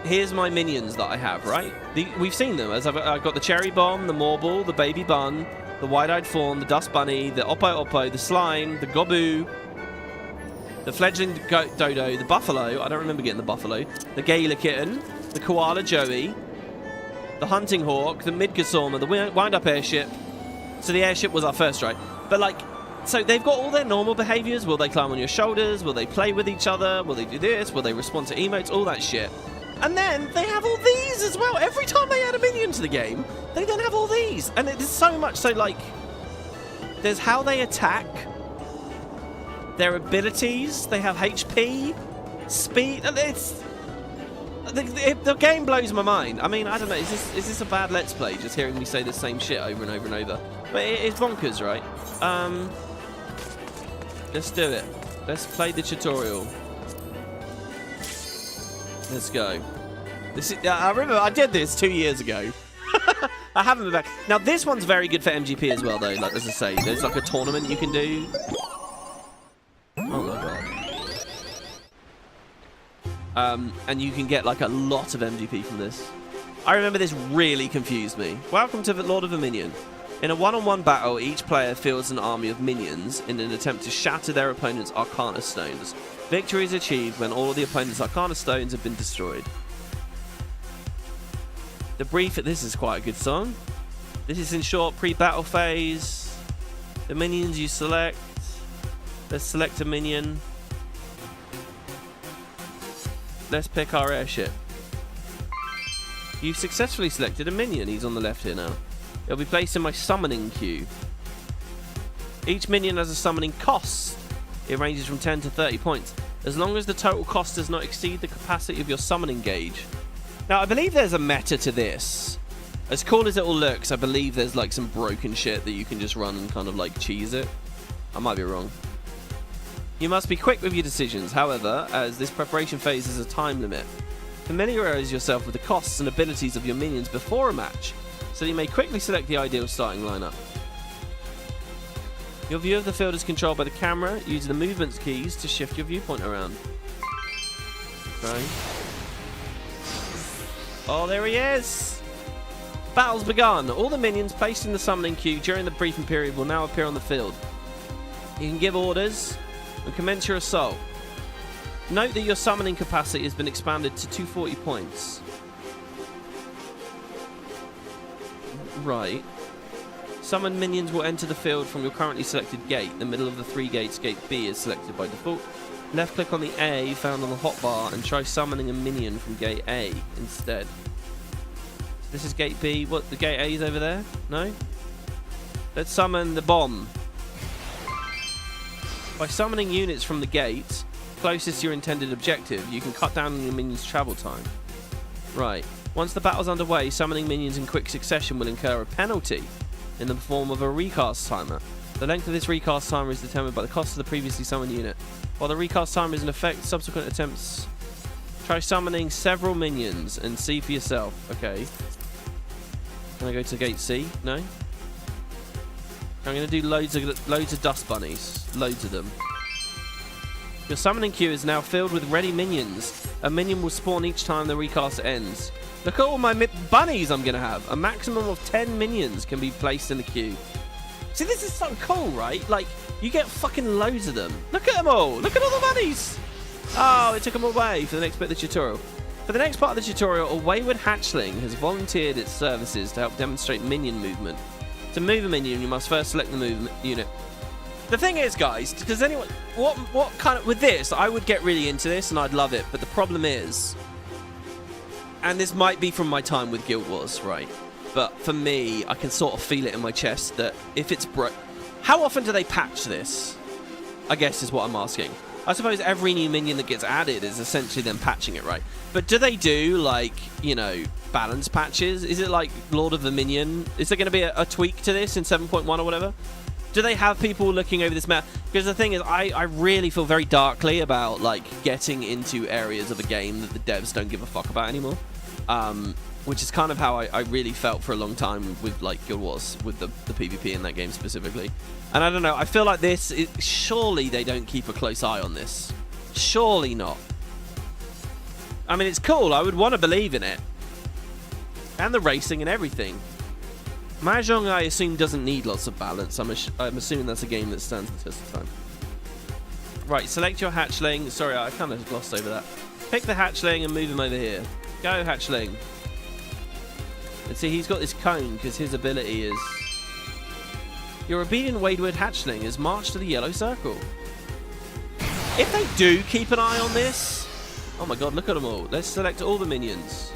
Here's my minions that I have, right? We've seen them. As I've got the Cherry Bomb, the Morble, the Baby Bun, the Wide-Eyed Fawn, the Dust Bunny, the Oppo, the Slime, the Gobu, the Fledgling Dodo, the Buffalo. I don't remember getting the Buffalo. The Gala Kitten, the Koala Joey, the Hunting Hawk, the Midgasoma, the Wind-Up Airship. So the airship was our first, right? But, like, so they've got all their normal behaviors. Will they climb on your shoulders? Will they play with each other? Will they do this? Will they respond to emotes? All that shit. And then they have all these as well. Every time they add a minion into the game, they then have all these. And it's so much so, like, there's how they attack, their abilities, they have HP, speed. It's the game blows my mind. I mean, I don't know, is this a bad Let's Play, just hearing me say the same shit over and over and over? But it's bonkers, right? Let's do it. Let's play the tutorial. Let's go. This is, I remember I did this 2 years ago. I haven't been back. Now, this one's very good for MGP as well, though. Like, as I say, there's like a tournament you can do. Oh my god. And you can get like a lot of MGP from this. I remember this really confused me. Welcome to the Lord of Verminion. In a one-on-one battle, each player fields an army of minions in an attempt to shatter their opponent's Arcana stones. Victory is achieved when all of the opponent's Arcana stones have been destroyed. The brief, this is quite a good song. This is in short pre-battle phase. The minions you select. Let's select a minion. Let's pick our airship. You've successfully selected a minion. He's on the left here now. It'll be placed in my summoning queue. Each minion has a summoning cost. It ranges from 10 to 30 points. As long as the total cost does not exceed the capacity of your summoning gauge. Now, I believe there's a meta to this. As cool as it all looks, I believe there's like some broken shit that you can just run and kind of like cheese it. I might be wrong. You must be quick with your decisions, however, as this preparation phase is a time limit. Familiarize yourself with the costs and abilities of your minions before a match, so you may quickly select the ideal starting lineup. Your view of the field is controlled by the camera, using the movements keys to shift your viewpoint around. Okay. Oh, there he is! Battle's begun. All the minions placed in the summoning queue during the briefing period will now appear on the field. You can give orders and commence your assault. Note that your summoning capacity has been expanded to 240 points. Right. Summoned minions will enter the field from your currently selected gate. The middle of the three gates, gate B, is selected by default. Left click on the A found on the hotbar and try summoning a minion from gate A instead. This is gate B. What, the gate A is over there? No? Let's summon the bomb. By summoning units from the gate closest to your intended objective, you can cut down on your minions' travel time. Right. Once the battle's underway, summoning minions in quick succession will incur a penalty in the form of a recast timer. The length of this recast timer is determined by the cost of the previously summoned unit. While the recast timer is in effect, subsequent attempts try summoning several minions and see for yourself. Okay. Can I go to gate C? No? I'm going to do loads of dust bunnies. Loads of them. Your summoning queue is now filled with ready minions. A minion will spawn each time the recast ends. Look at all my bunnies I'm going to have. A maximum of 10 minions can be placed in the queue. See, this is so cool, right? Like, you get fucking loads of them. Look at them all. Look at all the bunnies. Oh, it took them away for the next bit of the tutorial. For the next part of the tutorial, a wayward hatchling has volunteered its services to help demonstrate minion movement. To move a minion, you must first select the movement unit. The thing is, guys, does anyone... What kind of... With this, I would get really into this and I'd love it. But the problem is... And this might be from my time with Guild Wars, right? But for me, I can sort of feel it in my chest that if it's broke... How often do they patch this? I guess is what I'm asking. I suppose every new minion that gets added is essentially them patching it, right? But do they do, like, you know, balance patches? Is it like Lord of the Minion? Is there going to be a tweak to this in 7.1 or whatever? Do they have people looking over this map? Because the thing is, I really feel very darkly about, like, getting into areas of a game that the devs don't give a fuck about anymore. Which is kind of how I really felt for a long time with, like, Guild Wars, with the PvP in that game specifically. And I don't know, I feel like this, surely they don't keep a close eye on this. Surely not. I mean, it's cool, I would want to believe in it. And the racing and everything. Mahjong, I assume, doesn't need lots of balance. I'm assuming that's a game that stands the test of time. Right, select your hatchling. Sorry, I kind of glossed over that. Pick the hatchling and move him over here. Go, hatchling. Let's see, he's got this cone because his ability is... Your obedient wayward hatchling is marched to the yellow circle. If they do keep an eye on this... Oh my god, look at them all. Let's select all the minions.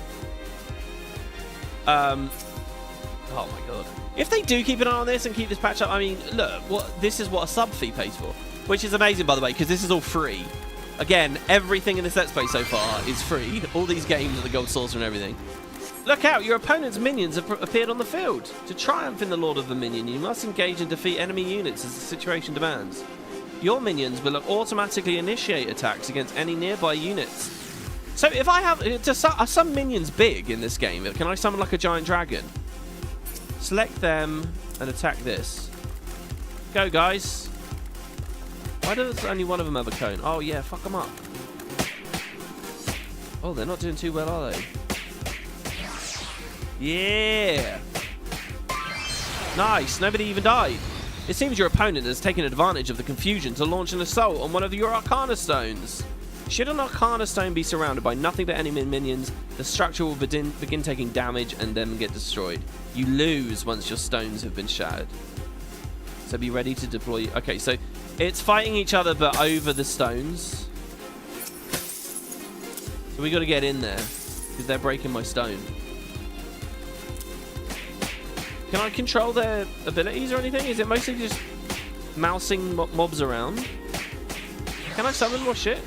Oh my god. If they do keep an eye on this and keep this patch up, I mean, look, this is what a sub fee pays for. Which is amazing, by the way, because this is all free. Again, everything in this Let's Play so far is free. All these games are the gold saucer and everything. Look out, your opponent's minions have appeared on the field. To triumph in the Lord of Verminion, you must engage and defeat enemy units as the situation demands. Your minions will automatically initiate attacks against any nearby units. So if I have... Are some minions big in this game? Can I summon like a giant dragon? Select them and attack this. Go, guys. Why does only one of them have a cone? Oh, yeah, fuck them up. Oh, they're not doing too well, are they? Yeah! Nice, nobody even died. It seems your opponent has taken advantage of the confusion to launch an assault on one of your Arcana Stones. Should an Arcana Stone be surrounded by nothing but enemy minions, the structure will begin taking damage and then get destroyed. You lose once your stones have been shattered. So be ready to deploy... Okay, so it's fighting each other but over the stones. So we got to get in there because they're breaking my stone. Can I control their abilities or anything? Is it mostly just mousing mobs around? Can I summon more shit?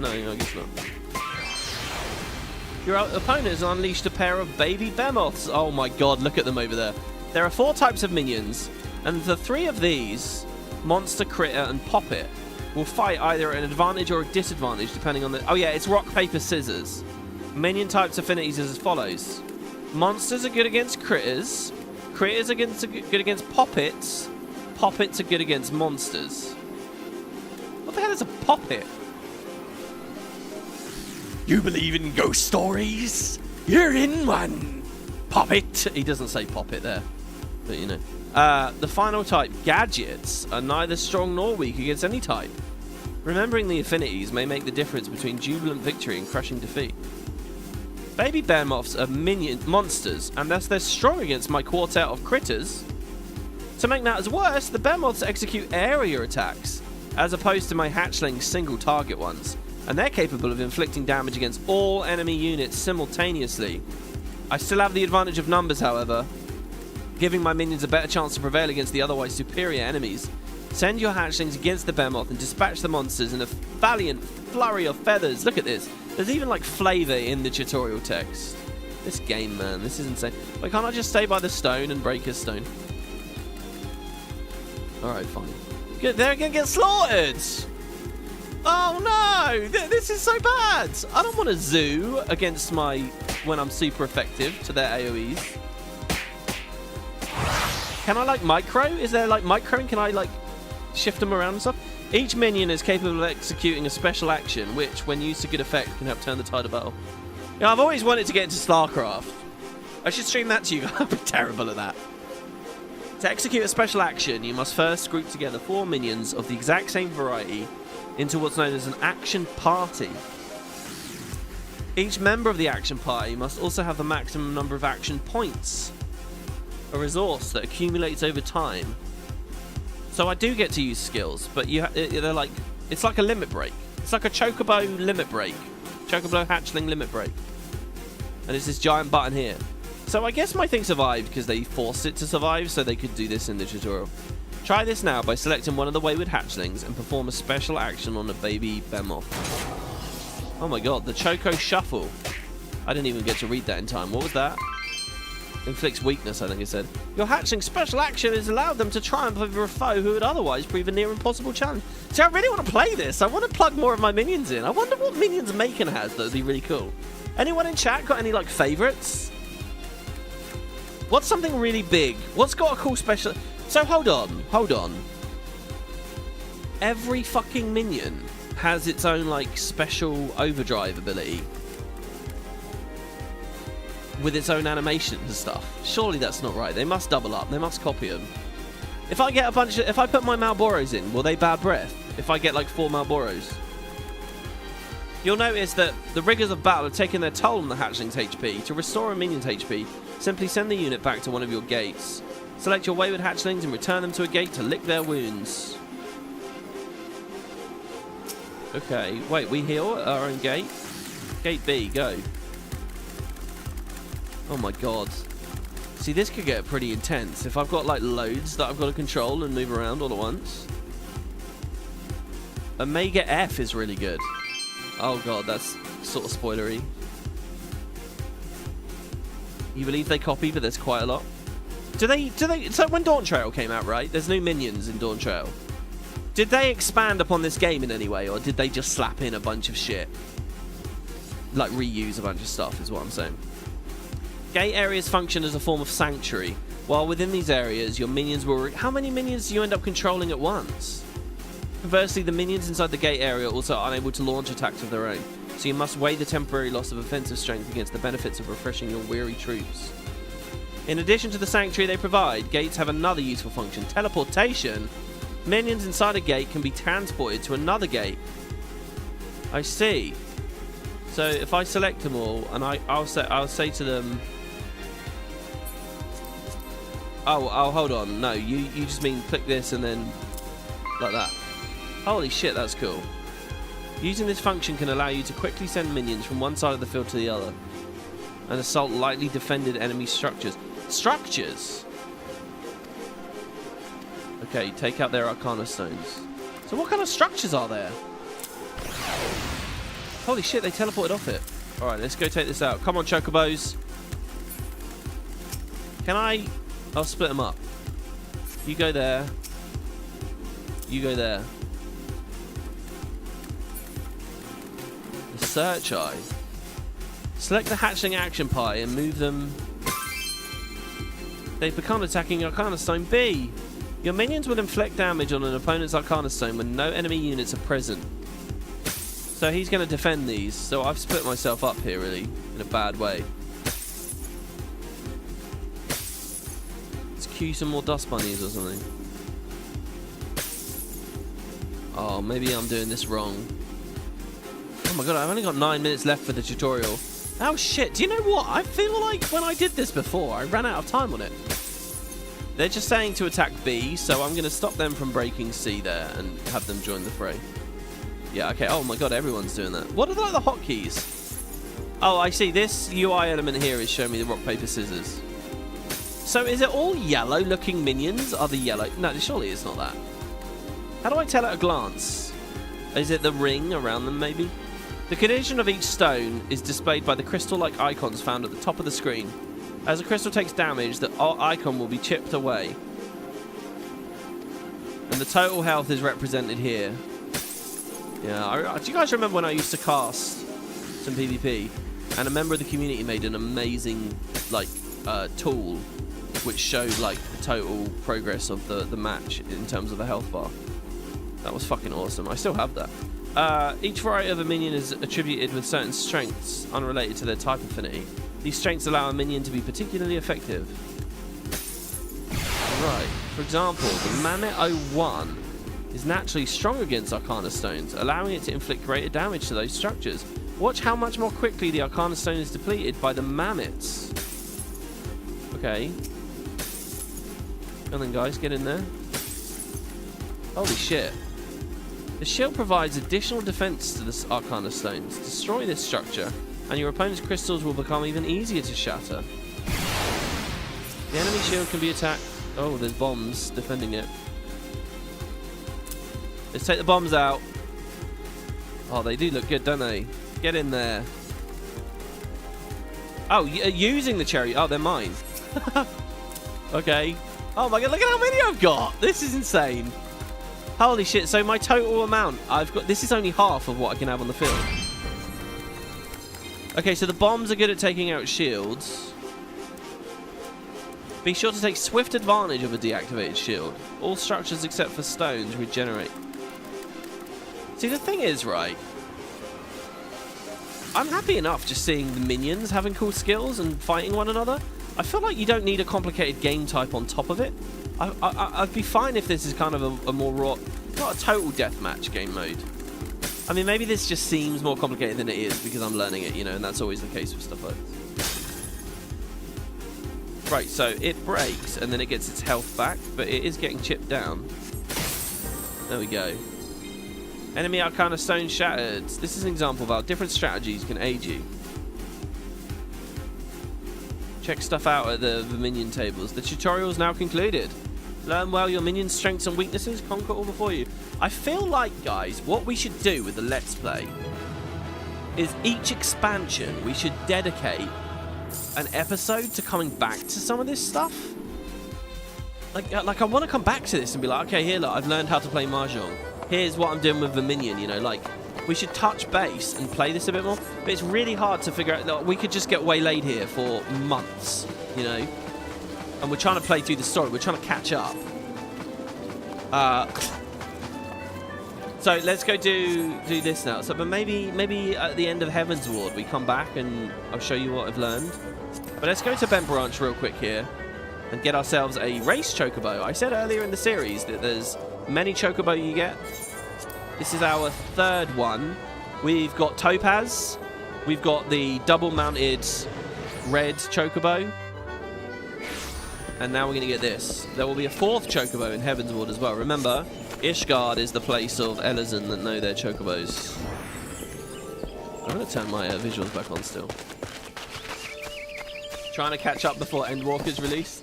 No, I guess not. Your opponent has unleashed a pair of baby behemoths. Oh my god, look at them over there. There are 4 types of minions, and the 3 of these, Monster, Critter, and Poppet, will fight either at an advantage or a disadvantage depending on the... Oh yeah, it's rock, paper, scissors. Minion types affinities is as follows. Monsters are good against critters. Critters are good against poppets. Poppets are good against monsters. What the hell is a poppet? You believe in ghost stories? You're in one. Poppet. He doesn't say poppet there, but you know. The final type, gadgets, are neither strong nor weak against any type. Remembering the affinities may make the difference between jubilant victory and crushing defeat. Baby behemoths are monsters, and thus they're strong against my quartet of critters. To make matters worse, the behemoths execute area attacks, as opposed to my hatchling's single target ones, and they're capable of inflicting damage against all enemy units simultaneously. I still have the advantage of numbers, however, giving my minions a better chance to prevail against the otherwise superior enemies. Send your hatchlings against the behemoth and dispatch the monsters in a valiant flurry of feathers. Look at this. There's even like flavour in the tutorial text. This game, man, this is insane. Why can't I just stay by the stone and break his stone? Alright, fine. Good, they're gonna get slaughtered! Oh no! This is so bad! I don't want to zoo against my... when I'm super effective to their AoEs. Can I like micro? Is there like microing? Can I like shift them around and stuff? Each minion is capable of executing a special action, which, when used to good effect, can help turn the tide of battle. Yeah, I've always wanted to get into StarCraft. I should stream that to you. I'd be terrible at that. To execute a special action, you must first group together 4 minions of the exact same variety into what's known as an action party. Each member of the action party must also have the maximum number of action points, a resource that accumulates over time. So I do get to use skills, but they're like, it's like a limit break. It's like a Chocobo limit break. Chocobo hatchling limit break. And it's this giant button here. So I guess my thing survived because they forced it to survive, so they could do this in the tutorial. Try this now by selecting one of the wayward hatchlings and perform a special action on a baby behemoth. Oh my god, the Choco Shuffle. I didn't even get to read that in time. What was that? Inflicts weakness, I think it said. Your hatchling special action has allowed them to triumph over a foe who would otherwise prove a near impossible challenge. See, I really want to play this. I want to plug more of my minions in. I wonder what minions Maechen has that would be really cool. Anyone in chat got any, like, favourites? What's something really big? What's got a cool special... So, hold on. Every fucking minion has its own, like, special overdrive ability. With its own animation and stuff. Surely that's not right. They must double up. They must copy them. If I get a bunch of... If I put my Malboros in, will they bad breath? If I get like 4 Malboros? You'll notice that the rigours of battle have taken their toll on the hatchling's HP. To restore a minion's HP, simply send the unit back to one of your gates. Select your wayward hatchlings and return them to a gate to lick their wounds. Okay, wait, we heal at our own gate? Gate B, go. Oh my god. See, this could get pretty intense if I've got like loads that I've got to control and move around all at once. Omega F is really good. Oh god, that's sort of spoilery. You believe they copy, but there's quite a lot. Do they, so when Dawn Trail came out, right? There's new minions in Dawn Trail. Did they expand upon this game in any way, or did they just slap in a bunch of shit? Like reuse a bunch of stuff is what I'm saying. Gate areas function as a form of sanctuary. While within these areas, your minions will... How many minions do you end up controlling at once? Conversely, the minions inside the gate area also are unable to launch attacks of their own, so you must weigh the temporary loss of offensive strength against the benefits of refreshing your weary troops. In addition to the sanctuary they provide, gates have another useful function: teleportation. Minions inside a gate can be transported to another gate. I see. So if I select them all, and I'll say to them, oh, hold on, no, you just mean click this and then like that. Holy shit, that's cool. Using this function can allow you to quickly send minions from one side of the field to the other and assault lightly defended enemy structures. Structures? Okay, take out their Arcana Stones. So what kind of structures are there? Holy shit, they teleported off it. Alright, let's go take this out. Come on, Chocobos. Can I... I'll split them up. You go there. You go there. The Search Eye. Select the hatchling action pie and move them. They've become attacking Arcana Stone B. Your minions will inflict damage on an opponent's Arcana Stone when no enemy units are present. So he's going to defend these. So I've split myself up here, really, in a bad way. Let's cue some more dust bunnies or something. Oh, maybe I'm doing this wrong. Oh my god, I've only got 9 minutes left for the tutorial. Oh shit, do you know what? I feel like when I did this before, I ran out of time on it. They're just saying to attack B, so I'm going to stop them from breaking C there and have them join the fray. Yeah, okay. Oh my god, everyone's doing that. What are like the hotkeys? Oh, I see. This UI element here is showing me the rock, paper, scissors. So is it all yellow looking minions? Are the yellow? No, surely it's not that. How do I tell at a glance? Is it the ring around them maybe? The condition of each stone is displayed by the crystal-like icons found at the top of the screen. As a crystal takes damage, the icon will be chipped away. And the total health is represented here. Yeah, do you guys remember when I used to cast some PvP? And a member of the community made an amazing, like, tool which showed, like, the total progress of the match in terms of the health bar. That was fucking awesome. I still have that. Each variety of a minion is attributed with certain strengths unrelated to their type affinity. These strengths allow a minion to be particularly effective. Right. For example, the Mammoth 01 is naturally strong against Arcana Stones, allowing it to inflict greater damage to those structures. Watch how much more quickly the Arcana Stone is depleted by the Mammoths. Okay. Come on, guys, get in there. Holy shit. The shield provides additional defense to the Arcana Stones. Destroy this structure, and your opponent's crystals will become even easier to shatter. The enemy shield can be attacked. Oh, there's bombs defending it. Let's take the bombs out. Oh, they do look good, don't they? Get in there. Oh, using the cherry. Oh, they're mine. Okay. Oh my god, look at how many I've got. This is insane. Holy shit, so my total amount I've got, this is only half of what I can have on the field. Okay, so the bombs are good at taking out shields. Be sure to take swift advantage of a deactivated shield. All structures except for stones regenerate. See, the thing is, right, I'm happy enough just seeing the minions having cool skills and fighting one another. I feel like you don't need a complicated game type on top of it. I'd be fine if this is kind of a more raw, not a total deathmatch game mode. I mean, maybe this just seems more complicated than it is because I'm learning it, you know, and that's always the case with stuff like this. Right, so it breaks and then it gets its health back, but it is getting chipped down. There we go. Enemy Arcana Stone shattered. This is an example of how different strategies can aid you. Check stuff out at the Verminion tables. The tutorial is now concluded. Learn well your minion's strengths and weaknesses. Conquer all before you. I feel like, guys, what we should do with the Let's Play is each expansion we should dedicate an episode to coming back to some of this stuff. Like I want to come back to this and be like, okay, here, look, I've learned how to play Mahjong. Here's what I'm doing with Verminion, you know, like, we should touch base and play this a bit more. But it's really hard to figure out. Like, we could just get waylaid here for months, you know. And we're trying to play through the story. We're trying to catch up. So let's go do this now. So, but maybe at the end of Heaven's Ward we come back and I'll show you what I've learned. But let's go to Bent Branch real quick here and get ourselves a race chocobo. I said earlier in the series that there's many chocobo you get. This is our third one. We've got Topaz. We've got the double-mounted red chocobo. And now we're going to get this. There will be a fourth chocobo in Heaven's Ward as well. Remember, Ishgard is the place of Elazin that know their chocobos. I'm going to turn my visuals back on still. Trying to catch up before Endwalker's released.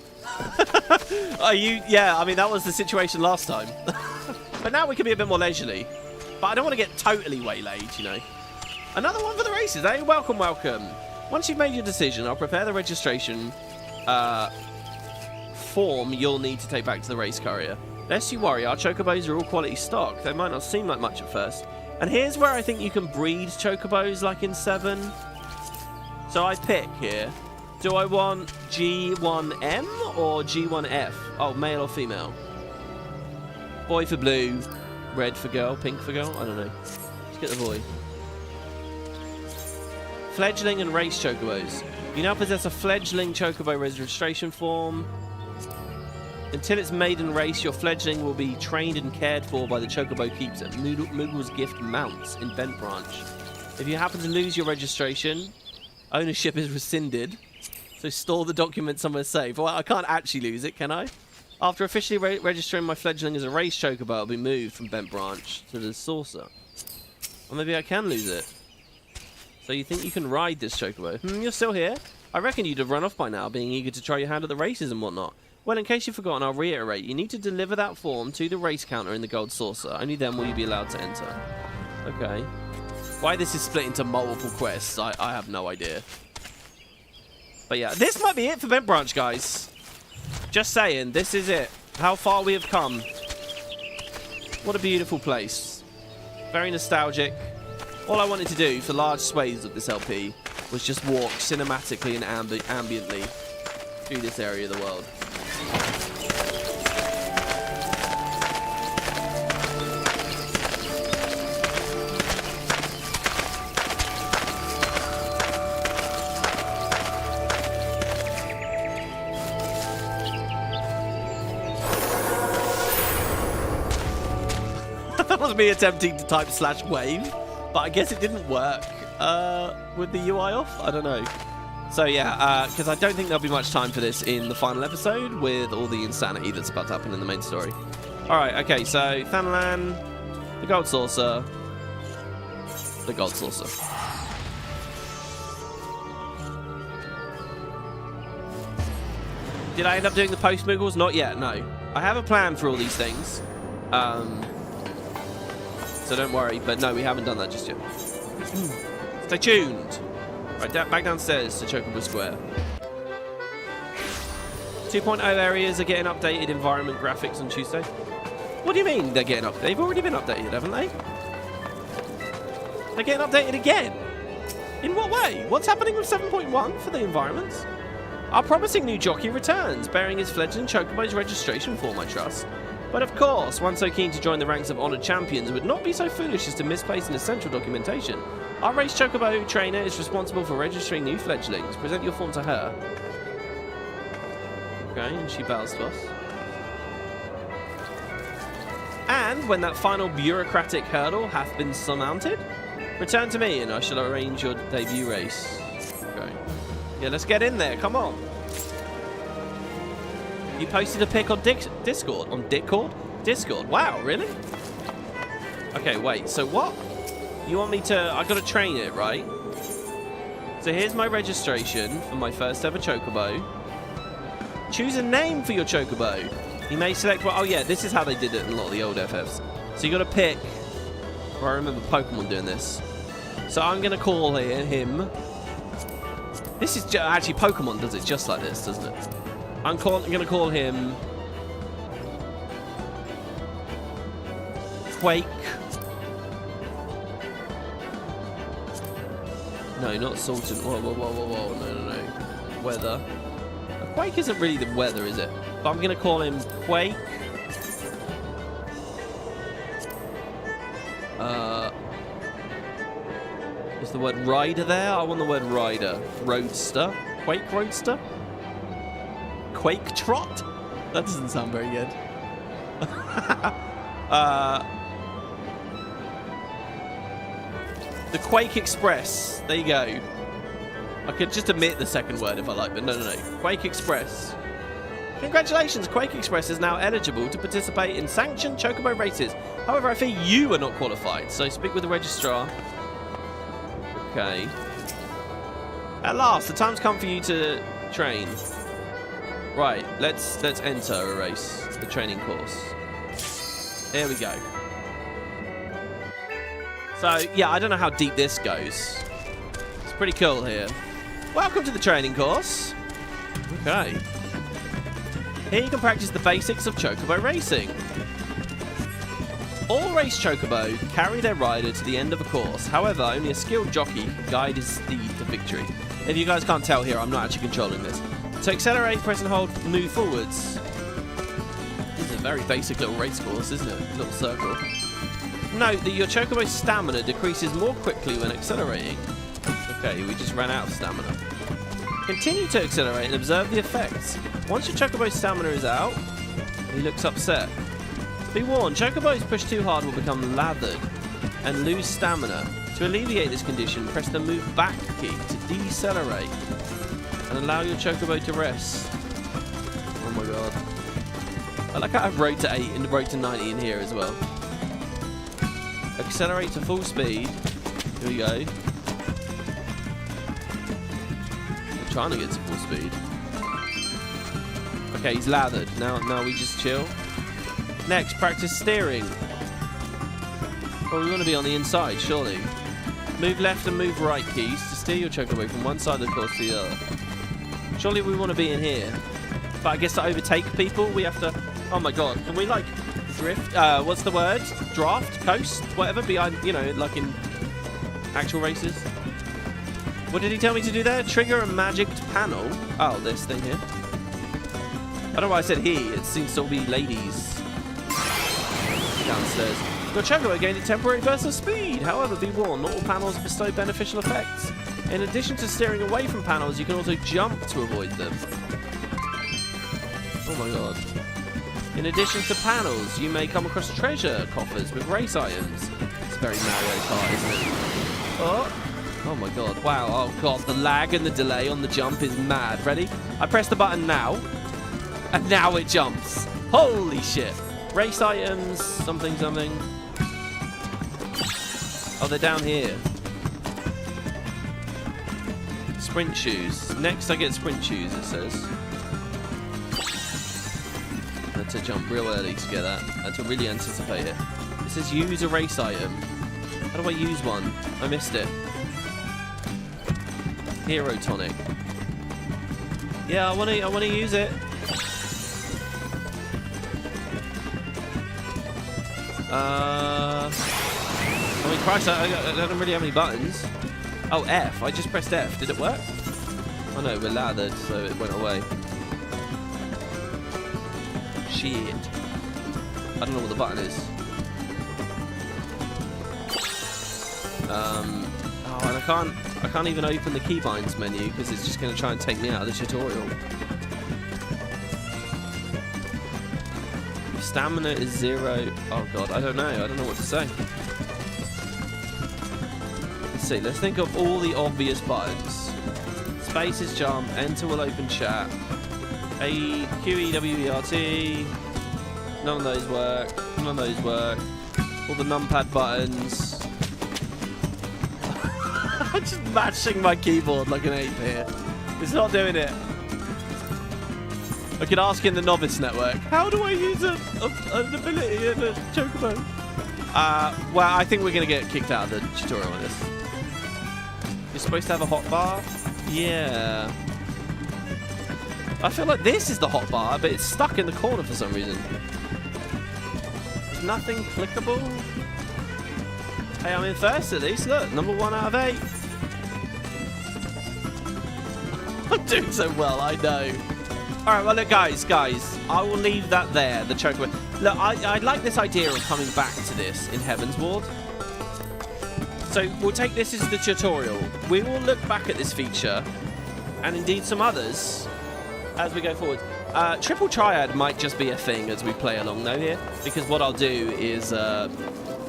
Are you? Yeah, I mean, that was the situation last time. But now we can be a bit more leisurely. But I don't want to get totally waylaid, you know. Another one for the races, eh? Welcome, welcome. Once you've made your decision, I'll prepare the registration form you'll need to take back to the race courier. Lest you worry, our chocobos are all quality stock. They might not seem like much at first. And here's where I think you can breed chocobos like in 7. So I pick here. Do I want G1M or G1F? Oh, male or female? Boy for blue, red for girl, pink for girl? I don't know. Let's get the boy. Fledgling and race chocobos. You now possess a fledgling chocobo registration form. Until its maiden race, your fledgling will be trained and cared for by the Chocobo Keeps at Moogle's Gift Mounts in Bent Branch. If you happen to lose your registration, ownership is rescinded. So store the document somewhere safe. Well, I can't actually lose it, can I? After officially registering my fledgling as a race chocobo, I'll be moved from Bent Branch to the saucer. Or maybe I can lose it. So you think you can ride this chocobo? You're still here? I reckon you'd have run off by now, being eager to try your hand at the races and whatnot. Well, in case you've forgotten, I'll reiterate. You need to deliver that form to the race counter in the gold saucer. Only then will you be allowed to enter. Okay. Why this is split into multiple quests, I have no idea. But yeah, this might be it for Bent Branch, guys. Just saying, this is it. How far we have come. What a beautiful place. Very nostalgic. All I wanted to do for large swathes of this LP was just walk cinematically and ambiently through this area of the world. That was me attempting to type /wave, but I guess it didn't work with the UI off. I don't know. So yeah, because I don't think there'll be much time for this in the final episode with all the insanity that's about to happen in the main story. Alright, okay, so Thanalan, the gold saucer, the gold saucer. Did I end up doing the post-Moogles? Not yet, no. I have a plan for all these things. So don't worry, but no, we haven't done that just yet. Stay tuned. Right, back downstairs to Chocobo Square. 2.0 areas are getting updated environment graphics on Tuesday. What do you mean they're getting updated? They've already been updated, haven't they? They're getting updated again? In what way? What's happening with 7.1 for the environments? Our promising new jockey returns, bearing his fledgling Chocobo's registration form, I trust. But of course, one so keen to join the ranks of honoured champions would not be so foolish as to misplace an essential documentation. Our race Chocobo trainer is responsible for registering new fledglings. Present your form to her. Okay, and she bows to us. And when that final bureaucratic hurdle hath been surmounted, return to me and I shall arrange your debut race. Okay. Yeah, let's get in there. Come on. You posted a pic on Discord? On Discord? Wow, really? Okay, wait. So what? You want me to... I've got to train it, right? So here's my registration for my first ever Chocobo. Choose a name for your Chocobo. You may select, well, oh yeah, this is how they did it in a lot of the old FFs. So you got to pick, well, I remember Pokemon doing this. So I'm going to call him, this is, actually Pokemon does it just like this, doesn't it? I'm going to call him Quake. No, not Salt and... Whoa, no. Weather. A Quake isn't really the weather, is it? But I'm going to call him Quake. Is the word rider there? I want the word rider. Roadster. Quake Roadster? Quake Trot? That doesn't sound very good. The Quake Express. There you go. I could just omit the second word if I like, but no. Quake Express. Congratulations, Quake Express is now eligible to participate in sanctioned Chocobo races. However, I fear you are not qualified, so speak with the registrar. Okay. At last, the time's come for you to train. Right, let's enter a race, the training course. There we go. So, yeah, I don't know how deep this goes. It's pretty cool here. Welcome to the training course. Okay. Here you can practice the basics of Chocobo Racing. All race Chocobo carry their rider to the end of a course. However, only a skilled jockey can guide his steed to victory. If you guys can't tell here, I'm not actually controlling this. To accelerate, press and hold, move forwards. This is a very basic little race course, isn't it? A little circle. Note that your Chocobo's stamina decreases more quickly when accelerating. Okay, we just ran out of stamina. Continue to accelerate and observe the effects. Once your Chocobo's stamina is out, he looks upset. Be warned, Chocobos pushed too hard will become lathered and lose stamina. To alleviate this condition, press the move back key to decelerate and allow your Chocobo to rest. Oh my god. I like how I've rode to 8 and rode to 90 in here as well. Accelerate to full speed. Here we go. I'm trying to get to full speed. Okay, he's lathered. Now we just chill. Next, practice steering. Well, we want to be on the inside, surely. Move left and move right keys to steer your Chocobo from one side of the course to the other. Surely we want to be in here. But I guess to overtake people, we have to... Oh my god, can we, like, drift? What's the word? Draft? Coast? Whatever, behind, you know, like in actual races. What did he tell me to do there? Trigger a magicked panel. Oh, this thing here. I don't know why I said he. It seems to all be ladies. Downstairs. Your Chocobo gained a temporary burst of speed. However, be warned, not all panels bestow beneficial effects. In addition to steering away from panels, you can also jump to avoid them. Oh my god. In addition to panels, you may come across treasure coffers with race items. It's very Mario Kart, isn't it? Oh my god. Wow. Oh god, the lag and the delay on the jump is mad. Ready? I press the button now, and now it jumps. Holy shit. Race items, something. Oh, they're down here. Sprint shoes. Next I get sprint shoes, it says. I had to jump real early to get that. I had to really anticipate it. It says use a race item. How do I use one? I missed it. Hero tonic. Yeah, I wanna use it. I mean, Christ, I don't really have any buttons. Oh, F. I just pressed F. Did it work? Oh no, we're lathered, so it went away. Shit. I don't know what the button is. Oh, and I can't even open the keybinds menu because it's just going to try and take me out of the tutorial. Stamina is 0. Oh god, I don't know what to say. Let's see, let's think of all the obvious buttons. Space is jump, enter will open chat. A, Q, E, W, E, R, T. None of those work. None of those work. All the numpad buttons. I'm just mashing my keyboard like an ape here. It's not doing it. I could ask in the novice network, how do I use an ability in a Chocobo? Well, I think we're going to get kicked out of the tutorial on this. You're supposed to have a hot bar? Yeah. I feel like this is the hot bar, but it's stuck in the corner for some reason. There's nothing clickable. Hey, I'm in first at least. Look, number 1 out of 8. I'm doing so well, I know. All right, well, look, guys, I will leave that there, the Chocobo. Look, I like this idea of coming back to this in Heaven's Ward. So we'll take this as the tutorial. We will look back at this feature, and indeed some others, as we go forward. Triple Triad might just be a thing as we play along, though, here, because what I'll do is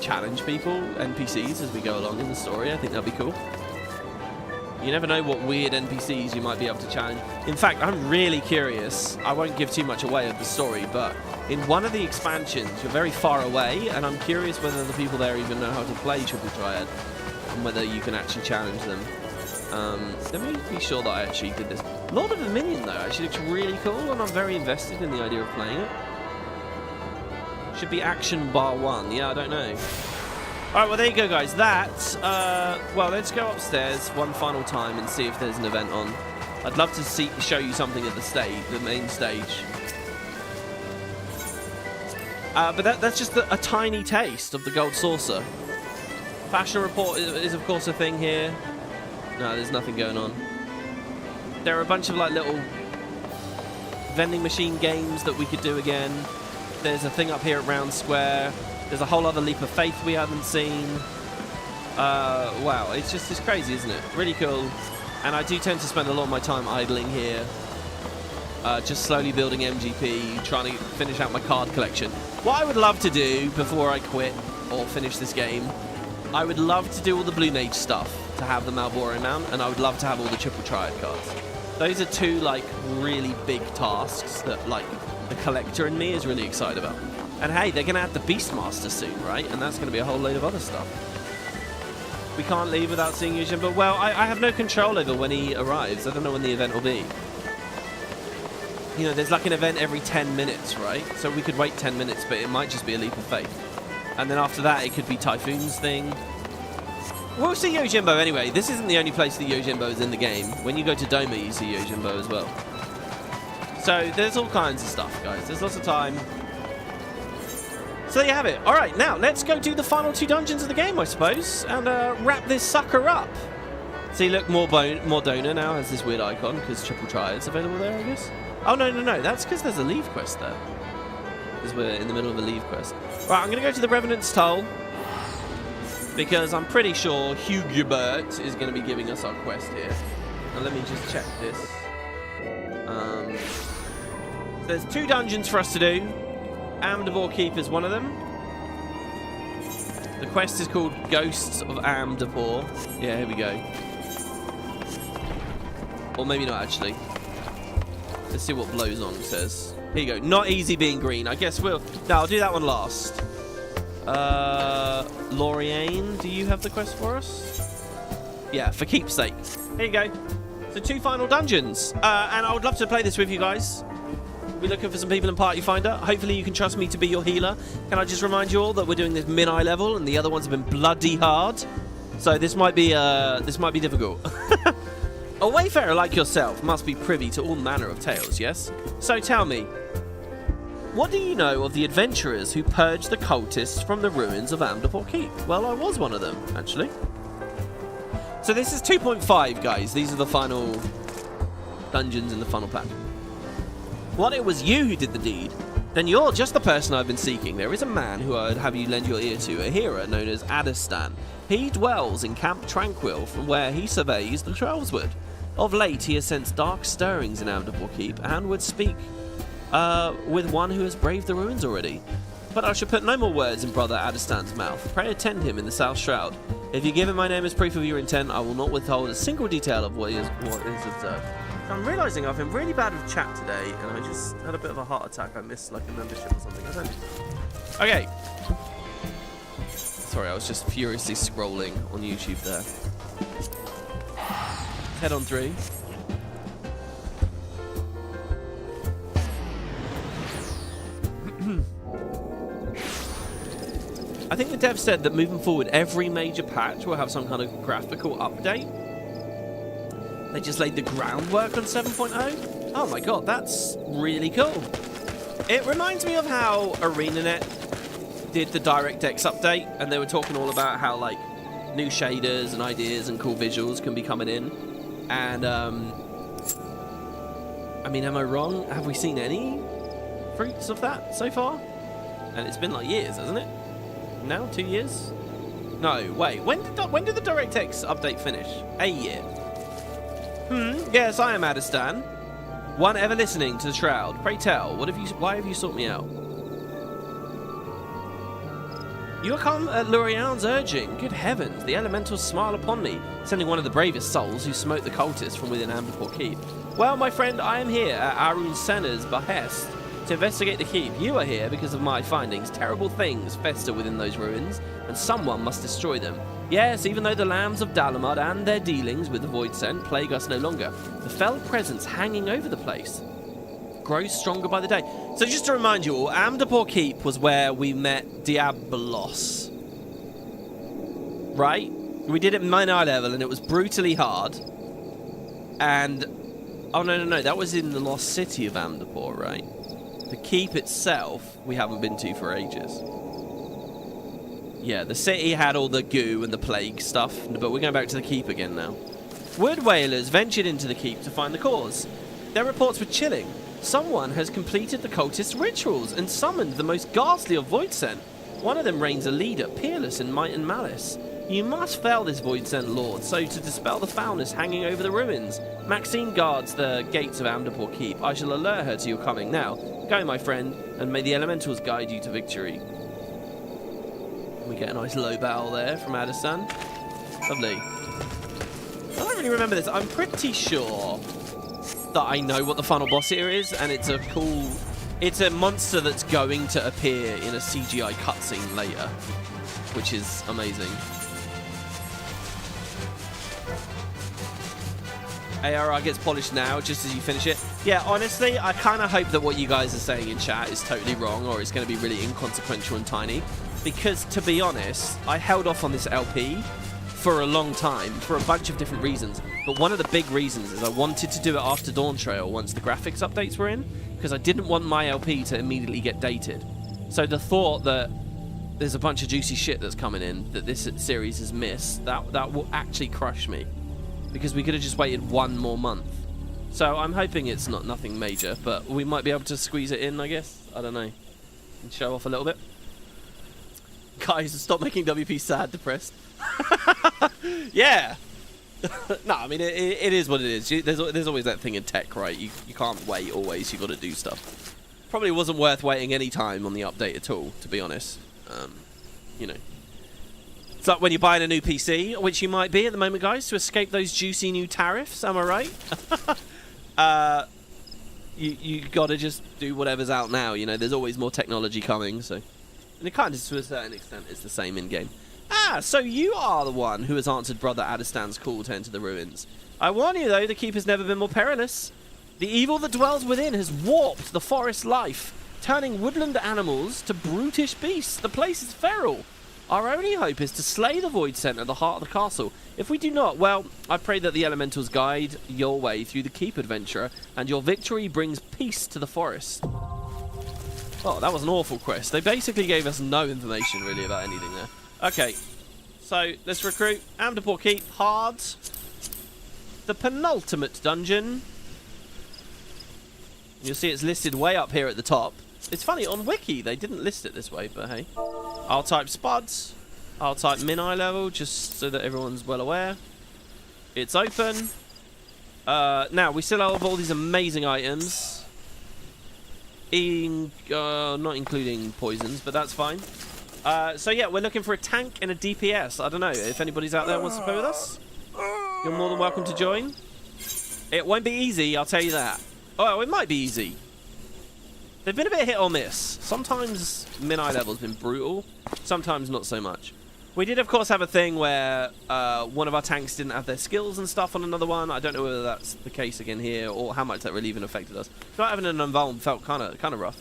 challenge people, NPCs, as we go along in the story. I think that'd be cool. You never know what weird NPCs you might be able to challenge. In fact, I'm really curious. I won't give too much away of the story, but in one of the expansions, you're very far away, and I'm curious whether the people there even know how to play Triple Triad, and whether you can actually challenge them. Let me be sure that I actually did this. Lord of Verminion, though, actually looks really cool, and I'm very invested in the idea of playing it. Should be action bar 1. Yeah, I don't know. Alright, well, there you go, guys. That, well, let's go upstairs one final time and see if there's an event on. I'd love to show you something at the stage, the main stage. But that's just a tiny taste of the Gold Saucer. Fashion Report is, of course, a thing here. No, there's nothing going on. There are a bunch of, like, little vending machine games that we could do again. There's a thing up here at Round Square. There's a whole other leap of faith we haven't seen. Wow, it's crazy, isn't it? Really cool. And I do tend to spend a lot of my time idling here. Just slowly building MGP, trying to finish out my card collection. What I would love to do before I quit or finish this game, I would love to do all the Blue Mage stuff to have the Malboro mount, and I would love to have all the Triple Triad cards. Those are two, like, really big tasks that, like, the collector in me is really excited about. And hey, they're going to add the Beastmaster soon, right? And that's going to be a whole load of other stuff. We can't leave without seeing Yojimbo. Well, I have no control over when he arrives. I don't know when the event will be. You know, there's like an event every 10 minutes, right? So we could wait 10 minutes, but it might just be a leap of faith. And then after that, it could be Typhoon's thing. We'll see Yojimbo anyway. This isn't the only place that Yojimbo is in the game. When you go to Doma, you see Yojimbo as well. So there's all kinds of stuff, guys. There's lots of time. So there you have it. All right, now let's go do the final 2 dungeons of the game, I suppose, and wrap this sucker up. See, look, Mordona now has this weird icon because Triple Triad's available there, I guess. Oh, no. That's because there's a leave quest there. Because we're in the middle of a leave quest. Right, I'm going to go to the Revenant's Toll because I'm pretty sure Hugibert is going to be giving us our quest here. And let me just check this. There's 2 dungeons for us to do. Amdapoor Keep is one of them. The quest is called Ghosts of Amdapor. Yeah, here we go. Or maybe not, actually. Let's see what Blows On says. Here you go. Not easy being green. I guess we'll... No, I'll do that one last. Loriane, do you have the quest for us? Yeah, for keepsake. Here you go. So 2 final dungeons. And I would love to play this with you guys. We're looking for some people in Party Finder. Hopefully you can trust me to be your healer. Can I just remind you all that we're doing this mid-eye level and the other ones have been bloody hard. So this might be difficult. A wayfarer like yourself must be privy to all manner of tales, yes? So tell me, what do you know of the adventurers who purged the cultists from the ruins of Amdapoor Keep? Well, I was one of them, actually. So this is 2.5, guys. These are the final dungeons in the final patch. What, it was you who did the deed? Then you're just the person I've been seeking. There is a man who I'd have you lend your ear to, a hero known as Adistan. He dwells in Camp Tranquil, from where he surveys the Trailswood. Of late, he has sensed dark stirrings in Amdapoor Keep, and would speak with one who has braved the ruins already. But I shall put no more words in Brother Adistan's mouth. Pray attend him in the South Shroud. If you give him my name as proof of your intent, I will not withhold a single detail of what is observed. I'm realising I've been really bad with chat today, and I just had a bit of a heart attack. I missed, like, a membership or something. I don't know. Okay. Sorry, I was just furiously scrolling on YouTube there. Let's head on through. I think the dev said that moving forward, every major patch will have some kind of graphical update. They just laid the groundwork on 7.0. Oh my god, that's really cool. It reminds me of how ArenaNet did the DirectX update, and they were talking all about how like new shaders and ideas and cool visuals can be coming in. And I mean, am I wrong? Have we seen any fruits of that so far? And it's been like years, hasn't it? Now 2 years? No, wait. When did the DirectX update finish? A year. Yes, I am Adistan. One ever listening to the Shroud. Pray tell, why have you sought me out? You have come at Lurian's urging. Good heavens, the elementals smile upon me, sending one of the bravest souls who smote the cultists from within Amdapoor Keep. Well, my friend, I am here at Arun Senna's behest to investigate the keep. You are here because of my findings. Terrible things fester within those ruins, and someone must destroy them. Yes, even though the lambs of Dalamud and their dealings with the Void Scent plague us no longer, the fell presence hanging over the place grows stronger by the day. So just to remind you all, Amdapoor Keep was where we met Diabolos. Right? We did it mine eye level, and it was brutally hard. And... oh, no, that was in the lost city of Amdapor, right? The keep itself, we haven't been to for ages. Yeah, the city had all the goo and the plague stuff, but we're going back to the keep again now. Wood whalers ventured into the keep to find the cause. Their reports were chilling. Someone has completed the cultist rituals and summoned the most ghastly of Void Scent. One of them reigns a leader, peerless in might and malice. You must fell this Void Scent lord, so to dispel the foulness hanging over the ruins. Maxine guards the gates of Amdapoor Keep. I shall alert her to your coming. Now, go, my friend, and may the elementals guide you to victory. We get a nice low bow there from Addison. Lovely. I don't really remember this. I'm pretty sure that I know what the final boss here is, and it's a cool... it's a monster that's going to appear in a CGI cutscene later, which is amazing. ARR gets polished now, just as you finish it. Yeah, honestly, I kind of hope that what you guys are saying in chat is totally wrong, or it's going to be really inconsequential and tiny. Because, to be honest, I held off on this LP for a long time, for a bunch of different reasons. But one of the big reasons is I wanted to do it after Dawn Trail once the graphics updates were in, because I didn't want my LP to immediately get dated. So the thought that there's a bunch of juicy shit that's coming in that this series has missed, that will actually crush me. Because we could have just waited one more month. So I'm hoping it's nothing major, but we might be able to squeeze it in, I guess. I don't know. And show off a little bit. Guys, stop making WP sad, depressed. Yeah. No, I mean, it is what it is. There's always that thing in tech, right? You can't wait always. You've got to do stuff. Probably wasn't worth waiting any time on the update at all, to be honest. You know. It's like when you're buying a new PC, which you might be at the moment, guys, to escape those juicy new tariffs. Am I right? You got to just do whatever's out now. You know, there's always more technology coming, so... and it kind of, to a certain extent, is the same in-game. Ah, so you are the one who has answered Brother Adistan's call to enter the ruins. I warn you, though, the keep has never been more perilous. The evil that dwells within has warped the forest life, turning woodland animals to brutish beasts. The place is feral. Our only hope is to slay the Void Scent at the heart of the castle. If we do not, well, I pray that the elementals guide your way through the keep, adventurer, and your victory brings peace to the forest. Oh, that was an awful quest. They basically gave us no information, really, about anything there. Okay, so let's recruit. Amdapoor Keep, hard. The penultimate dungeon. You'll see it's listed way up here at the top. It's funny, on Wiki, they didn't list it this way, but hey. I'll type Spuds. I'll type Min-Eye level, just so that everyone's well aware. It's open. Now, we still have all these amazing items. Not including poisons, but that's fine. So yeah, we're looking for a tank and a DPS. I don't know if anybody's out there wants to play with us. You're more than welcome to join. It won't be easy, I'll tell you that. Oh, it might be easy. They've been a bit hit or miss. Sometimes Min-Eye level's been brutal, sometimes not so much. We did, of course, have a thing where one of our tanks didn't have their skills and stuff on another one. I don't know whether that's the case again here or how much that really even affected us. Not having an unvuln felt kind of rough.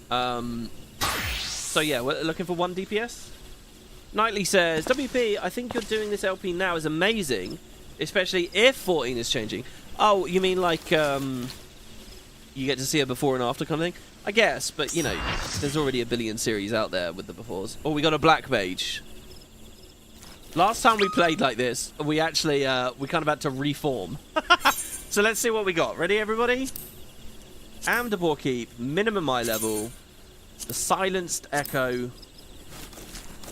So yeah, we're looking for 1 DPS. Knightley says, WP, I think you're doing this LP now is amazing, especially if 14 is changing. Oh, you mean like you get to see a before and after kind of thing? I guess, but you know, there's already a billion series out there with the befores. Oh, we got a black mage. Last time we played like this, we actually we kind of had to reform. So let's see what we got. Ready, everybody? Amdapoor Keep, minimum eye level, the silenced echo.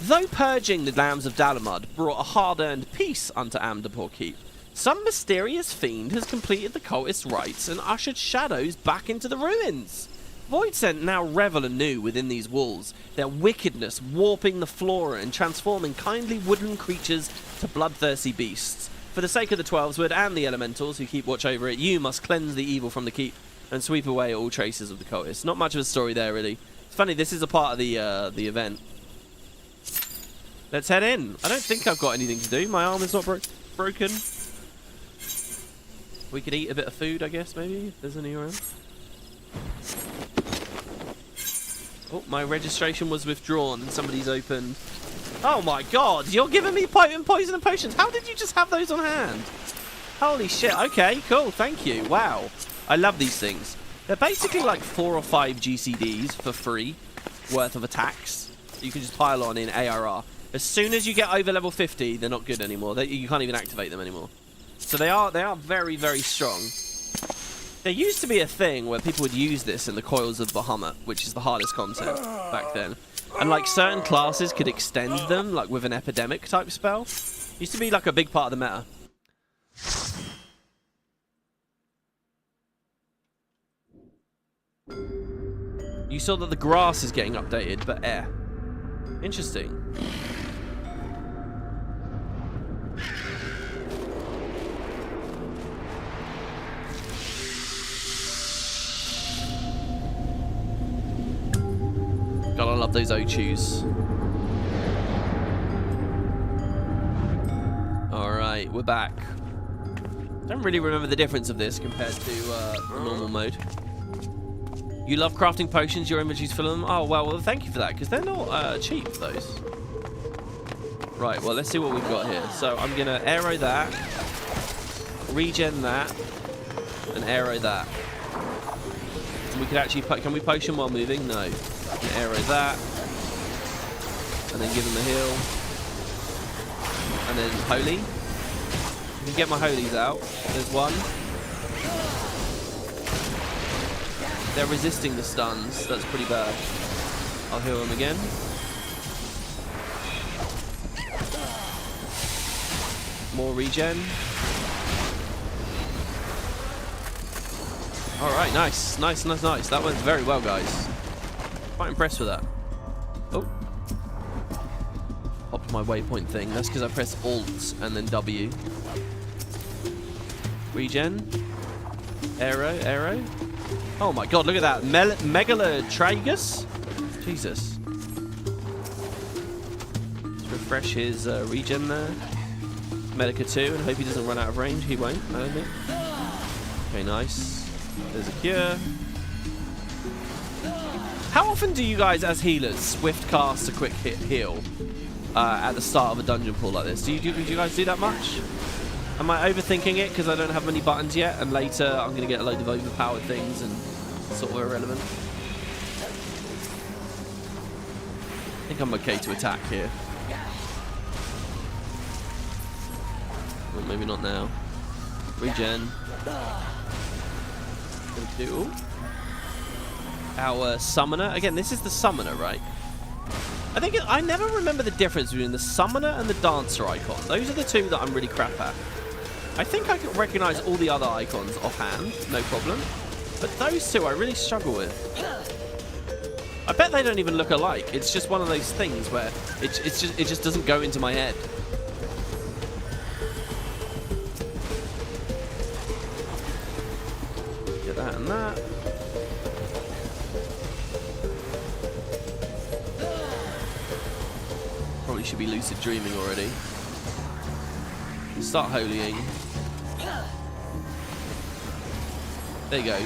Though purging the lambs of Dalamud brought a hard-earned peace unto Amdapoor Keep, some mysterious fiend has completed the cultist's rites and ushered shadows back into the ruins. Voidsent now revel anew within these walls, their wickedness warping the flora and transforming kindly woodland creatures to bloodthirsty beasts. For the sake of the Twelveswood and the elementals who keep watch over it, you must cleanse the evil from the keep and sweep away all traces of the cultists. Not much of a story there, really. It's funny, this is a part of the event. Let's head in. I don't think I've got anything to do. My arm is not broken. We could eat a bit of food, I guess, maybe, if there's any around. Oh, my registration was withdrawn and somebody's opened. Oh my god, you're giving me poison and potions. How did you just have those on hand? Holy shit, okay, cool, thank you. Wow, I love these things. They're basically like 4 or 5 GCDs for free worth of attacks. You can just pile on in ARR. As soon as you get over level 50, they're not good anymore. You can't even activate them anymore. So they are very, very strong. There used to be a thing where people would use this in the Coils of Bahamut, which is the hardest content back then. And like certain classes could extend them, like with an epidemic type spell. Used to be like a big part of the meta. You saw that the grass is getting updated, but air. Interesting. Gotta love those O2s. Alright, we're back. Don't really remember the difference of this compared to normal mode. You love crafting potions, your inventory's full of them? Oh, well, thank you for that, because they're not cheap, those. Right, well, let's see what we've got here. So I'm going to arrow that, regen that, and arrow that. And we could actually... Can we potion while moving? No. Arrow that, and then give him a heal, and then holy. You can get my holies out. There's one. They're resisting the stuns. That's pretty bad. I'll heal them again. More regen. All right, nice, nice, nice, nice. That went very well, guys. Quite impressed with that. Oh. Popped my waypoint thing. That's because I pressed Alt and then W. Regen. Arrow, arrow. Oh my god, look at that. Megalotragus? Jesus. Let's refresh his regen there. Medica 2, and hope he doesn't run out of range. He won't, I don't think. Okay, nice. There's a cure. How often do you guys, as healers, swift cast a quick hit heal at the start of a dungeon pool like this? Do you guys do that much? Am I overthinking it because I don't have many buttons yet, and later I'm going to get a load of overpowered things and sort of irrelevant? I think I'm okay to attack here. Well, maybe not now. Regen. Ooh. Our summoner. Again, this is the summoner, right? I never remember the difference between the summoner and the dancer icon. Those are the two that I'm really crap at. I think I can recognize all the other icons offhand, no problem. But those two I really struggle with. I bet they don't even look alike. It's just one of those things where it just doesn't go into my head. Get that and that. probably should be lucid dreaming already. Start holying. There you go.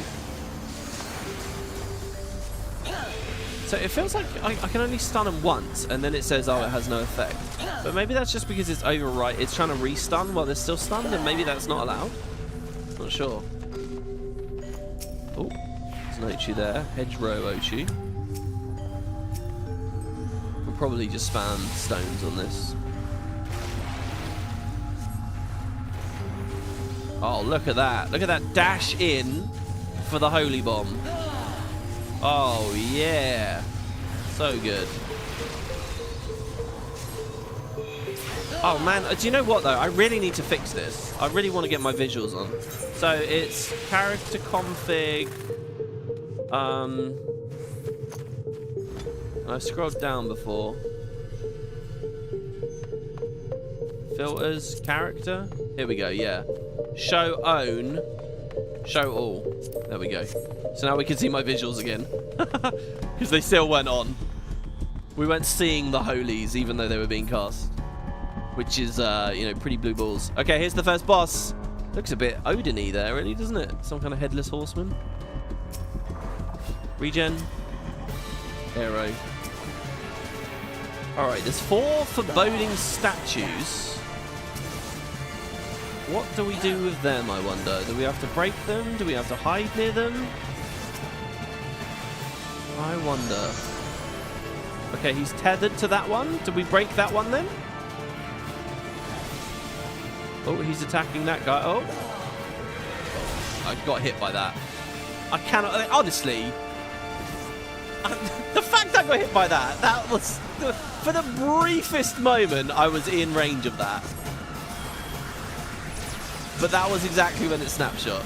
So it feels like I can only stun him once, and then it says, oh, it has no effect. But maybe that's just because it's overwrite. It's trying to re-stun while they're still stunned, and maybe that's not allowed. Not sure. Oh, there's an Ochu there. Hedgerow Ochu. We'll probably just spam stones on this. Oh, look at that. Look at that dash in for the Holy Bomb. Oh, yeah. So good. Oh, man. Do you know what, though? I really need to fix this. I really want to get my visuals on. So, it's character config. I've scrolled down before. Filters, character. Here we go, yeah. Show own. Show all. There we go. So now we can see my visuals again. Because they still went on. We weren't seeing the holies even though they were being cast. Which is, you know, pretty blue balls. Okay, here's the first boss. Looks a bit Odin-y there, really, doesn't it? Some kind of headless horseman. Regen. Arrow. Alright, there's 4 foreboding statues. What do we do with them, I wonder? Do we have to break them? Do we have to hide near them? I wonder. Okay, he's tethered to that one. Do we break that one then? Oh, he's attacking that guy. Oh. I got hit by that. I cannot... Honestly... the fact I got hit by that, that was... For the briefest moment, I was in range of that. But that was exactly when it snapshot.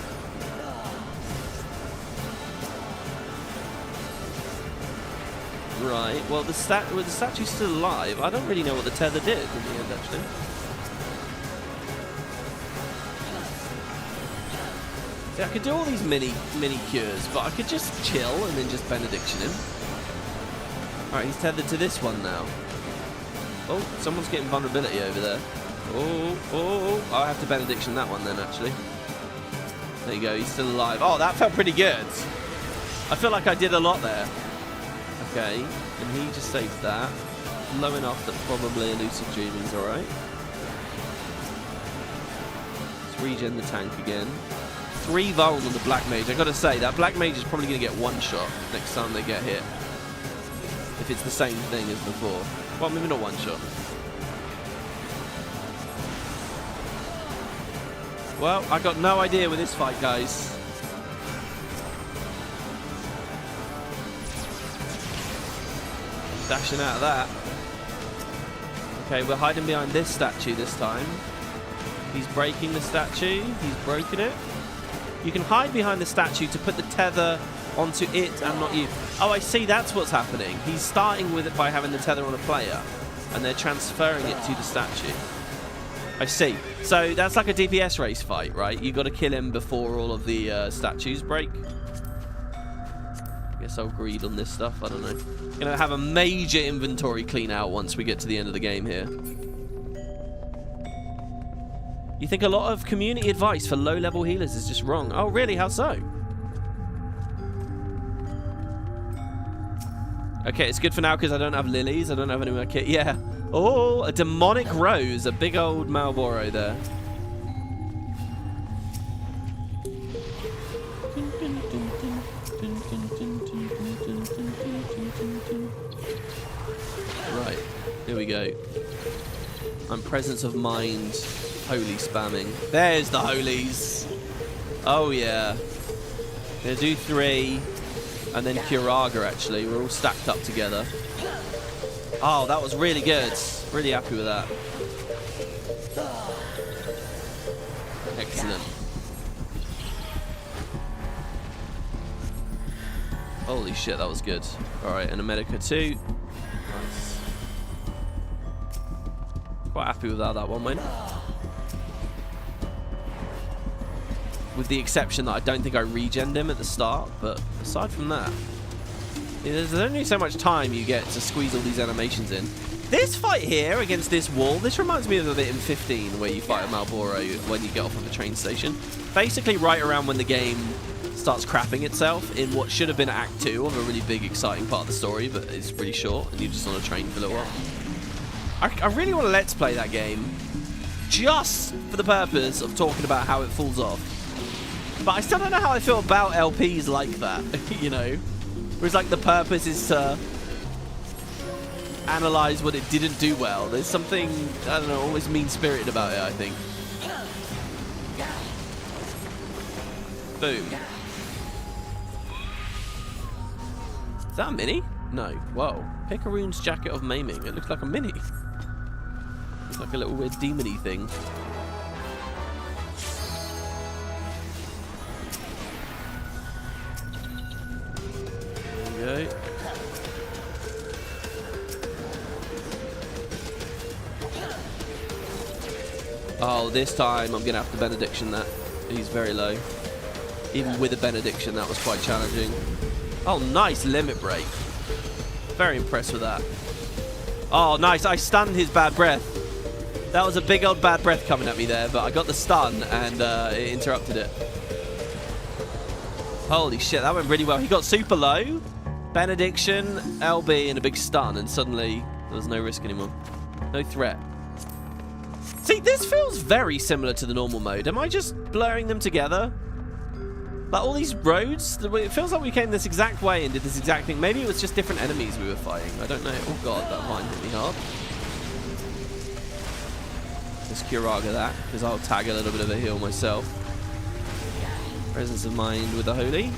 Right, well the statue's still alive. I don't really know what the tether did in the end, actually. See, I could do all these mini cures, but I could just chill and then just benediction him. Alright, he's tethered to this one now. Oh, someone's getting vulnerability over there. Oh, I have to benediction that one then, actually. There you go, he's still alive. Oh, that felt pretty good. I feel like I did a lot there. Okay, and he just saved that. Low enough that probably a lucid dreaming's alright. Let's regen the tank again. 3 vul on the black mage. I gotta say, that black mage is probably gonna get 1 shot next time they get hit. If it's the same thing as before. Well, maybe not 1 shot. Well, I got no idea with this fight, guys. Dashing out of that. Okay, we're hiding behind this statue this time. He's breaking the statue. He's broken it. You can hide behind the statue to put the tether onto it and not you. Oh, I see. That's what's happening. He's starting with it by having the tether on a player, and they're transferring it to the statue. I see. So that's like a DPS race fight, right? You got to kill him before all of the statues break. Guess I'll greed on this stuff. I don't know. Gonna have a major inventory clean out once we get to the end of the game here. You think a lot of community advice for low-level healers is just wrong? Oh, really? How so? Okay, it's good for now because I don't have lilies. I don't have any more kit. Yeah. Oh, a demonic rose. A big old Malboro there. Right. Here we go. I'm presence of mind. Holy spamming. There's the holies. Oh, yeah. Gonna do 3. And then Kiraga, actually. We're all stacked up together. Oh, that was really good. Really happy with that. Excellent. Holy shit, that was good. Alright, and a Medica 2. Nice. Quite happy with how that one went. With the exception that I don't think I regened him at the start, but aside from that, there's only so much time you get to squeeze all these animations in. This fight here against this wall, this reminds me of a bit in 15 where you fight a Marlboro when you get off of the train station. Basically right around when the game starts crapping itself in what should have been Act 2 of a really big, exciting part of the story, but it's really short and you're just on a train for a little while. I really want to Let's Play that game just for the purpose of talking about how it falls off. But I still don't know how I feel about LPs like that, you know? Whereas like the purpose is to analyze what it didn't do well. There's something, I don't know, always mean-spirited about it, I think. Boom. Is that a mini? No. Whoa. Picaroon's Jacket of Maiming. It looks like a mini. Looks like a little weird demon-y thing. There we go. Oh, this time I'm going to have to benediction that. He's very low. Even with a benediction, that was quite challenging. Oh, nice limit break. Very impressed with that. Oh, nice. I stunned his bad breath. That was a big old bad breath coming at me there, but I got the stun and it interrupted it. Holy shit, that went really well. He got super low, benediction, LB, and a big stun, and suddenly there was no risk anymore. No threat. See, this feels very similar to the normal mode. Am I just blurring them together? Like all these roads, it feels like we came this exact way and did this exact thing. Maybe it was just different enemies we were fighting. I don't know. Oh god, that vine hit me hard. Let's Curaga that, because I'll tag a little bit of a heal myself. Presence of Mind with the Holy.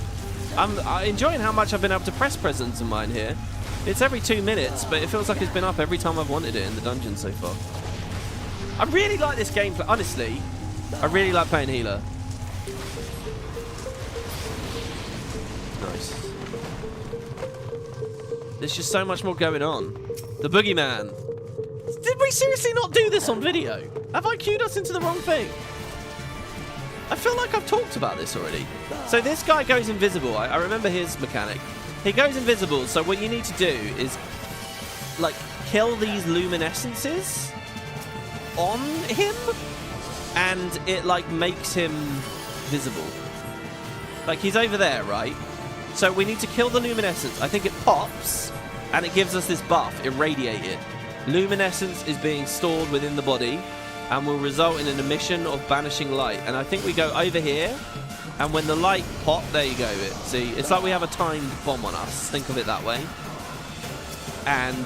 I'm enjoying how much I've been able to press Presence of Mind here. It's every 2 minutes, but it feels like it's been up every time I've wanted it in the dungeon so far. I really like this gameplay. Honestly, I really like playing healer. Nice. There's just so much more going on. The Boogeyman. Did we seriously not do this on video? Have I queued us into the wrong thing? I feel like I've talked about this already. So this guy goes invisible. I remember his mechanic. He goes invisible, so what you need to do is, like, kill these luminescences on him, and it, like, makes him visible. Like, he's over there, right? So we need to kill the luminescence. I think it pops, and it gives us this buff, irradiated. Luminescence is being stored within the body, and will result in an emission of banishing light. And I think we go over here, and when the light pop, there you go. See, it's like we have a timed bomb on us. Think of it that way. And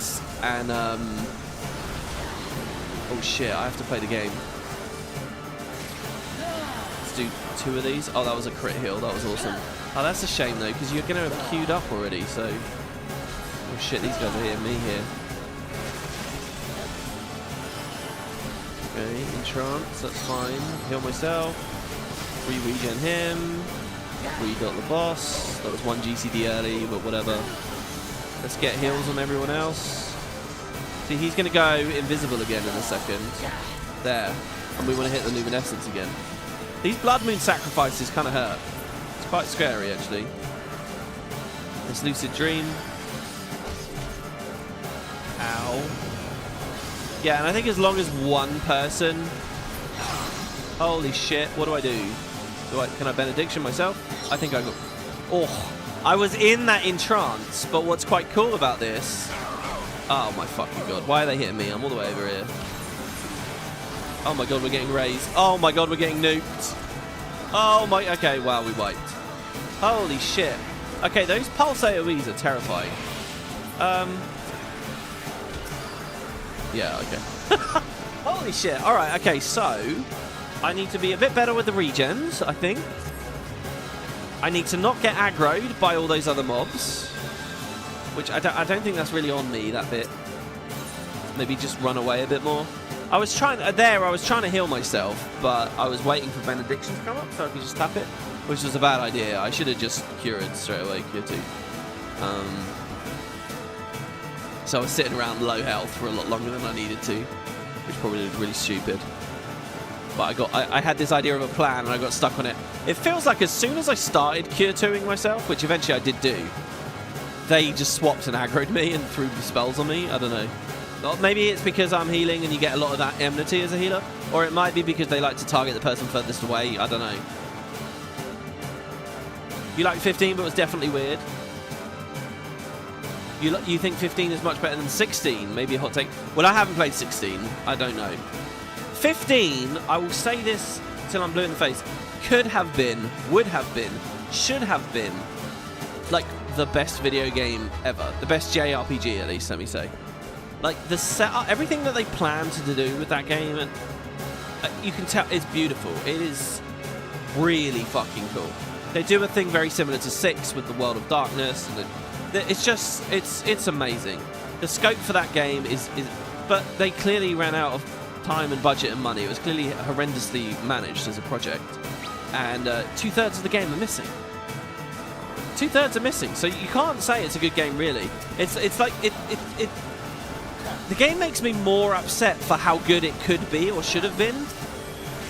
oh shit, I have to play the game. Let's do 2 of these. Oh, that was a crit heal. That was awesome. Oh, that's a shame though, because you're going to have queued up already. So, oh shit, these guys are hitting me here. Okay, entrance, that's fine. Heal myself. Regen him. Re-dot the boss. That was 1 GCD early, but whatever. Let's get heals on everyone else. See, he's going to go invisible again in a second. There. And we want to hit the luminescence again. These Blood Moon sacrifices kind of hurt. It's quite scary, actually. This Lucid Dream. Ow. Yeah, and I think as long as one person... Holy shit, what do I do? Can I benediction myself? I think I got... Oh, I was in that entrance, but what's quite cool about this... Oh my fucking god, why are they hitting me? I'm all the way over here. Oh my god, we're getting raised. Oh my god, we're getting nuked. Oh my... Okay, wow, we wiped. Holy shit. Okay, those pulse AoEs are terrifying. Yeah, okay. Holy shit. Alright, okay, so... I need to be a bit better with the regens, I think. I need to not get aggroed by all those other mobs. Which I don't think that's really on me, that bit. Maybe just run away a bit more. I was trying to heal myself, but I was waiting for benediction to come up so I could just tap it. Which was a bad idea. I should have just cured straight away, cure 2. So I was sitting around low health for a lot longer than I needed to, which probably looked really stupid. But I had this idea of a plan and I got stuck on it. It feels like as soon as I started cure 2ing myself, which eventually I did do, they just swapped and aggroed me and threw the spells on me. I don't know. Or maybe it's because I'm healing and you get a lot of that enmity as a healer, or it might be because they like to target the person furthest away. I don't know. You like 15, but it was definitely weird. You think 15 is much better than 16? Maybe a hot take. Well, I haven't played 16. I don't know. 15, I will say this till I'm blue in the face, could have been, would have been, should have been, like, the best video game ever. The best JRPG, at least, let me say. Like, the setup, everything that they planned to do with that game, and you can tell it's beautiful. It is really fucking cool. They do a thing very similar to 6 with the World of Darkness, and it's just, it's amazing. The scope for that game is, but they clearly ran out of time and budget and money. It was clearly horrendously managed as a project, and 2/3 of the game are missing. 2/3 are missing, so you can't say it's a good game, really. It's like the game makes me more upset for how good it could be or should have been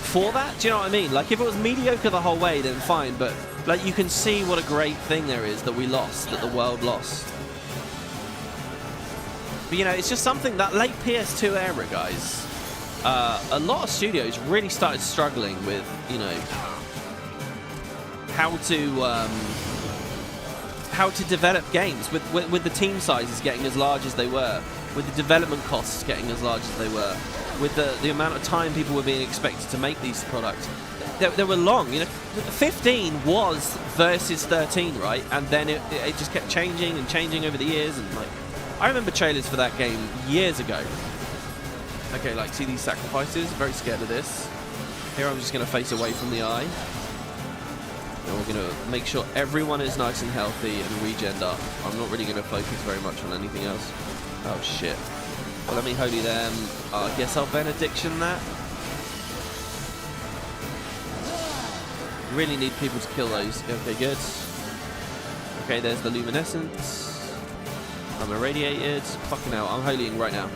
for that. Do you know what I mean? Like, if it was mediocre the whole way, then fine, but like, you can see what a great thing there is that we lost, that the world lost. But, you know, it's just something, that late PS2 era, guys, a lot of studios really started struggling with, you know, how to develop games with the team sizes getting as large as they were, with the development costs getting as large as they were, with the amount of time people were being expected to make these products. They were long, you know. 15 was versus 13, right? And then it just kept changing and changing over the years, and like, I remember trailers for that game years ago. Okay, like, see these sacrifices? Very scared of this. Here I'm just going to face away from the eye. And we're going to make sure everyone is nice and healthy and regened up. I'm not really going to focus very much on anything else. Oh, shit. Well, let me holy them. I guess I'll benediction that. Really need people to kill those. Okay, good. Okay, there's the luminescence. I'm irradiated. Fucking hell, I'm holying right now.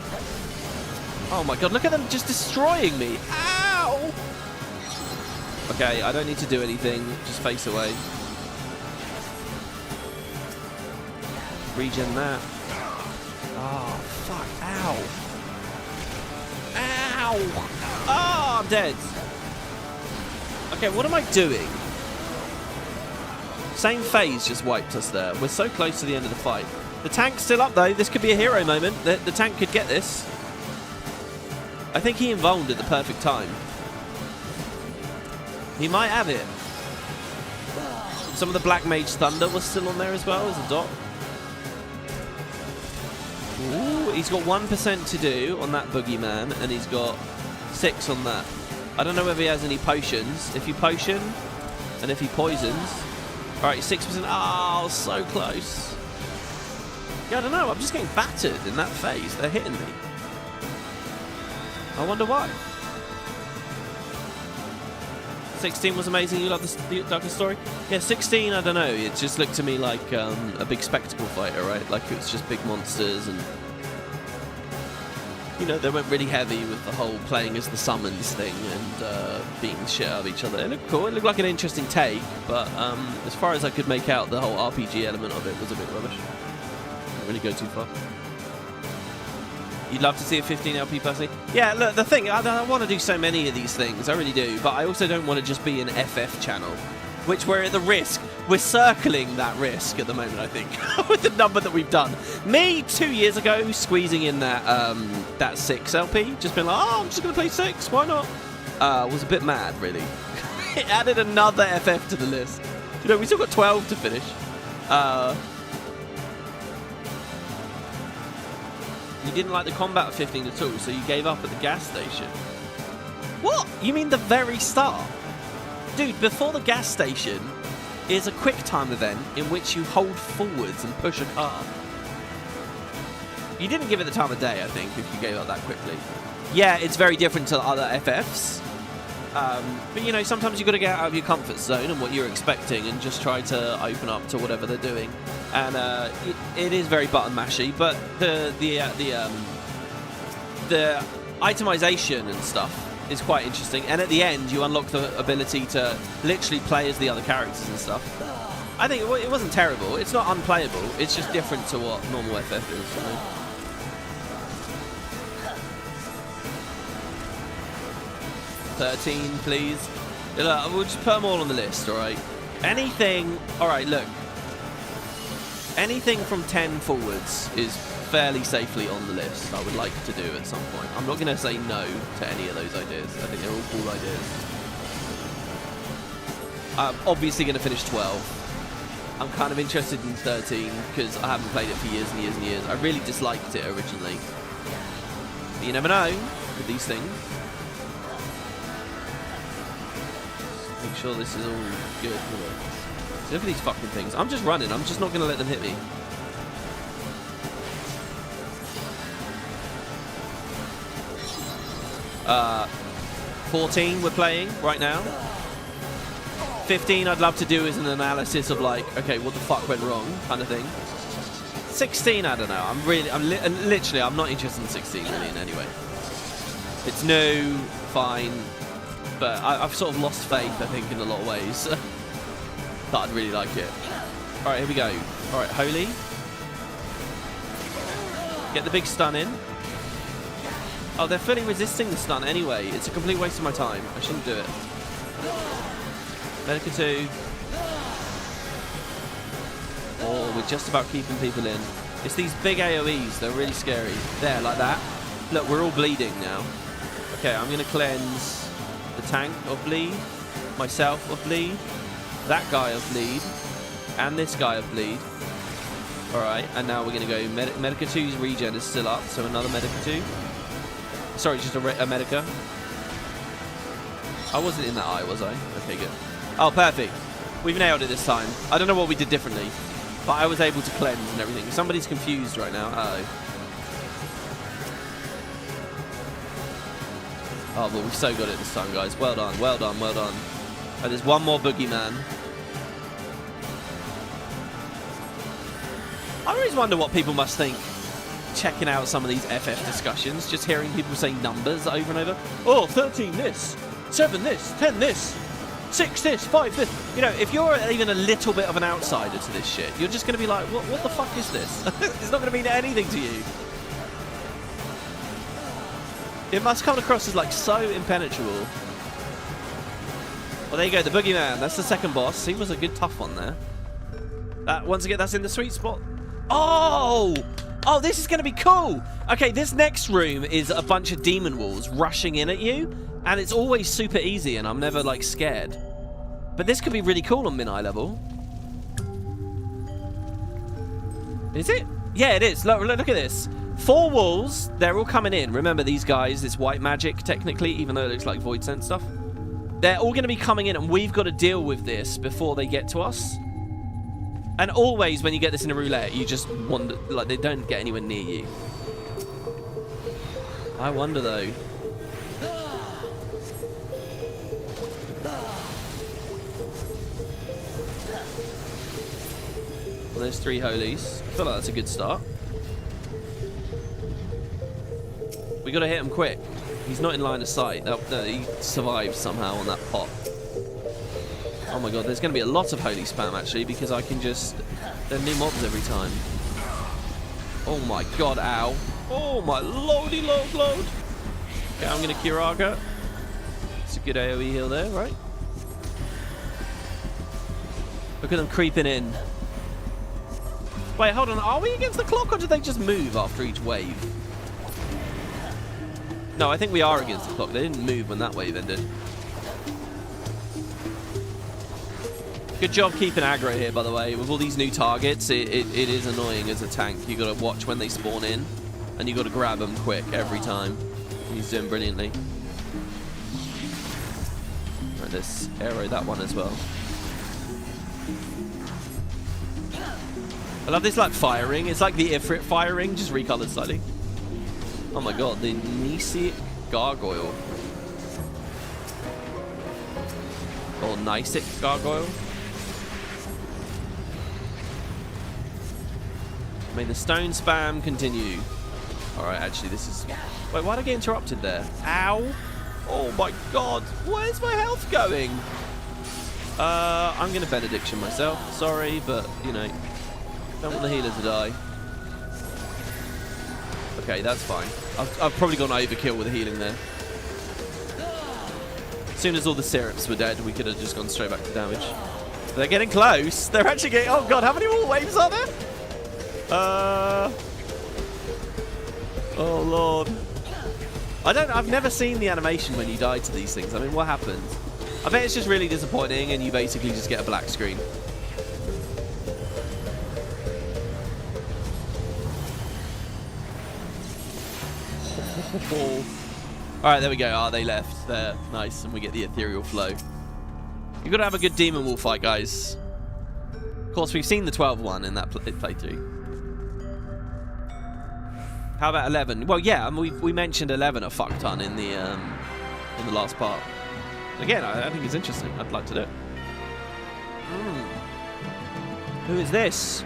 Oh my god, look at them just destroying me. Ow! Okay, I don't need to do anything. Just face away. Regen that. Oh, fuck. Ow. Ow! Oh, I'm dead. Okay, what am I doing? Same phase just wiped us there. We're so close to the end of the fight. The tank's still up, though. This could be a hero moment. The tank could get this. I think he involved at the perfect time. He might have it. Some of the Black Mage Thunder was still on there as well as a dot. Ooh, he's got 1% to do on that boogeyman, and he's got 6 on that. I don't know whether he has any potions. If you potion, and if he poisons... Alright, 6%. Oh, so close. Yeah, I don't know. I'm just getting battered in that phase. They're hitting me. I wonder why. 16 was amazing. You love the Darkest Story? Yeah, 16, I don't know. It just looked to me like a big spectacle fighter, right? Like it was just big monsters, and you know, they went really heavy with the whole playing as the summons thing and beating the shit out of each other. It looked cool. It looked like an interesting take, but as far as I could make out, the whole RPG element of it was a bit rubbish. Didn't really go too far. You'd love to see a 15 LP personally? Yeah, look, the thing, I want to do so many of these things, I really do, but I also don't want to just be an FF channel, which we're at the risk. We're circling that risk at the moment, I think, with the number that we've done. Me, 2 years ago, squeezing in that 6 LP, just been like, oh, I'm just going to play 6, why not? Was a bit mad, really. It added another FF to the list. You know, we still got 12 to finish. You didn't like the combat of 15 at all, so you gave up at the gas station. What? You mean the very start? Dude, before the gas station is a quick time event in which you hold forwards and push a car. You didn't give it the time of day, I think, if you gave up that quickly. Yeah, it's very different to other FFs. But, you know, sometimes you've got to get out of your comfort zone and what you're expecting and just try to open up to whatever they're doing. And it is very button mashy, but the itemization and stuff is quite interesting. And at the end, you unlock the ability to literally play as the other characters and stuff. I think it wasn't terrible. It's not unplayable. It's just different to what normal FF is. You know? 13, please. We'll just put them all on the list, all right? Anything... All right, look. Anything from 10 forwards is fairly safely on the list. I would like to do at some point. I'm not going to say no to any of those ideas. I think they're all cool ideas. I'm obviously going to finish 12. I'm kind of interested in 13 because I haven't played it for years and years and years. I really disliked it originally. But you never know with these things. Make sure this is all good. So look at these fucking things. I'm just running. I'm just not going to let them hit me. Uh, 14 we're playing right now. 15 I'd love to do as an analysis of like, okay, what the fuck went wrong kind of thing. 16 I don't know. Literally I'm not interested in 16 really in any way. It's new, fine, but I've sort of lost faith I think in a lot of ways. But I'd really like it. Alright, here we go. Alright, Holy. Get the big stun in. Oh, they're fully resisting the stun anyway. It's a complete waste of my time. I shouldn't do it. Medica 2. Oh, we're just about keeping people in. It's these big AoEs. They're really scary. There, like that. Look, we're all bleeding now. Okay, I'm going to cleanse the tank of bleed. Myself of bleed. That guy of bleed. And this guy of bleed. Alright, and now we're going to go... Medica 2's regen is still up, so another Medica 2. Sorry, just a Medica. I wasn't in that eye, was I? Okay, good. Oh, perfect. We've nailed it this time. I don't know what we did differently, but I was able to cleanse and everything. Somebody's confused right now. Uh-oh. Oh, but we've so got it this time, guys. Well done, well done, well done. Oh, there's one more boogeyman. I always wonder what people must think checking out some of these FF discussions, just hearing people say numbers over and over. Oh, 13 this, 7 this, 10 this, 6 this, 5 this. You know, if you're even a little bit of an outsider to this shit, you're just going to be like, what the fuck is this? It's not going to mean anything to you. It must come across as like so impenetrable. Well, there you go, the boogeyman. That's the second boss. He was a good tough one there. Once again, that's in the sweet spot. Oh! Oh, this is going to be cool. Okay, this next room is a bunch of demon walls rushing in at you, and it's always super easy, and I'm never, like, scared. But this could be really cool on mid-eye level. Is it? Yeah, it is. Look at this. 4 walls. They're all coming in. Remember, these guys, it's white magic, technically, even though it looks like void sense stuff. They're all going to be coming in, and we've got to deal with this before they get to us. And always, when you get this in a roulette, you just wonder, like, they don't get anywhere near you. I wonder, though. Well, there's 3 holies. I feel like that's a good start. We got to hit him quick. He's not in line of sight. No, he survived somehow on that pot. Oh my god, there's going to be a lot of holy spam actually, because I can just... There are new mobs every time. Oh my god, ow. Oh my lordy load. Okay, I'm going to Kiraga. It's a good AoE heal there, right? Look at them creeping in. Wait, hold on. Are we against the clock, or did they just move after each wave? No, I think we are against the clock. They didn't move when that wave ended. Good job keeping aggro here, by the way. With all these new targets, it is annoying as a tank. You got to watch when they spawn in, and you got to grab them quick every time. He's doing brilliantly. Right, let's arrow that one as well. I love this like firing. It's like the Ifrit firing, just recolored slightly. Oh my god, the Nisic Gargoyle. Or Nisic Gargoyle. May the stone spam continue. Alright, actually this is... Wait, why did I get interrupted there? Ow! Oh my god! Where's my health going? I'm going to benediction myself. Sorry, but, you know, don't want the healer to die. Okay, that's fine. I've probably gone overkill with the healing there. soon as all the syrups were dead, we could have just gone straight back to damage. They're getting close. They're actually getting... Oh, God. How many more waves are there? Oh, Lord. I've never seen the animation when you die to these things. I mean, what happens? I bet it's just really disappointing and you basically just get a black screen. Alright, there we go. Ah, they left. There. Nice. And we get the ethereal flow. You've got to have a good demon wall fight, guys. Of course, we've seen the 12 one in that playthrough. How about 11? Well, yeah, I mean, we mentioned 11 a fuck ton in the last part. Again, I think it's interesting. I'd like to do it. Who is this?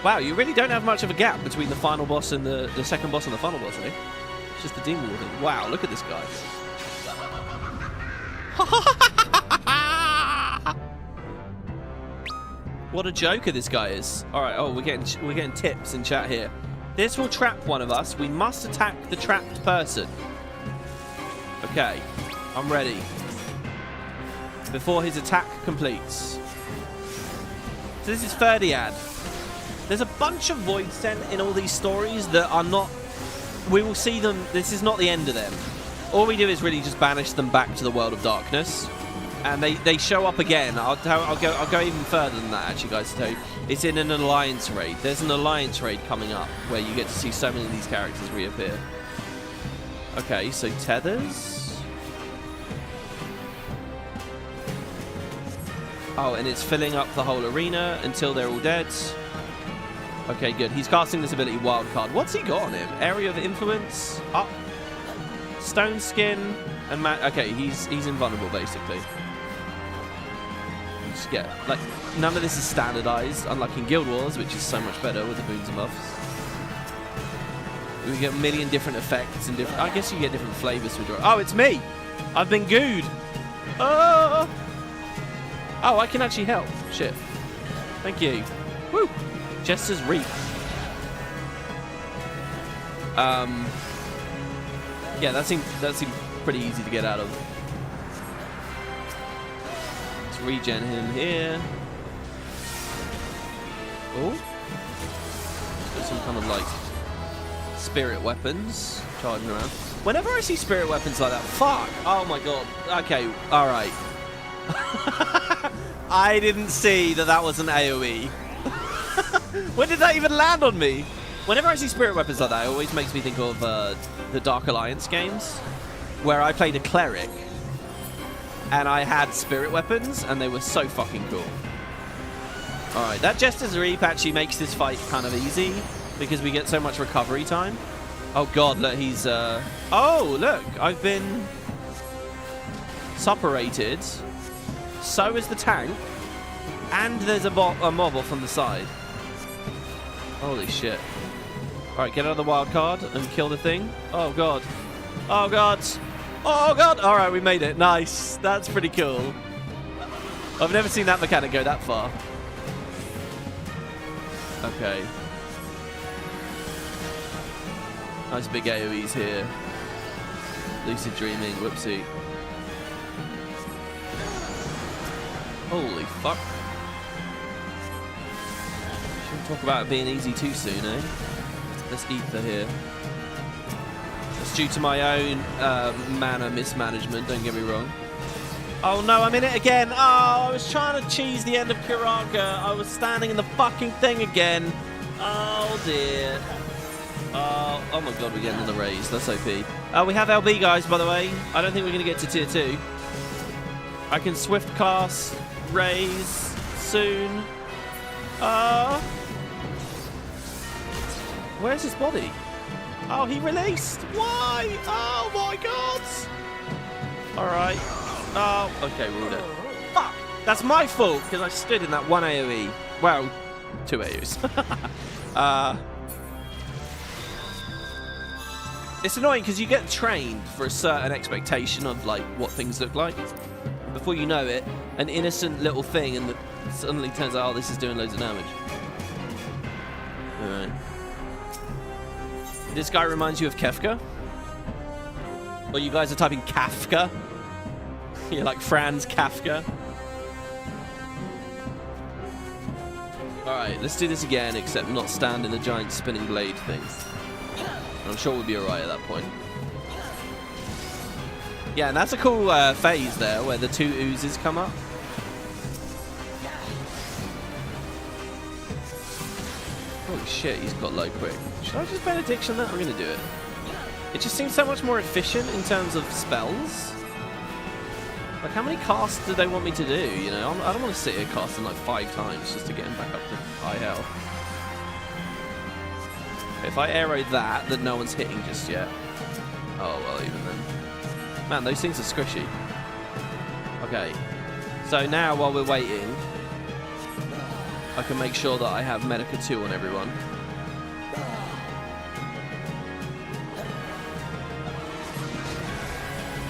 Wow, you really don't have much of a gap between the final boss and the second boss and the final boss, eh? It's just the demon warden. Wow, look at this guy. What a joker this guy is. All right. Oh, we're getting tips in chat here. This will trap one of us. We must attack the trapped person. Okay, I'm ready. Before his attack completes. So this is Triad. There's a bunch of void sent in all these stories that are not... We will see them... This is not the end of them. All we do is really just banish them back to the world of darkness. And they show up again. I'll go even further than that, actually, guys. So it's in an alliance raid. There's an alliance raid coming up where you get to see so many of these characters reappear. Okay, so tethers. Oh, and it's filling up the whole arena until they're all dead. Okay, good. He's casting this ability Wildcard. What's he got on him? Area of Influence, up, Stone Skin, and okay, he's invulnerable basically. Just get like none of this is standardized, unlike in Guild Wars, which is so much better with the boons and buffs. We get a million different effects and different. I guess you get different flavors for draw. Oh, it's me. I've been gooed. Oh, I can actually help. Shit. Thank you. Woo. Jester's Reap. Yeah, that seemed pretty easy to get out of. Let's regen him here. Oh, got some kind of like spirit weapons charging around. Whenever I see spirit weapons like that, fuck. Oh my god. Okay, all right. I didn't see that was an AoE. When did that even land on me? Whenever I see spirit weapons like that, it always makes me think of the Dark Alliance games, where I played a cleric, and I had spirit weapons, and they were so fucking cool. Alright, that Jester's Reap actually makes this fight kind of easy, because we get so much recovery time. Oh god, look, he's... Oh, look, I've been... supparated. So is the tank, and there's a mob off on the side. Holy shit. Alright, get out of the wild card and kill the thing. Oh god. Oh god. Oh god. Alright, we made it. Nice. That's pretty cool. I've never seen that mechanic go that far. Okay. Nice big AoEs here. Lucid dreaming. Whoopsie. Holy fuck. Shouldn't talk about it being easy too soon, eh? Let's ether here. That's due to my own mana mismanagement, don't get me wrong. Oh no, I'm in it again. Oh, I was trying to cheese the end of Kiraka. I was standing in the fucking thing again. Oh dear. Oh my god, we're getting another raise. That's OP. We have LB, guys, by the way. I don't think we're going to get to tier 2. I can swift cast, raise, soon. Where's his body? Oh, he released. Why? Oh my god. Alright. Oh, okay, we're all dead. Fuck! That's my fault, because I stood in that one AoE. Well, 2 AoEs. It's annoying because you get trained for a certain expectation of like what things look like. Before you know it, an innocent little thing and suddenly turns out, oh, this is doing loads of damage. Alright. This guy reminds you of Kefka? Or you guys are typing Kafka? You're like Franz Kafka. Alright, let's do this again, except not stand in the giant spinning blade thing. I'm sure we'll be alright at that point. Yeah, and that's a cool phase there, where the 2 oozes come up. Holy shit, he's got low quick. Should I just benediction that? I'm going to do it. It just seems so much more efficient in terms of spells. Like, how many casts do they want me to do? You know, I don't want to sit here casting like 5 times just to get him back up to high health. If I arrow that no one's hitting just yet. Oh, well, even then. Man, those things are squishy. Okay. So now, while we're waiting, I can make sure that I have Medica 2 on everyone.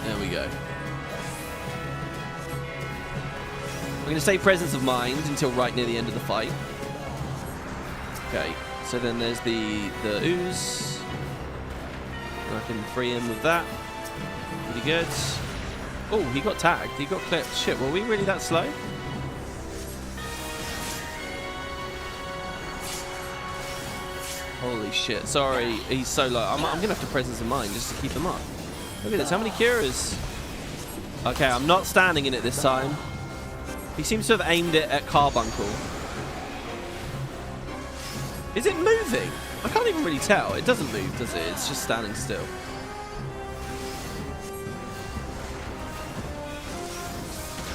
There we go. I'm going to say Presence of Mind until right near the end of the fight. Okay, so then there's the ooze. And I can free him with that. Pretty good. Oh, he got tagged. He got clipped. Shit, were we really that slow? Holy shit. Sorry, he's so low. I'm going to have to Presence of Mind just to keep him up. Look at this. How many cures? Okay, I'm not standing in it this time. He seems to have aimed it at Carbuncle. Is it moving? I can't even really tell. It doesn't move, does it? It's just standing still.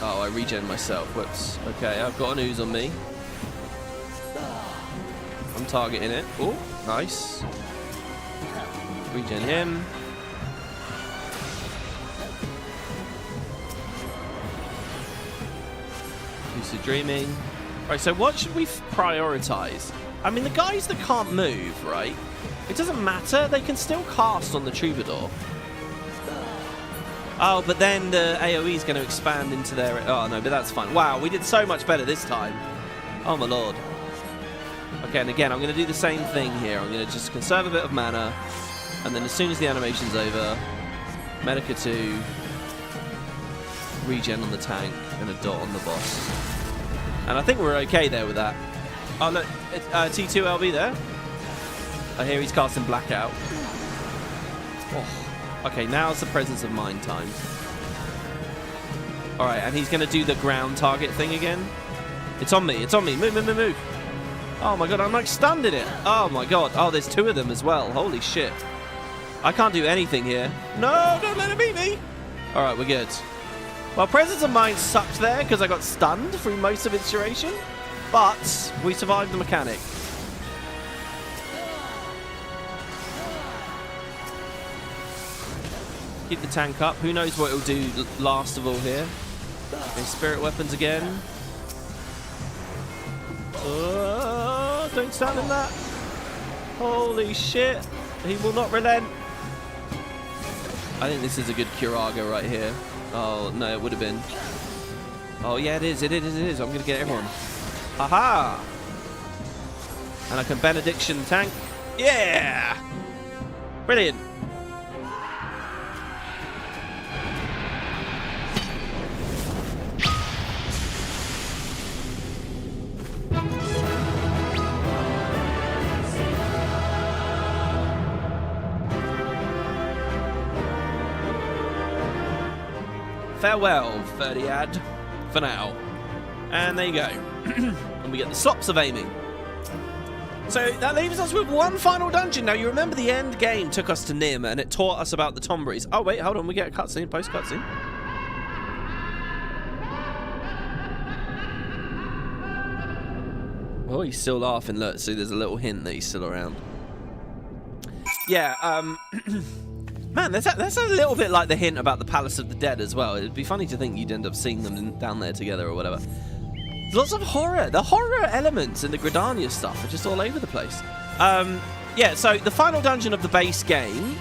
Oh, I regen myself. Whoops. Okay, I've got an ooze on me. I'm targeting it. Oh, nice. Regen him. Lucid dreaming. Right, so what should we prioritize? I mean, the guys that can't move, right? It doesn't matter. They can still cast on the Troubadour. Oh, but then the AoE is going to expand into their... Oh, no, but that's fine. Wow, we did so much better this time. Oh, my lord. Okay, and again, I'm going to do the same thing here. I'm going to just conserve a bit of mana. And then as soon as the animation's over, Medica 2, regen on the tank, and a dot on the boss. And I think we're okay there with that. Oh, look, T2LB there. I hear he's casting Blackout. Oh. Okay, now's the Presence of Mind time. Alright, and he's going to do the ground target thing again. It's on me, it's on me. Move, move, move, move. Oh my god, I'm like stunned in it. Oh my god. Oh, there's 2 of them as well. Holy shit. I can't do anything here. No, don't let him beat me. Alright, we're good. Well, Presence of Mind sucked there because I got stunned through most of its duration. But we survived the mechanic. Keep the tank up. Who knows what it'll do last of all here. Okay, spirit weapons again. Don't stand in that. Holy shit. He will not relent. I think this is a good Curaga right here. Oh, no, it would have been. Oh, yeah, it is. It is. It is. I'm going to get everyone. Haha. And I can benediction tank. Yeah. Brilliant. Farewell, Triad, for now. And there you go. And we get the slops of aiming. So that leaves us with one final dungeon. Now, you remember the end game took us to Nim, and it taught us about the Tombries. Oh, wait, hold on. We get a cutscene, post-cutscene. Oh, he's still laughing. Look, see, there's a little hint that he's still around. Yeah, man, that's a little bit like the hint about the Palace of the Dead as well. It'd be funny to think you'd end up seeing them down there together or whatever. There's lots of horror. The horror elements in the Gridania stuff are just all over the place. Yeah, so the final dungeon of the base game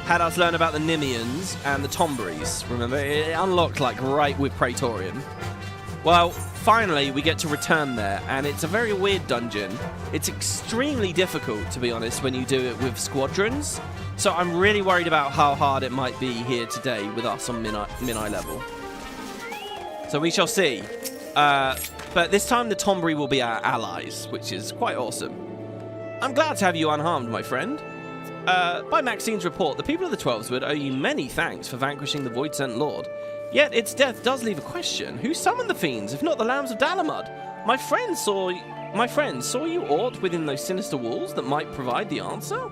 had us learn about the Nimians and the Tombries. Remember, it unlocked like right with Praetorian. Well, finally we get to return there, and it's a very weird dungeon. It's extremely difficult, to be honest, when you do it with squadrons. So I'm really worried about how hard it might be here today with us on Mini level. So we shall see. But this time the Tombri will be our allies, which is quite awesome. I'm glad to have you unharmed, my friend. By Maxine's report, the people of the Twelveswood owe you many thanks for vanquishing the Void-Sent Lord. Yet its death does leave a question. Who summoned the fiends, if not the Lambs of Dalamud? My friend, saw you aught within those sinister walls that might provide the answer?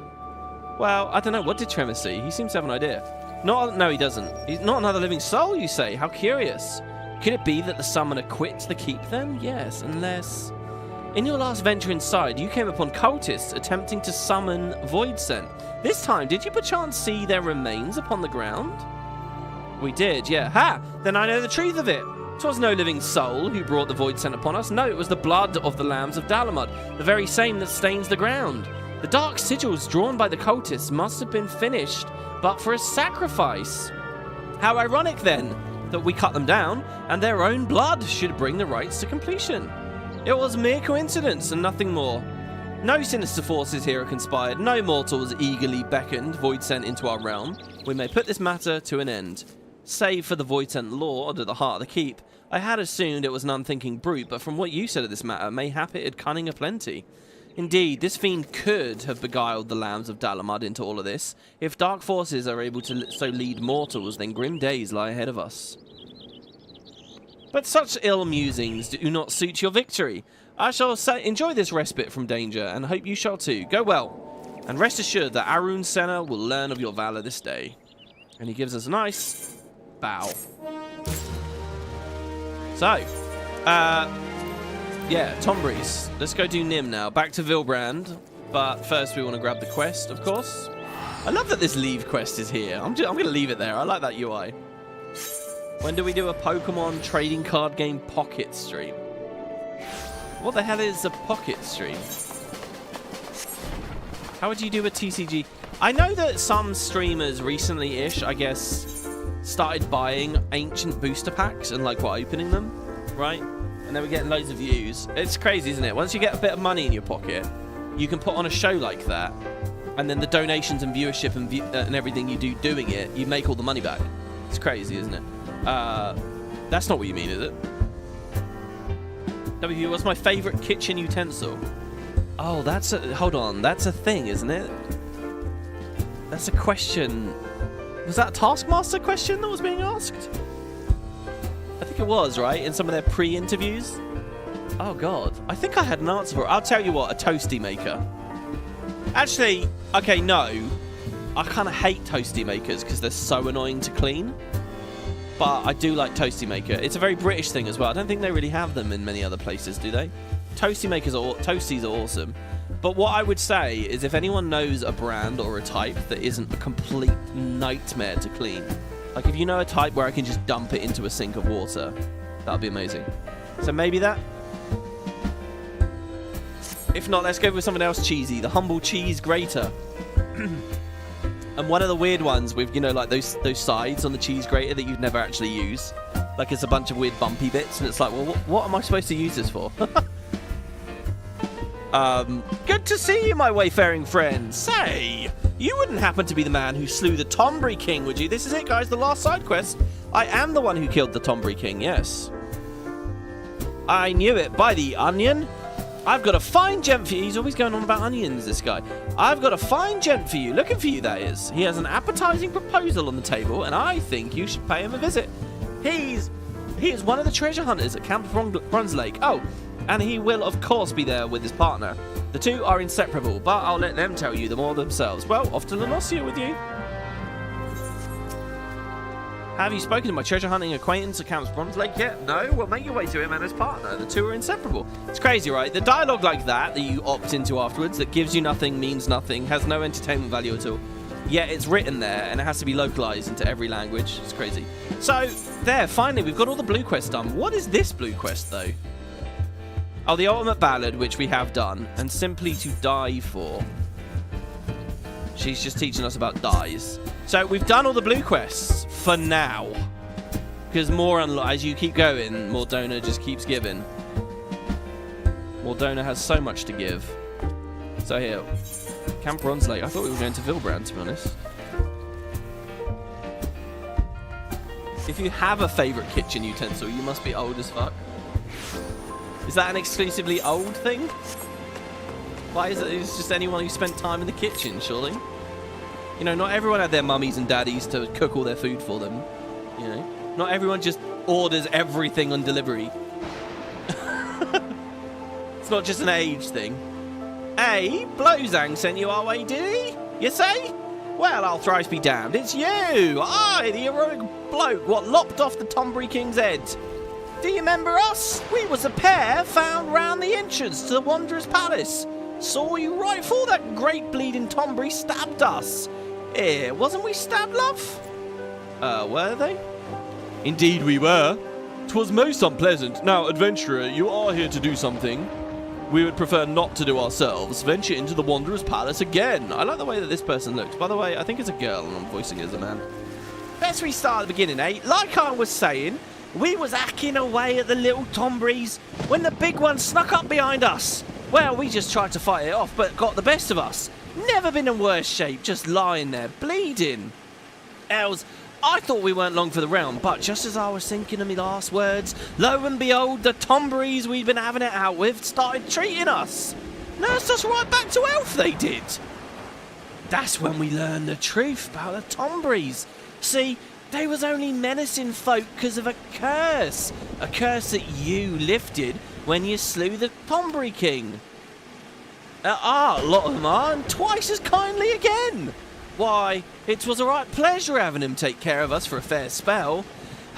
Well, I don't know. What did Trema see? He seems to have an idea. No, he doesn't. He's not another living soul, you say? How curious. Could it be that the summoner quit the keep then? Yes, unless... In your last venture inside, you came upon cultists attempting to summon Void-Sent. This time, did you perchance see their remains upon the ground? We did, yeah. Ha! Then I know the truth of it. 'Twas no living soul who brought the Void-Sent upon us. No, it was the blood of the Lambs of Dalamud, the very same that stains the ground. The dark sigils drawn by the cultists must have been finished, but for a sacrifice. How ironic, then, that we cut them down, and their own blood should bring the rites to completion. It was mere coincidence and nothing more. No sinister forces here are conspired, no mortals eagerly beckoned Void-Sent into our realm. We may put this matter to an end. Save for the Void-Sent Lord at the heart of the keep, I had assumed it was an unthinking brute, but from what you said of this matter, mayhap it had cunning aplenty. Indeed, this fiend could have beguiled the Lambs of Dalamud into all of this. If dark forces are able to so lead mortals, then grim days lie ahead of us. But such ill musings do not suit your victory. I shall enjoy this respite from danger, and hope you shall too. Go well, and rest assured that Arun Senna will learn of your valor this day. And he gives us a nice bow. So, yeah, Tombris. Let's go do Nim now. Back to Vilbrand, but first we want to grab the quest, of course. I love that this leave quest is here. I'm going to leave it there. I like that UI. When do we do a Pokemon trading card game pocket stream? What the hell is a pocket stream? How would you do a TCG? I know that some streamers recently-ish, I guess, started buying ancient booster packs and, like, opening them, right? And they were getting loads of views. It's crazy, isn't it? Once you get a bit of money in your pocket, you can put on a show like that, and then the donations and viewership and everything you do doing it, you make all the money back. It's crazy, isn't it? That's not what you mean, is it? W, what's my favourite kitchen utensil? Oh, that's a... Hold on. That's a thing, isn't it? That's a question. Was that a Taskmaster question that was being asked? I think it was, right? In some of their pre-interviews? Oh, God. I think I had an answer for it. I'll tell you what. A toasty maker. Actually, okay, no. I kind of hate toasty makers because they're so annoying to clean. But I do like toasty maker. It's a very British thing as well. I don't think they really have them in many other places, do they? Toasties are awesome. But what I would say is if anyone knows a brand or a type that isn't a complete nightmare to clean, like if you know a type where I can just dump it into a sink of water, that would be amazing. So maybe that. If not, let's go with something else cheesy. The Humble Cheese Grater. And one of the weird ones with, you know, like those sides on the cheese grater that you'd never actually use. Like it's a bunch of weird bumpy bits, and it's like, well, what am I supposed to use this for? Good to see you, my wayfaring friend. Say, you wouldn't happen to be the man who slew the Tombri King, would you? This is it, guys, the last side quest. I am the one who killed the Tombri King, yes. I knew it by the onion. I've got a fine gent for you. He's always going on about onions, this guy. I've got a fine gent for you. Looking for you, that is. He has an appetizing proposal on the table, and I think you should pay him a visit. He is one of the treasure hunters at Camp Bronze Lake. Oh, and he will, of course, be there with his partner. The two are inseparable, but I'll let them tell you the more themselves. Well, off to Lenosia with you. Have you spoken to my treasure hunting acquaintance at Camp Bronze Lake yet? No? Well, make your way to him and his partner. The two are inseparable. It's crazy, right? The dialogue like that you opt into afterwards, that gives you nothing, means nothing, has no entertainment value at all. Yet it's written there, and it has to be localized into every language. It's crazy. So, there, finally, we've got all the blue quests done. What is this blue quest, though? Oh, the ultimate ballad, which we have done, and simply to die for. She's just teaching us about dies. So, we've done all the blue quests, for now. Because as you keep going, Mordona just keeps giving. Mordona has so much to give. So here, Camp Bronze Lake. I thought we were going to Vilbrand, to be honest. If you have a favourite kitchen utensil, you must be old as fuck. Is that an exclusively old thing? Why is it? It's just anyone who spent time in the kitchen, surely. You know, not everyone had their mummies and daddies to cook all their food for them. You know, not everyone just orders everything on delivery. It's not just an age thing. Hey, Blowzang sent you our way, did he? You say? Well, I'll thrice be damned. It's you! I, the heroic bloke what lopped off the Tonbury King's head. Do you remember us? We was a pair found round the entrance to the Wanderer's Palace. Saw you right for that great bleeding Tonbury stabbed us. Eh, wasn't we stabbed, love? Were they? Indeed we were. 'Twas most unpleasant. Now, adventurer, you are here to do something we would prefer not to do ourselves. Venture into the Wanderer's Palace again. I like the way that this person looks. By the way, I think it's a girl and I'm voicing it as a man. Let's restart at the beginning, eh? Like I was saying, we was hacking away at the little Tonburys when the big one snuck up behind us. Well, we just tried to fight it off, but got the best of us. Never been in worse shape, just lying there, bleeding. Els, I thought we weren't long for the realm, but just as I was thinking of my last words, lo and behold, the Tonburys we'd been having it out with started treating us. Nursed us right back to health, they did. That's when we learned the truth about the Tonburys. See, they was only menacing folk because of a curse that you lifted when you slew the Tonbury King. A lot of them are, and twice as kindly again. Why, it was a right pleasure having him take care of us for a fair spell.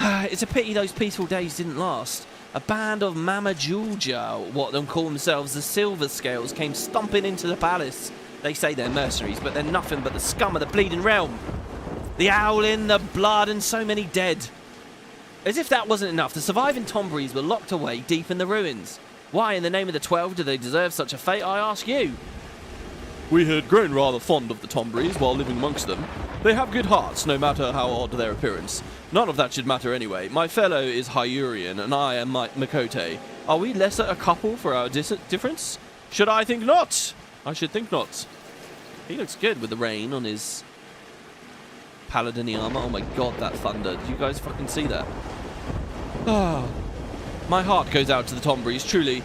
It's a pity those peaceful days didn't last. A band of Mamajulja, what them call themselves the Silver Scales, came stomping into the palace. They say they're mercenaries, but they're nothing but the scum of the bleeding realm. The howling, the blood, and so many dead. As if that wasn't enough, the surviving Tonburys were locked away deep in the ruins. Why, in the name of the 12, do they deserve such a fate, I ask you? We had grown rather fond of the Tonburys while living amongst them. They have good hearts, no matter how odd their appearance. None of that should matter anyway. My fellow is Hyurian, and I am Makote. Are we lesser a couple for our difference? Should I think not? I should think not. He looks good with the rain on his paladin armor. Oh my god, that thunder. Did you guys fucking see that? Ah, my heart goes out to the Tonburys, truly.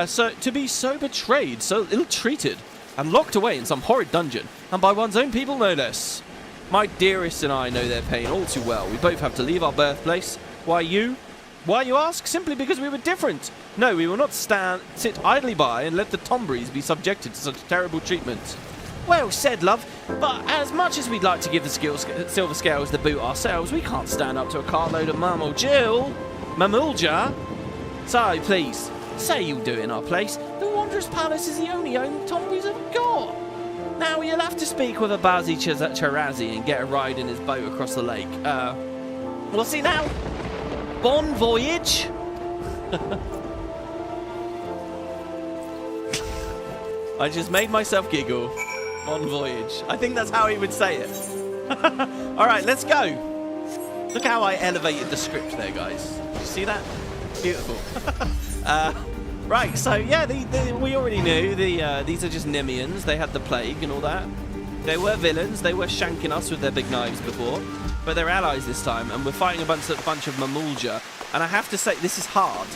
So to be so betrayed, so ill-treated, and locked away in some horrid dungeon, and by one's own people no less. My dearest and I know their pain all too well. We both have to leave our birthplace. Why you? Why, you ask? Simply because we were different. No, we will not sit idly by and let the Tonburys be subjected to such terrible treatment. Well said, love, but as much as we'd like to give the Silver Scales the boot ourselves, we can't stand up to a cartload of Mamulja. So, please, say you'll do it in our place. The Wanderer's Palace is the only home Tonburys have got. Now, you'll have to speak with a Bazi Charazi and get a ride in his boat across the lake. What's it now? Bon voyage? I just made myself giggle. Bon voyage. I think that's how he would say it. Alright, let's go. Look how I elevated the script there, guys. Did you see that? Beautiful. Right, so yeah, we already knew these are just Nemians. They had the plague and all that. They were villains. They were shanking us with their big knives before. But they're allies this time, and we're fighting a bunch of Mamulja. And I have to say, this is hard.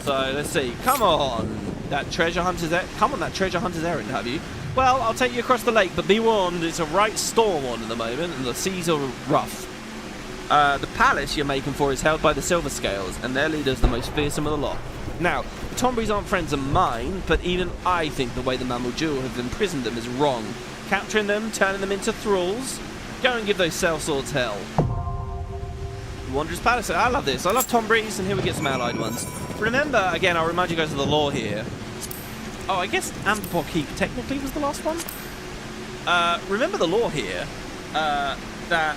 So, let's see. Come on, that treasure hunter's errand, have you? Well, I'll take you across the lake, but be warned, it's a right storm on at the moment, and the seas are rough. The palace you're making for is held by the Silver Scales, and their leader's the most fearsome of the lot. Now, the Tonburys aren't friends of mine, but even I think the way the Mamulja have imprisoned them is wrong. Capturing them, turning them into thralls. Go and give those sellswords hell. Wanderer's Palace. I love this. I love Tonburys, and here we get some allied ones. Remember, again, I'll remind you guys of the lore here. Oh, I guess Amdapoor Keep technically was the last one. Remember the lore here, that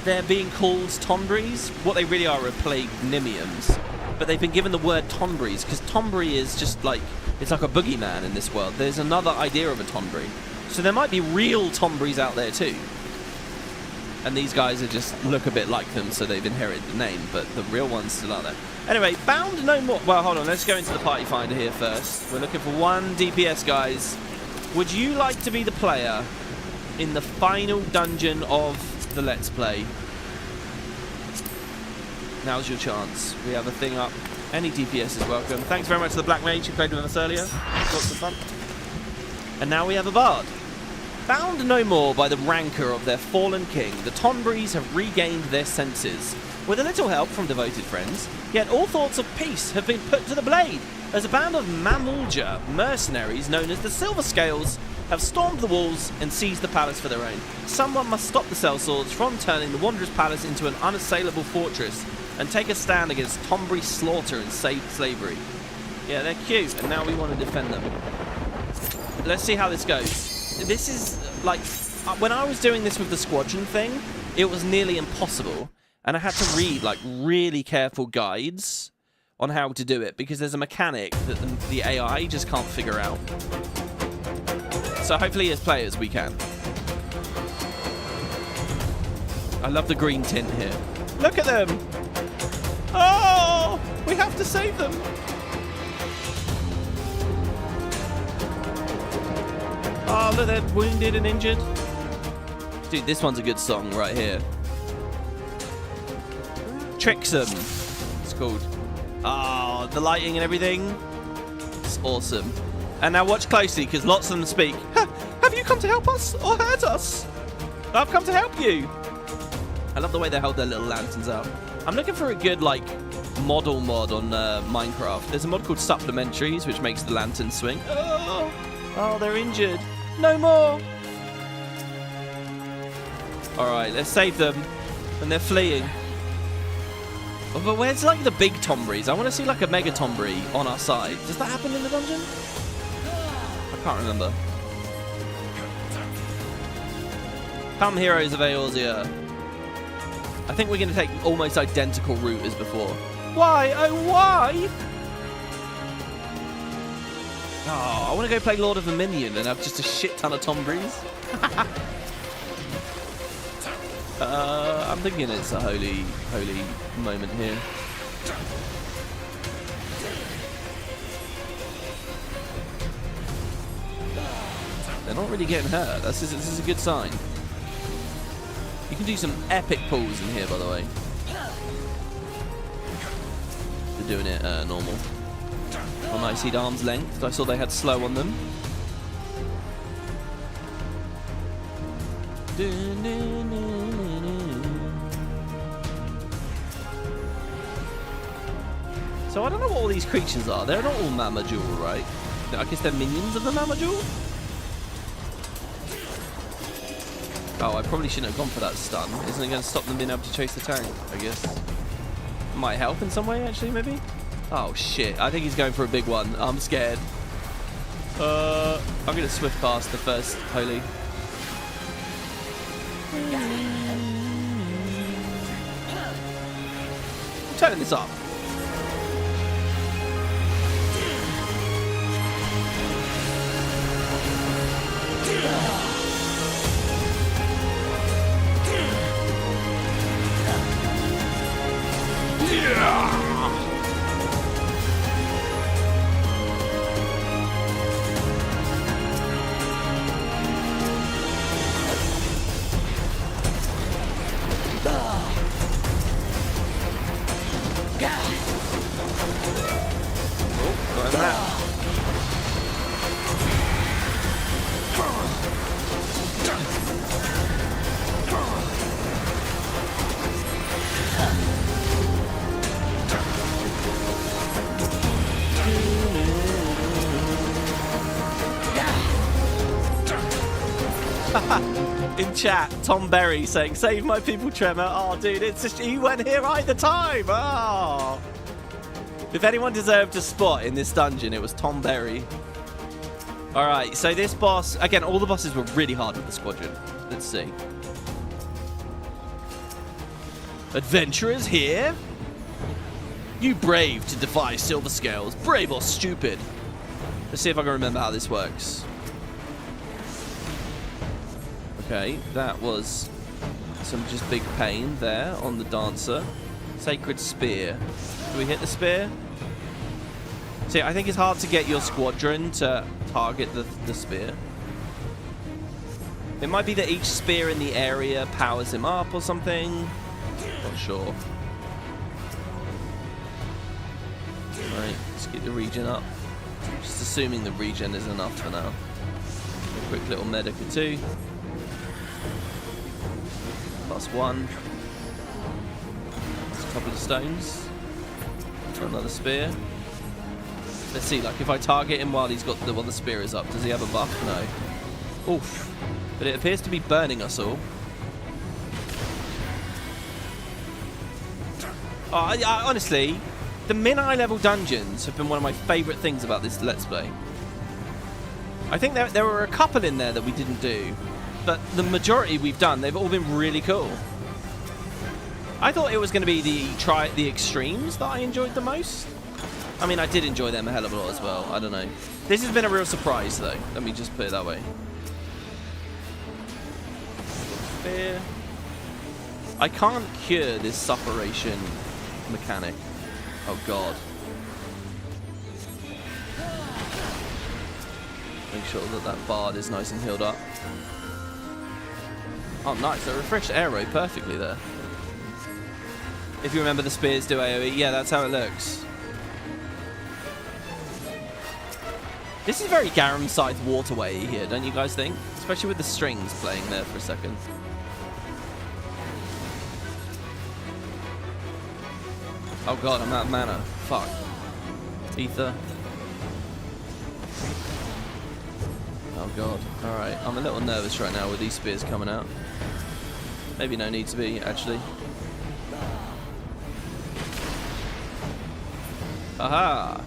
they're being called Tonburys. What they really are plagued Nimians. But they've been given the word Tonburys, because Tonbury is just like, it's like a boogeyman in this world. There's another idea of a Tonbury. So there might be real Tonburys out there too. And these guys are just look a bit like them, so they've inherited the name, but the real ones still are there. Anyway, bound no more. Well, hold on, let's go into the party finder here first. We're looking for one DPS, guys. Would you like to be the player in the final dungeon of the Let's Play? Now's your chance. We have a thing up. Any DPS is welcome. Thanks very much to the Black Mage who played with us earlier. Lots of fun. And now we have a Bard. Bound no more by the rancour of their fallen king, the Tonbrees have regained their senses. With a little help from devoted friends, yet all thoughts of peace have been put to the blade, as a band of Mamulja mercenaries known as the Silver Scales have stormed the walls and seized the palace for their own. Someone must stop the sellswords from turning the Wanderer's Palace into an unassailable fortress and take a stand against Tonbree slaughter and slavery. Yeah, they're cute, and now we want to defend them. Let's see how this goes. This is, like, when I was doing this with the squadron thing, it was nearly impossible. And I had to read, like, really careful guides on how to do it, because there's a mechanic that the AI just can't figure out. So hopefully as players we can. I love the green tint here. Look at them! Oh! We have to save them! Oh, look, they're wounded and injured. Dude, this one's a good song right here. Tricksome, it's called. Oh, the lighting and everything. It's awesome. And now watch closely, because lots of them speak. Have you come to help us or hurt us? I've come to help you. I love the way they hold their little lanterns out. I'm looking for a good, like, model mod on Minecraft. There's a mod called Supplementaries, which makes the lantern swing. Oh, they're injured. No more. All right, let's save them. And they're fleeing. Oh, but where's, like, the big Tombrees? I want to see, like, a Mega Tombree on our side. Does that happen in the dungeon? I can't remember. Come, heroes of Eorzea. I think we're going to take almost identical route as before. Why? Oh, why? Oh, I want to go play Lord of Verminion and have just a shit ton of Tombrees. I'm thinking it's a holy moment here. They're not really getting hurt. This is a good sign. You can do some epic pulls in here, by the way. They're doing it normal. On Icy arm's length. I saw they had slow on them. So I don't know what all these creatures are. They're not all Mamajul, right? I guess they're minions of the Mamajul? Oh, I probably shouldn't have gone for that stun. Isn't it going to stop them being able to chase the tank, I guess? Might help in some way, actually, maybe? Oh, shit. I think he's going for a big one. I'm scared. I'm going to swift past the first holy. I'm turning this up. In chat, Tom Berry saying, "Save my people, Trema." Oh, dude, it's just he went here right at the time. Oh, if anyone deserved a spot in this dungeon, it was Tom Berry. All right, so this boss again. All the bosses were really hard with the squadron. Let's see. Adventurers here. You brave to defy Silver Scales, brave or stupid. Let's see if I can remember how this works. Okay, that was some just big pain there on the dancer. Sacred Spear. Do we hit the spear? See, I think it's hard to get your squadron to target the spear. It might be that each spear in the area powers him up or something. Not sure. Right, let's get the regen up. Just assuming the regen is enough for now. A quick little medic or two. +1. That's a couple of stones. Another spear. Let's see, like if I target him while he's got while the spear is up, does he have a buff? No. Oof. But it appears to be burning us all. Oh, I honestly, the min-eye level dungeons have been one of my favourite things about this Let's Play. I think there were a couple in there that we didn't do, but the majority we've done, they've all been really cool. I thought it was going to be the extremes that I enjoyed the most. I mean, I did enjoy them a hell of a lot as well. I don't know. This has been a real surprise, though. Let me just put it that way. Spear. I can't cure this sufferation mechanic. Oh, God. Make sure that that bard is nice and healed up. Oh, nice. I refreshed arrow perfectly there. If you remember, the spears do AoE. Yeah, that's how it looks. This is very Garam Scythe waterway here, don't you guys think? Especially with the strings playing there for a second. Oh god, I'm out of mana. Fuck. Ether. Oh god. Alright, I'm a little nervous right now with these spears coming out. Maybe no need to be, actually. Aha!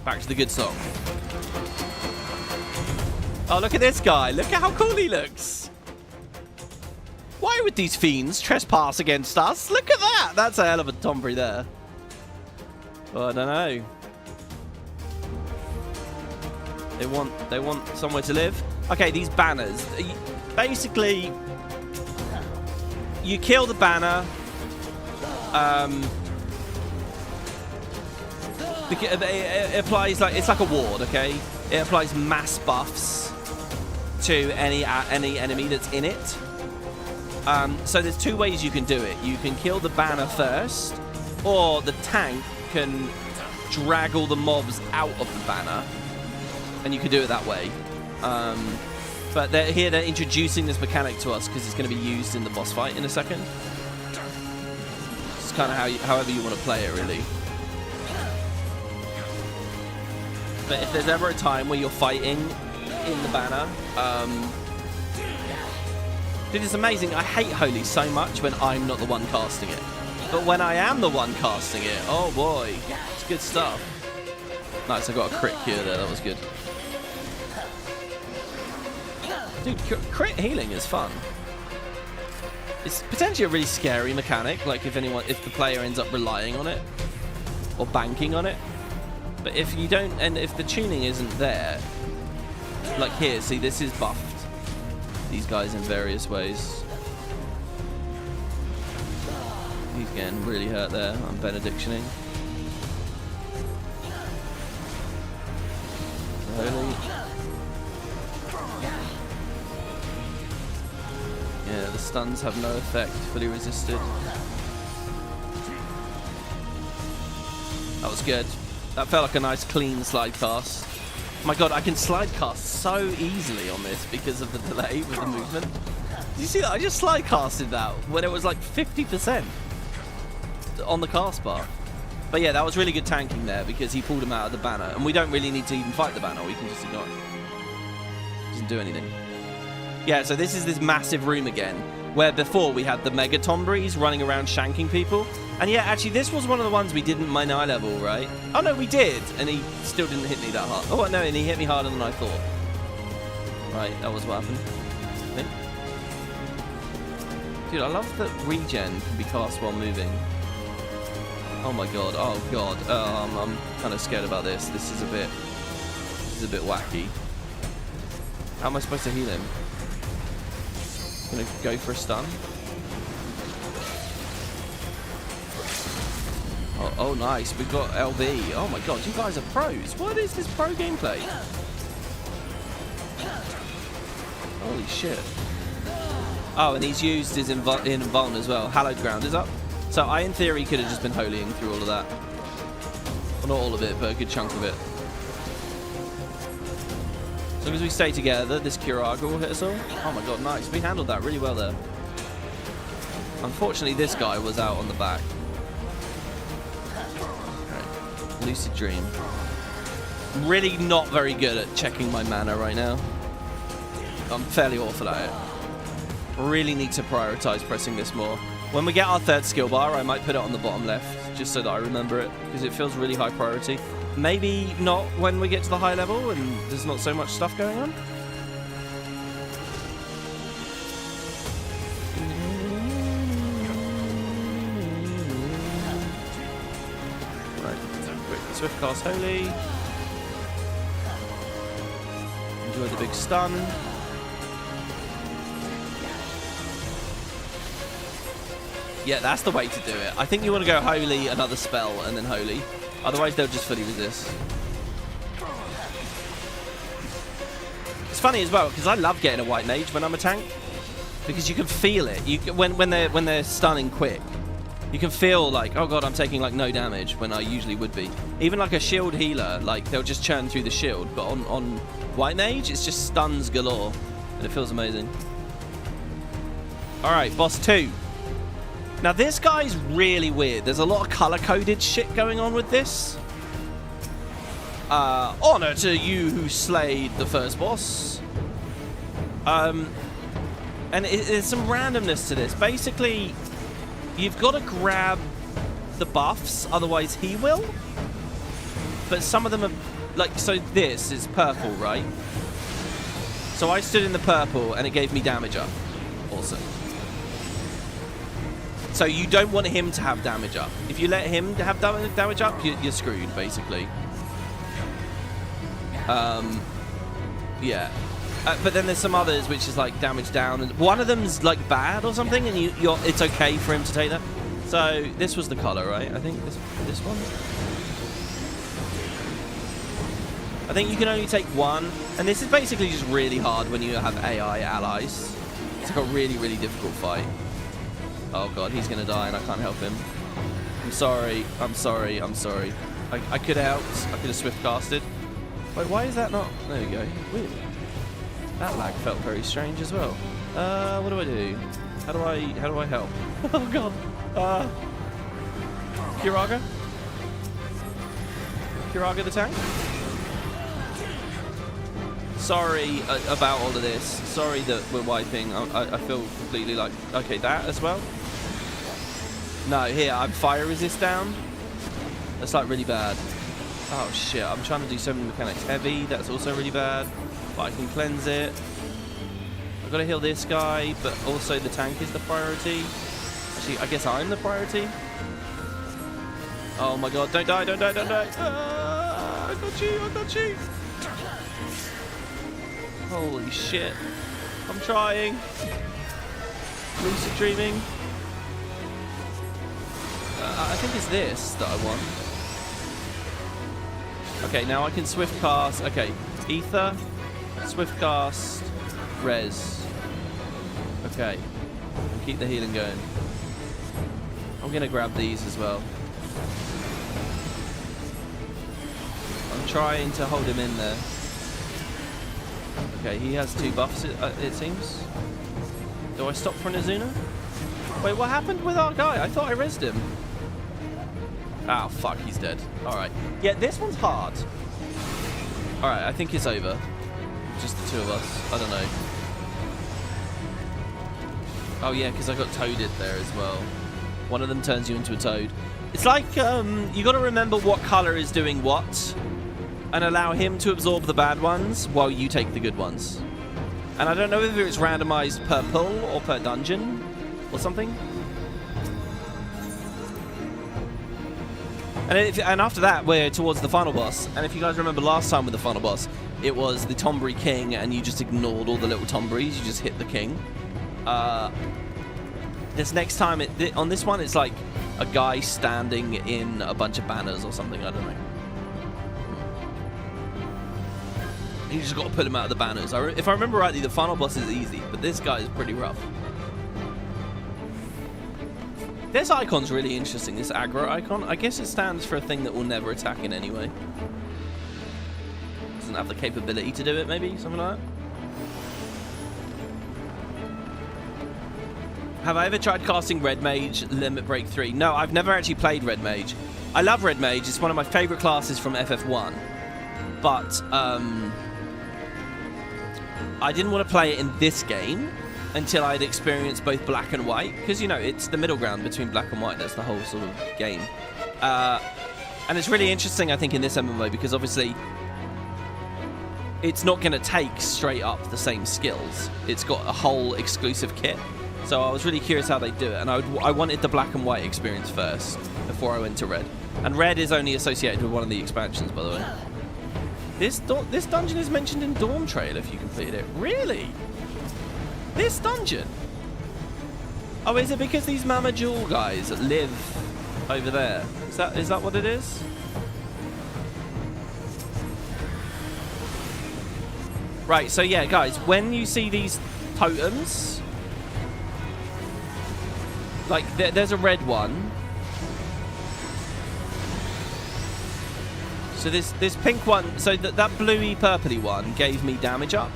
Back to the good song. Oh, look at this guy. Look at how cool he looks. Why would these fiends trespass against us? Look at that. That's a hell of a tombery there. Well, I don't know. They want somewhere to live. Okay, these banners. Basically, you kill the banner. It applies like it's like a ward, okay? It applies mass buffs to any enemy that's in it. So there's two ways you can do it. You can kill the banner first, or the tank can drag all the mobs out of the banner, and you can do it that way. But they're introducing this mechanic to us because it's going to be used in the boss fight in a second. It's kind of however you want to play it, really. But if there's ever a time where you're fighting in the banner, dude, it's amazing. I hate Holy so much when I'm not the one casting it. But when I am the one casting it, oh boy, it's good stuff. Nice, I got a crit cure there. That was good. Dude, crit healing is fun. It's potentially a really scary mechanic, like if the player ends up relying on it or banking on it. But if you don't, and if the tuning isn't there, like here, see, this is buffed. These guys in various ways. He's getting really hurt there. I'm benedictioning. Holy. Yeah, the stuns have no effect. Fully resisted. That was good. That felt like a nice clean slide cast. Oh my god, I can slide cast so easily on this because of the delay with the movement. Did you see that? I just slide casted that when it was like 50% on the cast bar. But yeah, that was really good tanking there because he pulled him out of the banner. And we don't really need to even fight the banner. We can just ignore it. Doesn't do anything. Yeah, so this is this massive room again, where before we had the mega tomberies running around shanking people. And yeah, actually, this was one of the ones we didn't mine eye level, right? Oh, no, we did. And he still didn't hit me that hard. Oh, no, and he hit me harder than I thought. Right, that was what happened. I think. Dude, I love that regen can be cast while moving. Oh, my God. Oh, God. I'm kind of scared about this. This is a bit wacky. How am I supposed to heal him? Gonna go for a stun. Oh, nice. We've got LB. Oh my god, you guys are pros. What is this pro gameplay? Holy shit. Oh, and he's used his invuln as well. Hallowed Ground is up. So I, in theory, could have just been holying through all of that. Well, not all of it, but a good chunk of it. As long as we stay together, this Curaga will hit us all. Oh my god, nice. We handled that really well there. Unfortunately, this guy was out on the back. Right. Lucid Dream. I'm really not very good at checking my mana right now. I'm fairly awful at it. Really need to prioritize pressing this more. When we get our third skill bar, I might put it on the bottom left, just so that I remember it, because it feels really high priority. Maybe not when we get to the high level and there's not so much stuff going on. Right, quick swift cast Holy. Enjoy the big stun. Yeah, that's the way to do it. I think you want to go Holy, another spell, and then Holy. Otherwise, they'll just fully resist. It's funny as well, because I love getting a white mage when I'm a tank. Because you can feel it. When they're stunning quick, you can feel like, oh god, I'm taking like no damage when I usually would be. Even like a shield healer, like they'll just churn through the shield. But on white mage, it's just stuns galore. And it feels amazing. Alright, boss 2. Now this guy's really weird. There's a lot of color-coded shit going on with this. Honor to you who slayed the first boss. And there's some randomness to this. Basically, you've got to grab the buffs, otherwise he will. But some of them are like, so this is purple, right? So I stood in the purple and it gave me damage up. Awesome. So you don't want him to have damage up. If you let him have damage up, you're screwed, basically. Yeah. But then there's some others which is like damage down, and one of them's like bad or something, and it's okay for him to take that. So this was the color, right? I think this one. I think you can only take one, and this is basically just really hard when you have AI allies. It's like a really, really difficult fight. Oh god, he's gonna die and I can't help him. I'm sorry, I'm sorry, I'm sorry. I could have helped. I could have swift casted. Wait, why is that not? There we go. Weird. That lag felt very strange as well. What do I do? How do I help? Oh god. Curaga? Curaga the tank? Sorry about all of this. Sorry that we're wiping. I feel completely like, okay, that as well. No, here, I'm fire resist down. That's like really bad. Oh shit, I'm trying to do so many mechanics. Heavy, that's also really bad. But I can cleanse it. I've got to heal this guy, but also the tank is the priority. Actually, I guess I'm the priority. Oh my god, don't die, don't die, don't die. I got you, I got you. Holy shit. I'm trying. Lucid dreaming. I think it's this that I want. Okay, now I can swift cast. Okay, ether, swift cast, res. Okay, keep the healing going. I'm gonna grab these as well. I'm trying to hold him in there. Okay, he has 2 buffs, it seems. Do I stop for an Azuna? Wait, what happened with our guy? I thought I rezzed him. Oh, fuck, he's dead. Alright. Yeah, this one's hard. Alright, I think it's over. Just the 2 of us. I don't know. Oh, yeah, because I got toaded there as well. One of them turns you into a toad. It's like, you got to remember what color is doing what, and allow him to absorb the bad ones while you take the good ones. And I don't know whether it's randomized per pull or per dungeon or something. And after that, we're towards the final boss. And if you guys remember last time with the final boss, it was the Tombury King, and you just ignored all the little Tomburys. You just hit the king. This next time, on this one, it's like a guy standing in a bunch of banners or something. I don't know. You just got to put him out of the banners. If I remember rightly, the final boss is easy, but this guy is pretty rough. This icon's really interesting, this aggro icon. I guess it stands for a thing that will never attack in any way. Doesn't have the capability to do it, maybe? Something like that. Have I ever tried casting Red Mage Limit Break 3? No, I've never actually played Red Mage. I love Red Mage. It's one of my favourite classes from FF1. But, I didn't want to play it in this game until I'd experienced both black and white. Because, you know, it's the middle ground between black and white. That's the whole sort of game. And it's really interesting, I think, in this MMO because, obviously, it's not going to take straight up the same skills. It's got a whole exclusive kit. So I was really curious how they do it, and I wanted the black and white experience first before I went to red. And red is only associated with one of the expansions, by the way. This dungeon is mentioned in Dawn Trail if you completed it. Really? This dungeon? Oh, is it because these Mama Jewel guys live over there? Is that what it is? Right, so yeah, guys, when you see these totems... Like, there's a red one. So this pink one, so that bluey purpley one gave me damage up.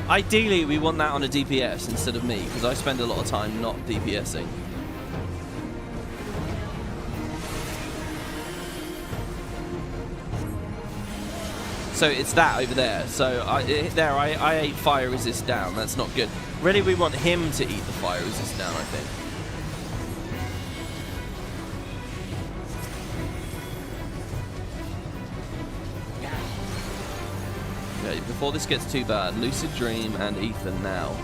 Ideally, we want that on a DPS instead of me, because I spend a lot of time not DPSing. So it's that over there. So I ate fire resist down. That's not good. Really, we want him to eat the fire resist down, I think. Before this gets too bad, Lucid Dream and Ethan now.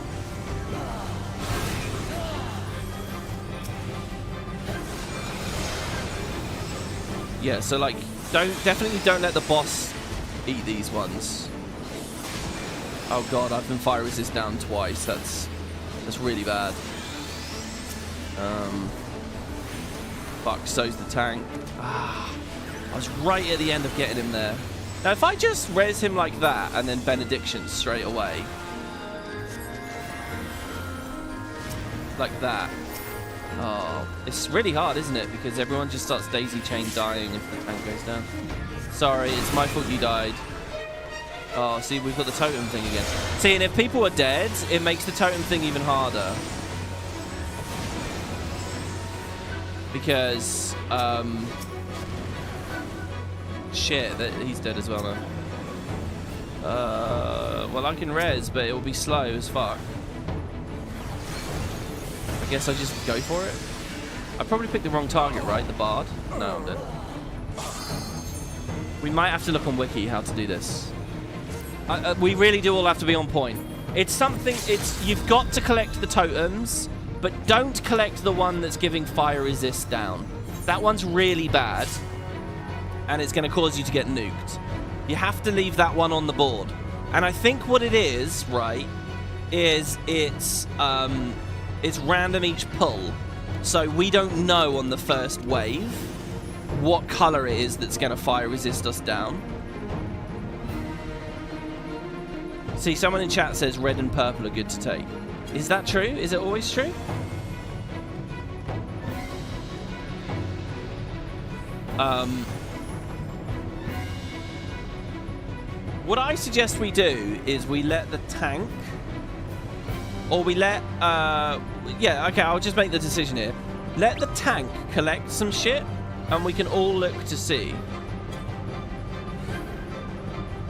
Yeah, so like, definitely don't let the boss eat these ones. Oh god, I've been fire resist down twice. That's really bad. Fuck, so's the tank. I was right at the end of getting him there. Now, if I just res him like that and then benediction straight away, like that. Oh, it's really hard, isn't it? Because everyone just starts daisy chain dying if the tank goes down. Sorry, it's my fault you died. Oh, see, we've got the totem thing again. See, and if people are dead, it makes the totem thing even harder. Because, shit, he's dead as well now. Well, I can res, but it will be slow as fuck. I guess I just go for it. I probably picked the wrong target, right? The bard? No, I'm dead. We might have to look on Wiki how to do this. We really do all have to be on point. It's something, you've got to collect the totems, but don't collect the one that's giving fire resist down. That one's really bad. And it's going to cause you to get nuked. You have to leave that one on the board. And I think what it is, right, is it's random each pull. So we don't know on the first wave what color it is that's going to fire resist us down. See, someone in chat says red and purple are good to take. Is that true? Is it always true? What I suggest we do is we let the tank, or we let, yeah, okay, I'll just make the decision here. Let the tank collect some shit, and we can all look to see.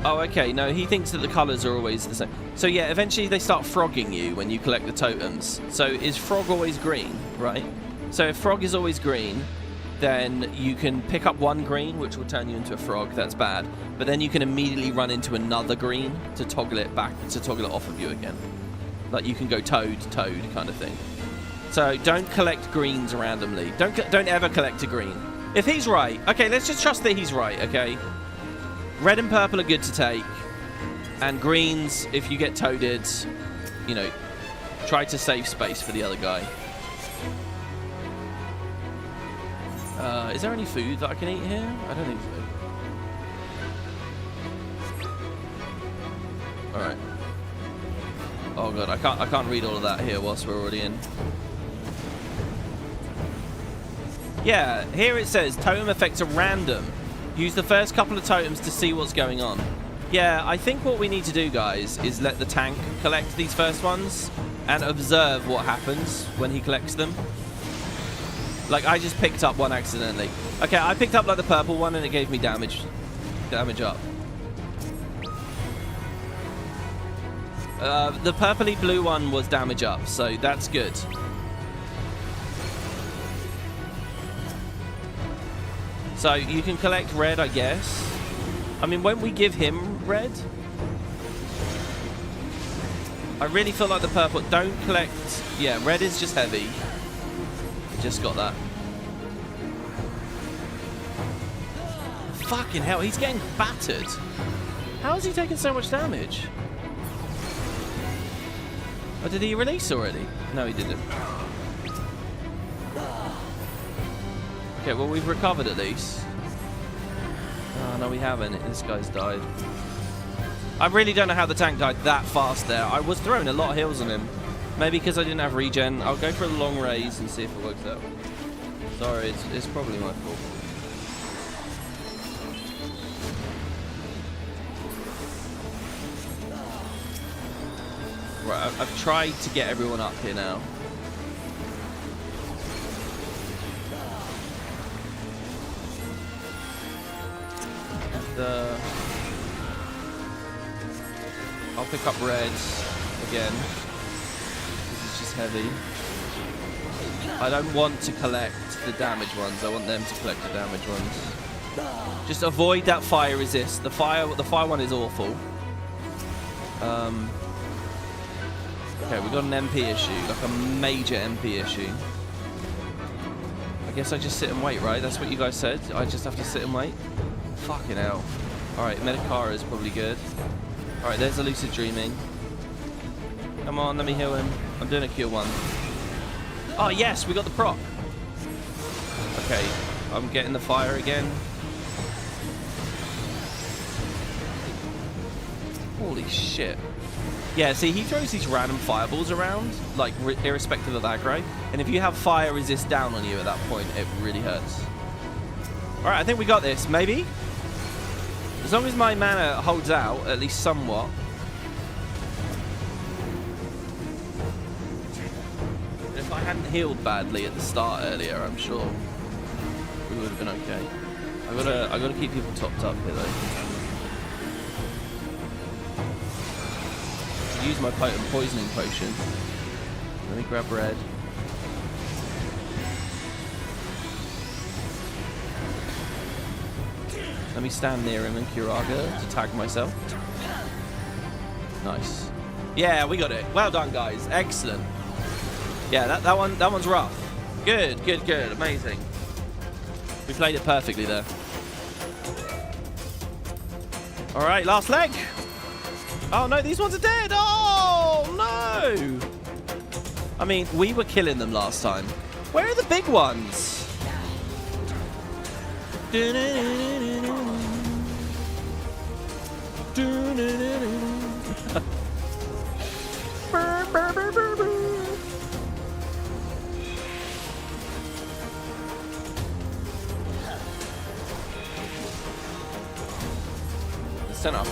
Oh, okay, no, he thinks that the colours are always the same. So yeah, eventually they start frogging you when you collect the totems. So is frog always green, right? So if frog is always green, then you can pick up one green, which will turn you into a frog. That's bad. But then you can immediately run into another green to toggle it back, to toggle it off of you again. Like you can go toad kind of thing. So don't collect greens randomly. Don't ever collect a green. If he's right, okay, let's just trust that he's right, okay? Red and purple are good to take. And greens, if you get toaded, you know, try to save space for the other guy. Is there any food that I can eat here? I don't think so. Alright. Oh god, I can't read all of that here whilst we're already in. Yeah, here it says totem effects are random. Use the first couple of totems to see what's going on. Yeah, I think what we need to do, guys, is let the tank collect these first ones and observe what happens when he collects them. Like, I just picked up one accidentally. Okay, I picked up, like, the purple one, and it gave me damage up. The purpley blue one was damage up, so that's good. So, you can collect red, I guess. I mean, won't we give him red? I really feel like the purple... Don't collect... Yeah, red is just heavy. Just got that. Fucking hell, he's getting battered. How is he taking so much damage? Oh, did he release already? No, he didn't. Okay, well, we've recovered at least. Oh, no, we haven't. This guy's died. I really don't know how the tank died that fast there. I was throwing a lot of heals on him. Maybe because I didn't have regen. I'll go for a long raise and see if it works out. Sorry, it's probably my fault. Right, I've tried to get everyone up here now. I'll pick up reds again. This is just heavy. I don't want to collect the damage ones. I want them to collect the damage ones. Just avoid that fire resist. The fire one is awful. Okay, we got an MP issue, like a major MP issue. I guess I just sit and wait, right? That's what you guys said. I just have to sit and wait. Fucking hell. Alright, Medikara is probably good. Alright, there's a Lucid Dreaming. Come on, let me heal him. I'm doing a Q1. Oh, yes, we got the proc. Okay, I'm getting the fire again. Holy shit. Yeah, see, he throws these random fireballs around, like, irrespective of aggro. And if you have fire resist down on you at that point, it really hurts. Alright, I think we got this. Maybe? As long as my mana holds out, at least somewhat. And if I hadn't healed badly at the start earlier, I'm sure we would have been okay. I gotta keep people topped up here, though. Use my potent poisoning potion. Let me grab red. Let me stand near him and Curaga to tag myself. Nice. Yeah, we got it. Well done, guys. Excellent. Yeah, that one's rough. Good, good, good. Amazing. We played it perfectly there. All right, last leg. Oh, no, these ones are dead. Oh, no. I mean, we were killing them last time. Where are the big ones? Let's turn off.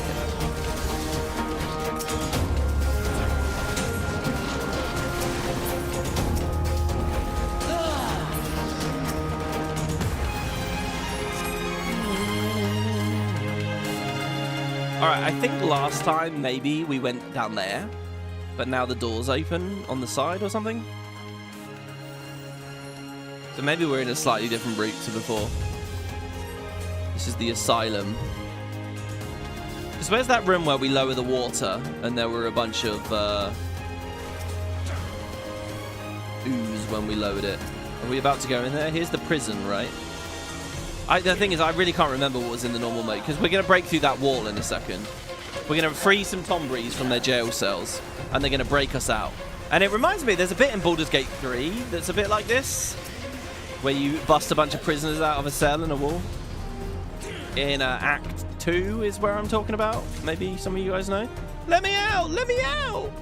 Alright, I think last time maybe we went down there, but now the door's open on the side or something. So maybe we're in a slightly different route to before. This is the asylum. Because where's that room where we lower the water and there were a bunch of ooze when we lowered it? Are we about to go in there? Here's the prison, right? The thing is, I really can't remember what was in the normal mode, because we're going to break through that wall in a second. We're going to free some Tombrees from their jail cells, and they're going to break us out. And it reminds me, there's a bit in Baldur's Gate 3 that's a bit like this, where you bust a bunch of prisoners out of a cell in a wall. In Act 2 is where I'm talking about. Maybe some of you guys know. Let me out! Let me out!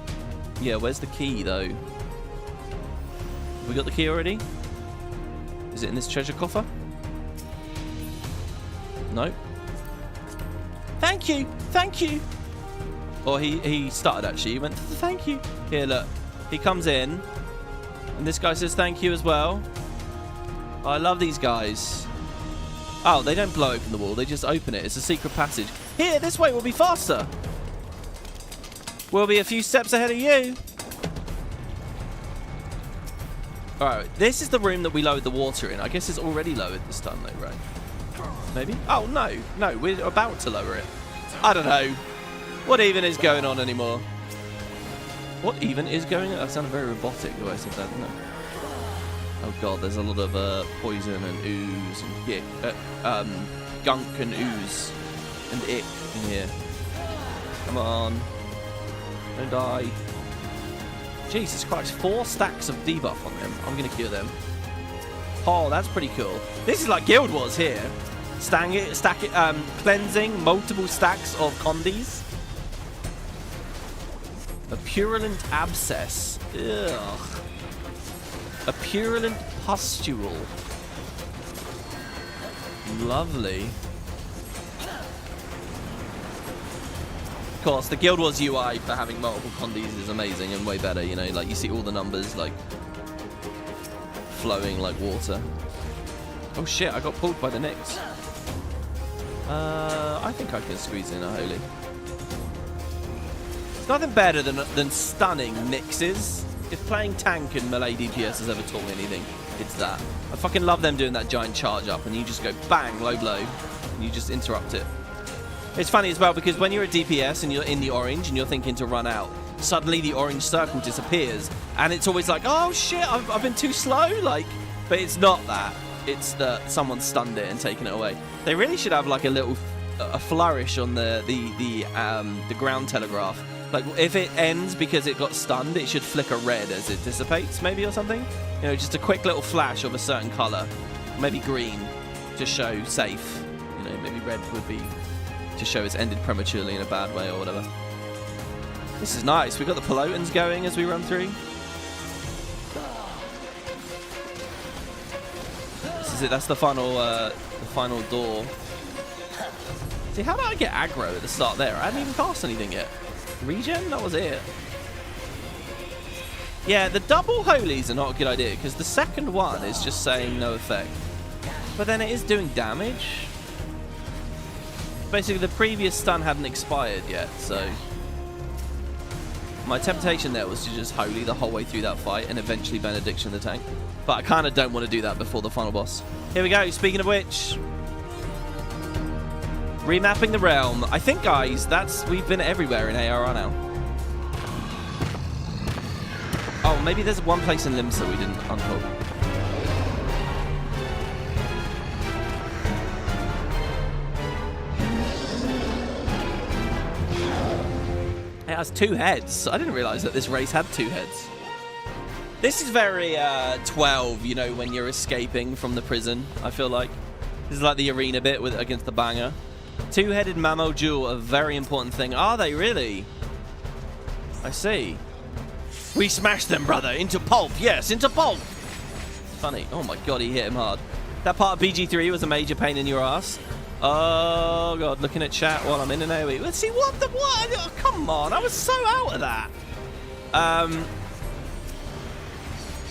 Yeah, where's the key, though? We got the key already? Is it in this treasure coffer? No. Thank you! Thank you! Or he started actually. He went, thank you. Here, look. He comes in. And this guy says thank you as well. Oh, I love these guys. Oh, they don't blow open the wall. They just open it. It's a secret passage. Here, this way will be faster. We'll be a few steps ahead of you. Alright, this is the room that we lowered the water in. I guess it's already lowered this time though, right? Maybe? Oh, no. No, we're about to lower it. I don't know. What even is going on anymore? What even is going on? That sounded very robotic the way I said that, didn't it? Oh god, there's a lot of poison and ooze and gunk and ooze and ick in here. Come on. Don't die. Jesus Christ, 4 stacks of debuff on them. I'm going to cure them. Oh, that's pretty cool. This is like Guild Wars here. Cleansing multiple stacks of condies. A purulent abscess. Ugh. A purulent pustule. Lovely. Of course, the Guild Wars UI for having multiple condies is amazing and way better, you know, like you see all the numbers like flowing like water. Oh shit, I got pulled by the Nyx. I think I can squeeze in a holy. There's nothing better than stunning Nyxes. If playing tank and melee DPS has ever taught me anything, it's that. I fucking love them doing that giant charge up and you just go bang, low blow, and you just interrupt it. It's funny as well because when you're a DPS and you're in the orange and you're thinking to run out, suddenly the orange circle disappears and it's always like, oh shit, I've been too slow, like, but it's not that. It's that someone stunned it and taken it away. They really should have like a little flourish on the ground telegraph. Like if it ends because it got stunned, it should flicker red as it dissipates, maybe, or something. You know, just a quick little flash of a certain color, maybe green, to show safe. You know, maybe red would be to show it's ended prematurely in a bad way or whatever. This is nice. We've got the Pelotons going as we run through. This is it. That's the final door. See, how did I get aggro at the start there? I hadn't even cast anything yet. Regen? That was it. Yeah, the double holies are not a good idea because the second one is just saying no effect. But then it is doing damage. Basically, the previous stun hadn't expired yet, so my temptation there was to just holy the whole way through that fight and eventually benediction the tank. But I kind of don't want to do that before the final boss. Here we go. Speaking of which, remapping the realm. I think, guys, we've been everywhere in ARR now. Oh, maybe there's one place in Limsa we didn't unhook. It has 2 heads. I didn't realize that this race had 2 heads. This is very 12, you know, when you're escaping from the prison, I feel like. This is like the arena bit against the banger. 2-headed mammo jewel, a very important thing. Are they really? I see. We smashed them, brother. Into pulp. Yes, into pulp. Funny. Oh my god, he hit him hard. That part of BG3 was a major pain in your ass. Oh god, looking at chat while I'm in an AoE. Let's see what the what? Oh, come on, I was so out of that.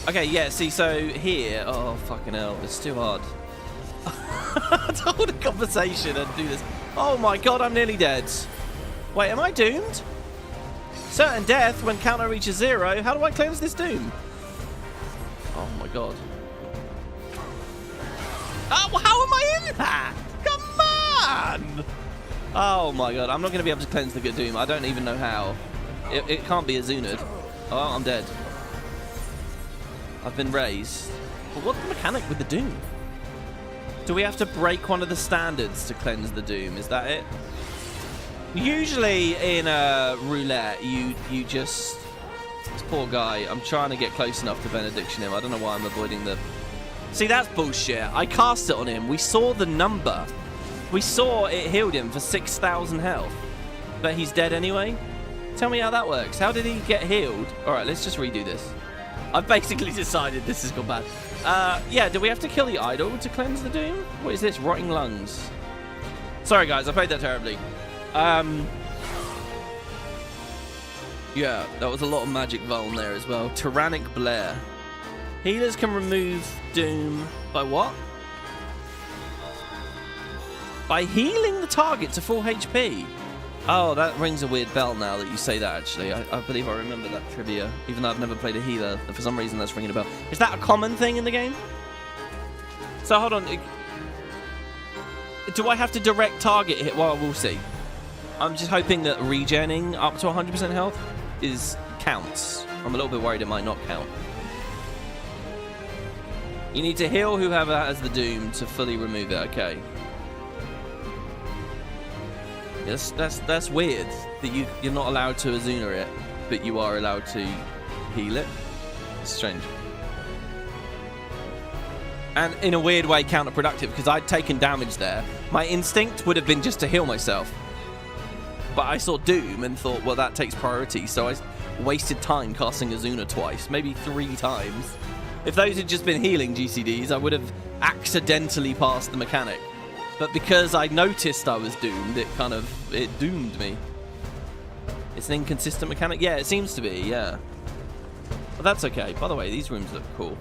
Okay, yeah. See, so here. Oh fucking hell, it's too hard. To hold a conversation and do this. Oh my god, I'm nearly dead. Wait, am I doomed? Certain death when counter reaches 0. How do I cleanse this doom? Oh my god. Oh, how am I in that? Come on! Oh my god, I'm not going to be able to cleanse the good doom. I don't even know how. It can't be a Zunid. Oh, I'm dead. I've been raised. But what's the mechanic with the doom? Do we have to break one of the standards to cleanse the doom? Is that it? Usually in roulette, you just... This poor guy, I'm trying to get close enough to benediction him. I don't know why I'm avoiding the... See, that's bullshit. I cast it on him. We saw the number. We saw it healed him for 6,000 health. But he's dead anyway? Tell me how that works. How did he get healed? Alright, let's just redo this. I've basically decided this has gone bad. Yeah, do we have to kill the idol to cleanse the doom? What is this? Rotting lungs. Sorry, guys, I played that terribly. Yeah, that was a lot of magic vuln there as well. Tyrannic Blare. Healers can remove doom by what? By healing the target to full HP. Oh, that rings a weird bell now that you say that, actually. I believe I remember that trivia, even though I've never played a healer. For some reason, that's ringing a bell. Is that a common thing in the game? So, hold on. Do I have to direct target hit? Well, we'll see. I'm just hoping that regening up to 100% health counts. I'm a little bit worried it might not count. You need to heal whoever has the doom to fully remove it. Okay. Yes, that's weird that you're not allowed to Azuna it, but you are allowed to heal it. It's strange. And in a weird way counterproductive, because I'd taken damage there. My instinct would have been just to heal myself. But I saw doom and thought, well, that takes priority, so I wasted time casting Azuna twice, maybe 3 times. If those had just been healing GCDs, I would have accidentally passed the mechanic. But because I noticed I was doomed, it doomed me. It's an inconsistent mechanic? Yeah, it seems to be, yeah. But that's okay. By the way, these rooms look cool.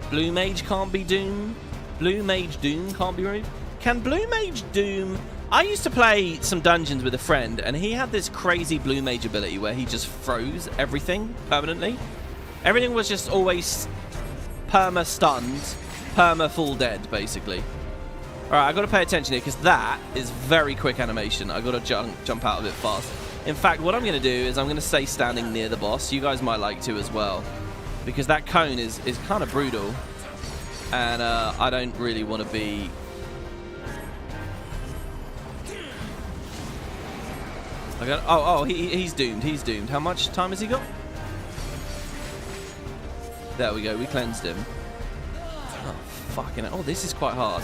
Blue Mage can't be doomed. Blue Mage Doom can't be removed. Can Blue Mage Doom... I used to play some dungeons with a friend, and he had this crazy Blue Mage ability where he just froze everything permanently. Everything was just always... perma-stunned, perma-full dead, basically. Alright, I've got to pay attention here, because that is very quick animation. I've got to jump out of it fast. In fact, what I'm going to do is I'm going to stay standing near the boss. You guys might like to as well, because that cone is kind of brutal, and I don't really want to be... he's doomed. He's doomed. How much time has he got? There we go, we cleansed him. Oh, fucking hell. Oh, this is quite hard.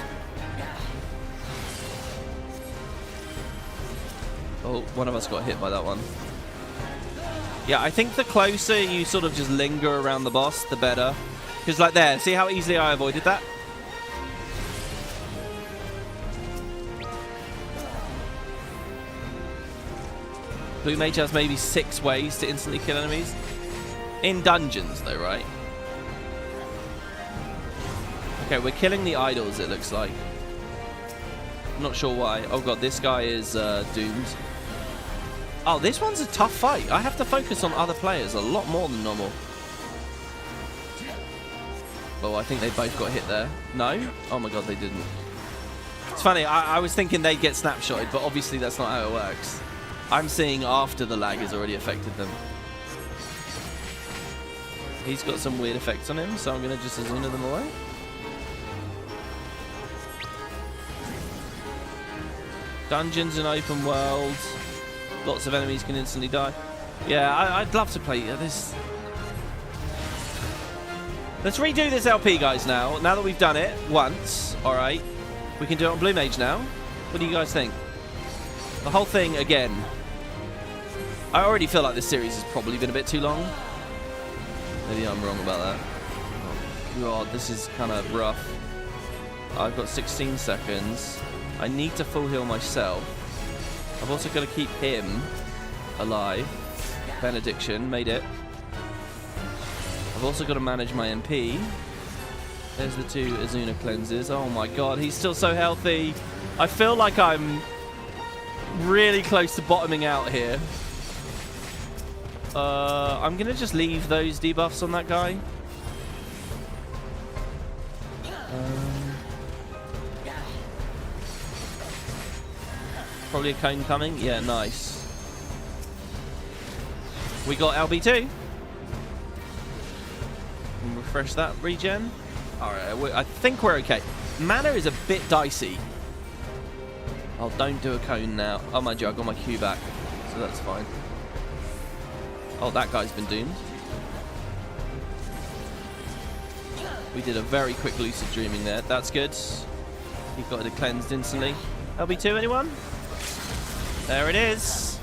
Oh, one of us got hit by that one. Yeah, I think the closer you sort of just linger around the boss, the better. Because like there, see how easily I avoided that? Blue Mage has maybe 6 ways to instantly kill enemies. In dungeons though, right? Okay, we're killing the idols, it looks like. I'm not sure why. Oh god, this guy is doomed. Oh, this one's a tough fight. I have to focus on other players a lot more than normal. Oh, I think they both got hit there. No? Oh my god, they didn't. It's funny, I was thinking they'd get snapshotted, but obviously that's not how it works. I'm seeing after the lag has already affected them. He's got some weird effects on him, so I'm going to just Azuna them away. Dungeons and open world. Lots of enemies can instantly die. Yeah, I'd love to play this. Let's redo this LP, guys, now. Now that we've done it once, alright. We can do it on Blue Mage now. What do you guys think? The whole thing again. I already feel like this series has probably been a bit too long. Maybe I'm wrong about that. Oh, God, this is kind of rough. I've got 16 seconds. I need to full heal myself. I've also got to keep him alive. Benediction, made it. I've also got to manage my MP. There's the 2 Azuna cleanses. Oh my god, he's still so healthy. I feel like I'm really close to bottoming out here. I'm going to just leave those debuffs on that guy. Probably a cone coming. Yeah, nice. We got LB2. And refresh that regen. Alright, I think we're okay. Mana is a bit dicey. Oh, don't do a cone now. Oh, mind you, I got my Q back. So that's fine. Oh, that guy's been doomed. We did a very quick lucid dreaming there. That's good. He got it cleansed instantly. LB2, anyone? There it is.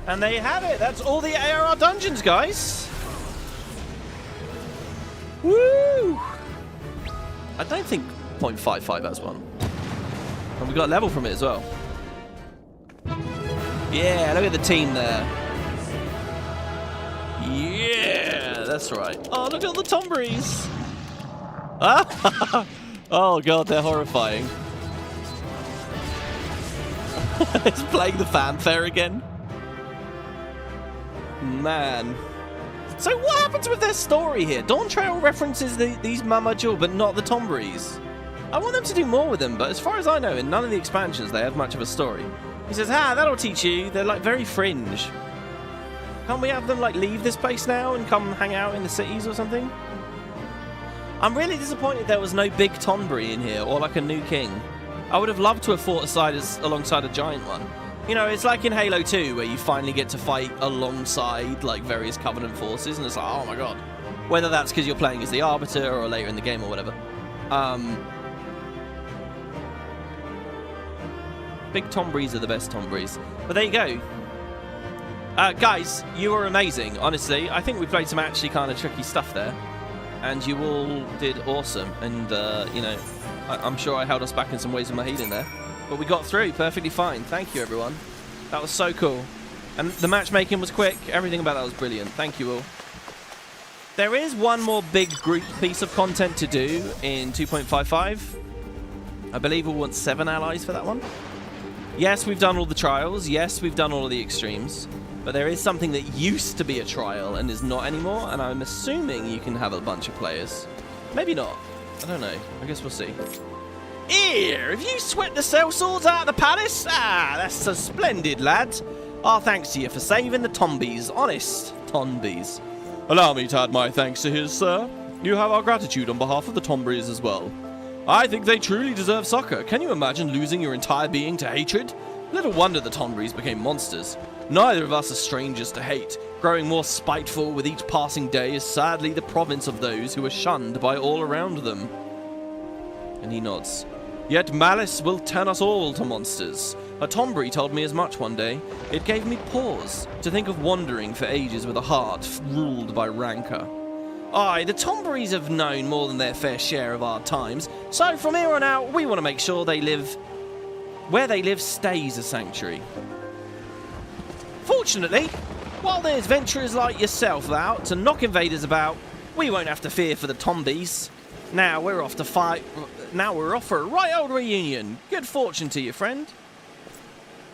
And there you have it. That's all the ARR dungeons, guys. Woo! I don't think 0.55 has one. And we got a level from it as well. Yeah, look at the team there. Yeah, that's right. Oh, look at all the Tomberries. Ah! Oh, God, they're horrifying. It's playing the fanfare again. Man. So what happens with their story here? Dawn Trail references these Mama Jewel, but not the Tomberries. I want them to do more with them, but as far as I know, in none of the expansions they have much of a story. He says, that'll teach you. They're like very fringe. Can't we have them like leave this place now and come hang out in the cities or something? I'm really disappointed there was no big Tonberry in here or like a new king. I would have loved to have fought alongside a giant one. You know, it's like in Halo 2 where you finally get to fight alongside like various Covenant forces and it's like, oh my god. Whether that's because you're playing as the Arbiter or later in the game or whatever. Big Tomberries are the best Tomberries. But there you go. Guys, you were amazing, honestly. I think we played some actually kind of tricky stuff there. And you all did awesome. And, you know, I'm sure I held us back in some ways with my healing there. But we got through perfectly fine. Thank you, everyone. That was so cool. And the matchmaking was quick. Everything about that was brilliant. Thank you all. There is one more big group piece of content to do in 2.55. I believe we'll want 7 allies for that one. Yes, we've done all the trials. Yes, we've done all of the extremes. But there is something that used to be a trial and is not anymore. And I'm assuming you can have a bunch of players. Maybe not. I don't know. I guess we'll see. Here, have you swept the sellswords out of the palace? Ah, that's so splendid, lad. Our thanks to you for saving the Tombies. Honest Tombies. Allow me to add my thanks to his, sir. You have our gratitude on behalf of the Tombies as well. I think they truly deserve succor. Can you imagine losing your entire being to hatred? Little wonder the Tombies became monsters. Neither of us are strangers to hate. Growing more spiteful with each passing day is sadly the province of those who are shunned by all around them. And he nods. Yet malice will turn us all to monsters. A Tombury told me as much one day. It gave me pause to think of wandering for ages with a heart ruled by rancor. Aye, the Tomburys have known more than their fair share of hard times, so from here on out, we want to make sure where they live stays a sanctuary. Fortunately, while there's venturers like yourself out to knock invaders about, we won't have to fear for the Tombies. Now we're off for a right old reunion. Good fortune to you, friend.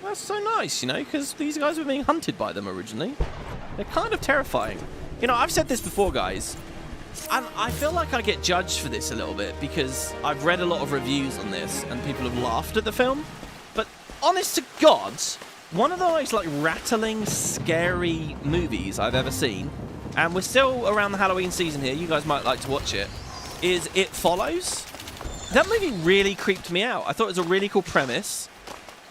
That's so nice, you know, because these guys were being hunted by them originally. They're kind of terrifying. You know, I've said this before, guys, and I feel like I get judged for this a little bit because I've read a lot of reviews on this and people have laughed at the film. But honest to God, one of the most like rattling, scary movies I've ever seen, and we're still around the Halloween season here, you guys might like to watch it, is It Follows. That movie really creeped me out. I thought it was a really cool premise.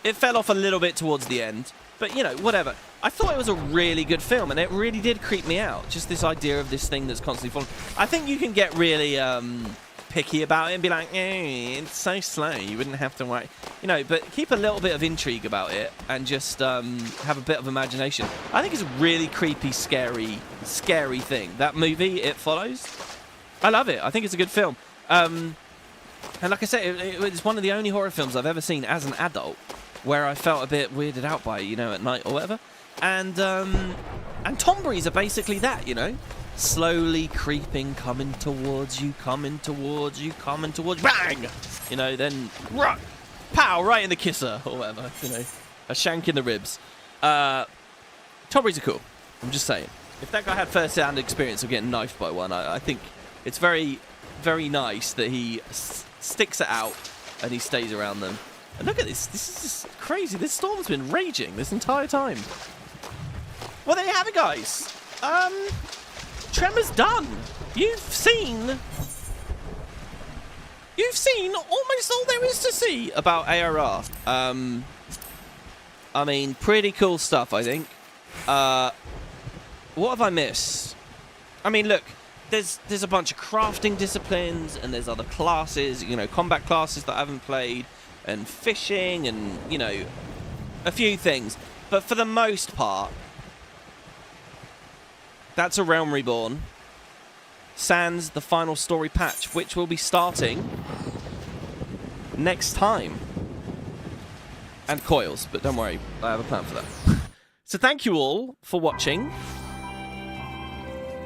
It fell off a little bit towards the end, but you know, whatever. I thought it was a really good film, and it really did creep me out. Just this idea of this thing that's constantly following. I think you can get really picky about it and be like, it's so slow, you wouldn't have to wait. You know, but keep a little bit of intrigue about it and just have a bit of imagination. I think it's a really creepy, scary thing. That movie, It Follows, I love it. I think it's a good film. And like I said, it's one of the only horror films I've ever seen as an adult where I felt a bit weirded out by it, you know, at night or whatever. And Tomburys are basically that, you know. Slowly creeping, coming towards you, bang! You know, then, pow, right in the kisser, or whatever, you know. A shank in the ribs. Tomburys are cool, I'm just saying. If that guy had first-hand experience of getting knifed by one, I think it's very, very nice that he sticks it out and he stays around them. And look at this. This is just crazy. This storm's been raging this entire time. Well, there you have it, guys. Trema's done. You've seen almost all there is to see about ARR. I mean, pretty cool stuff, I think. What have I missed? I mean, look. There's a bunch of crafting disciplines, and there's other classes, you know, combat classes that I haven't played, and fishing, and, you know, a few things. But for the most part, That's a Realm Reborn. Sans the final story patch, which will be starting next time. And coils, but don't worry, I have a plan for that. So thank you all for watching.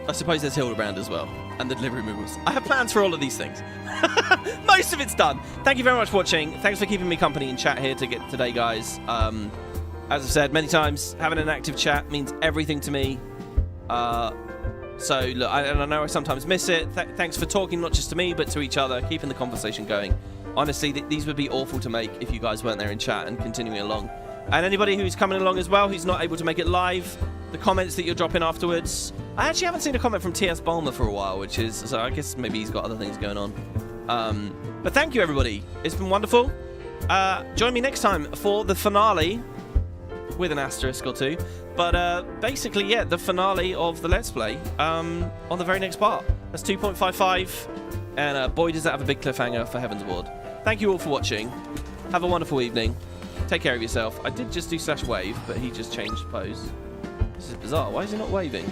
I suppose there's Hildebrand as well, and the delivery moves. I have plans for all of these things. Most of it's done. Thank you very much for watching. Thanks for keeping me company in chat here today, guys. As I've said many times, having an active chat means everything to me. So, look, I know I sometimes miss it. Thanks for talking, not just to me, but to each other, keeping the conversation going. Honestly, these would be awful to make if you guys weren't there in chat and continuing along. And anybody who's coming along as well, who's not able to make it live, the comments that you're dropping afterwards. I actually haven't seen a comment from T.S. Bulmer for a while, which is, so I guess maybe he's got other things going on. But thank you, everybody. It's been wonderful. Join me next time for the finale, with an asterisk or two. But basically, yeah, the finale of the Let's Play on the very next part. That's 2.55, and boy, does that have a big cliffhanger for Heaven's Ward. Thank you all for watching. Have a wonderful evening. Take care of yourself. I did just do /wave, but he just changed pose. This is bizarre. Why is he not waving?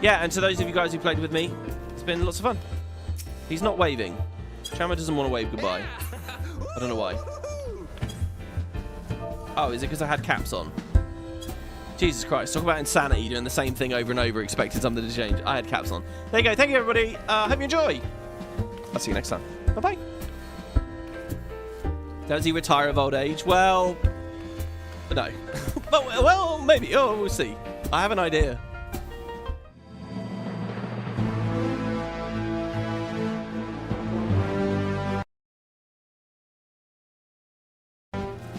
Yeah, and to those of you guys who played with me, it's been lots of fun. He's not waving. Trema doesn't want to wave goodbye. I don't know why. Oh, is it because I had caps on? Jesus Christ, talk about insanity, doing the same thing over and over, expecting something to change. I had caps on. There you go. Thank you, everybody. Hope you enjoy. I'll see you next time. Bye-bye. Does he retire of old age? Well, no. Well, maybe. Oh, we'll see. I have an idea.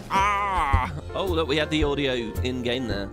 Ah! Oh, look, we had the audio in-game there.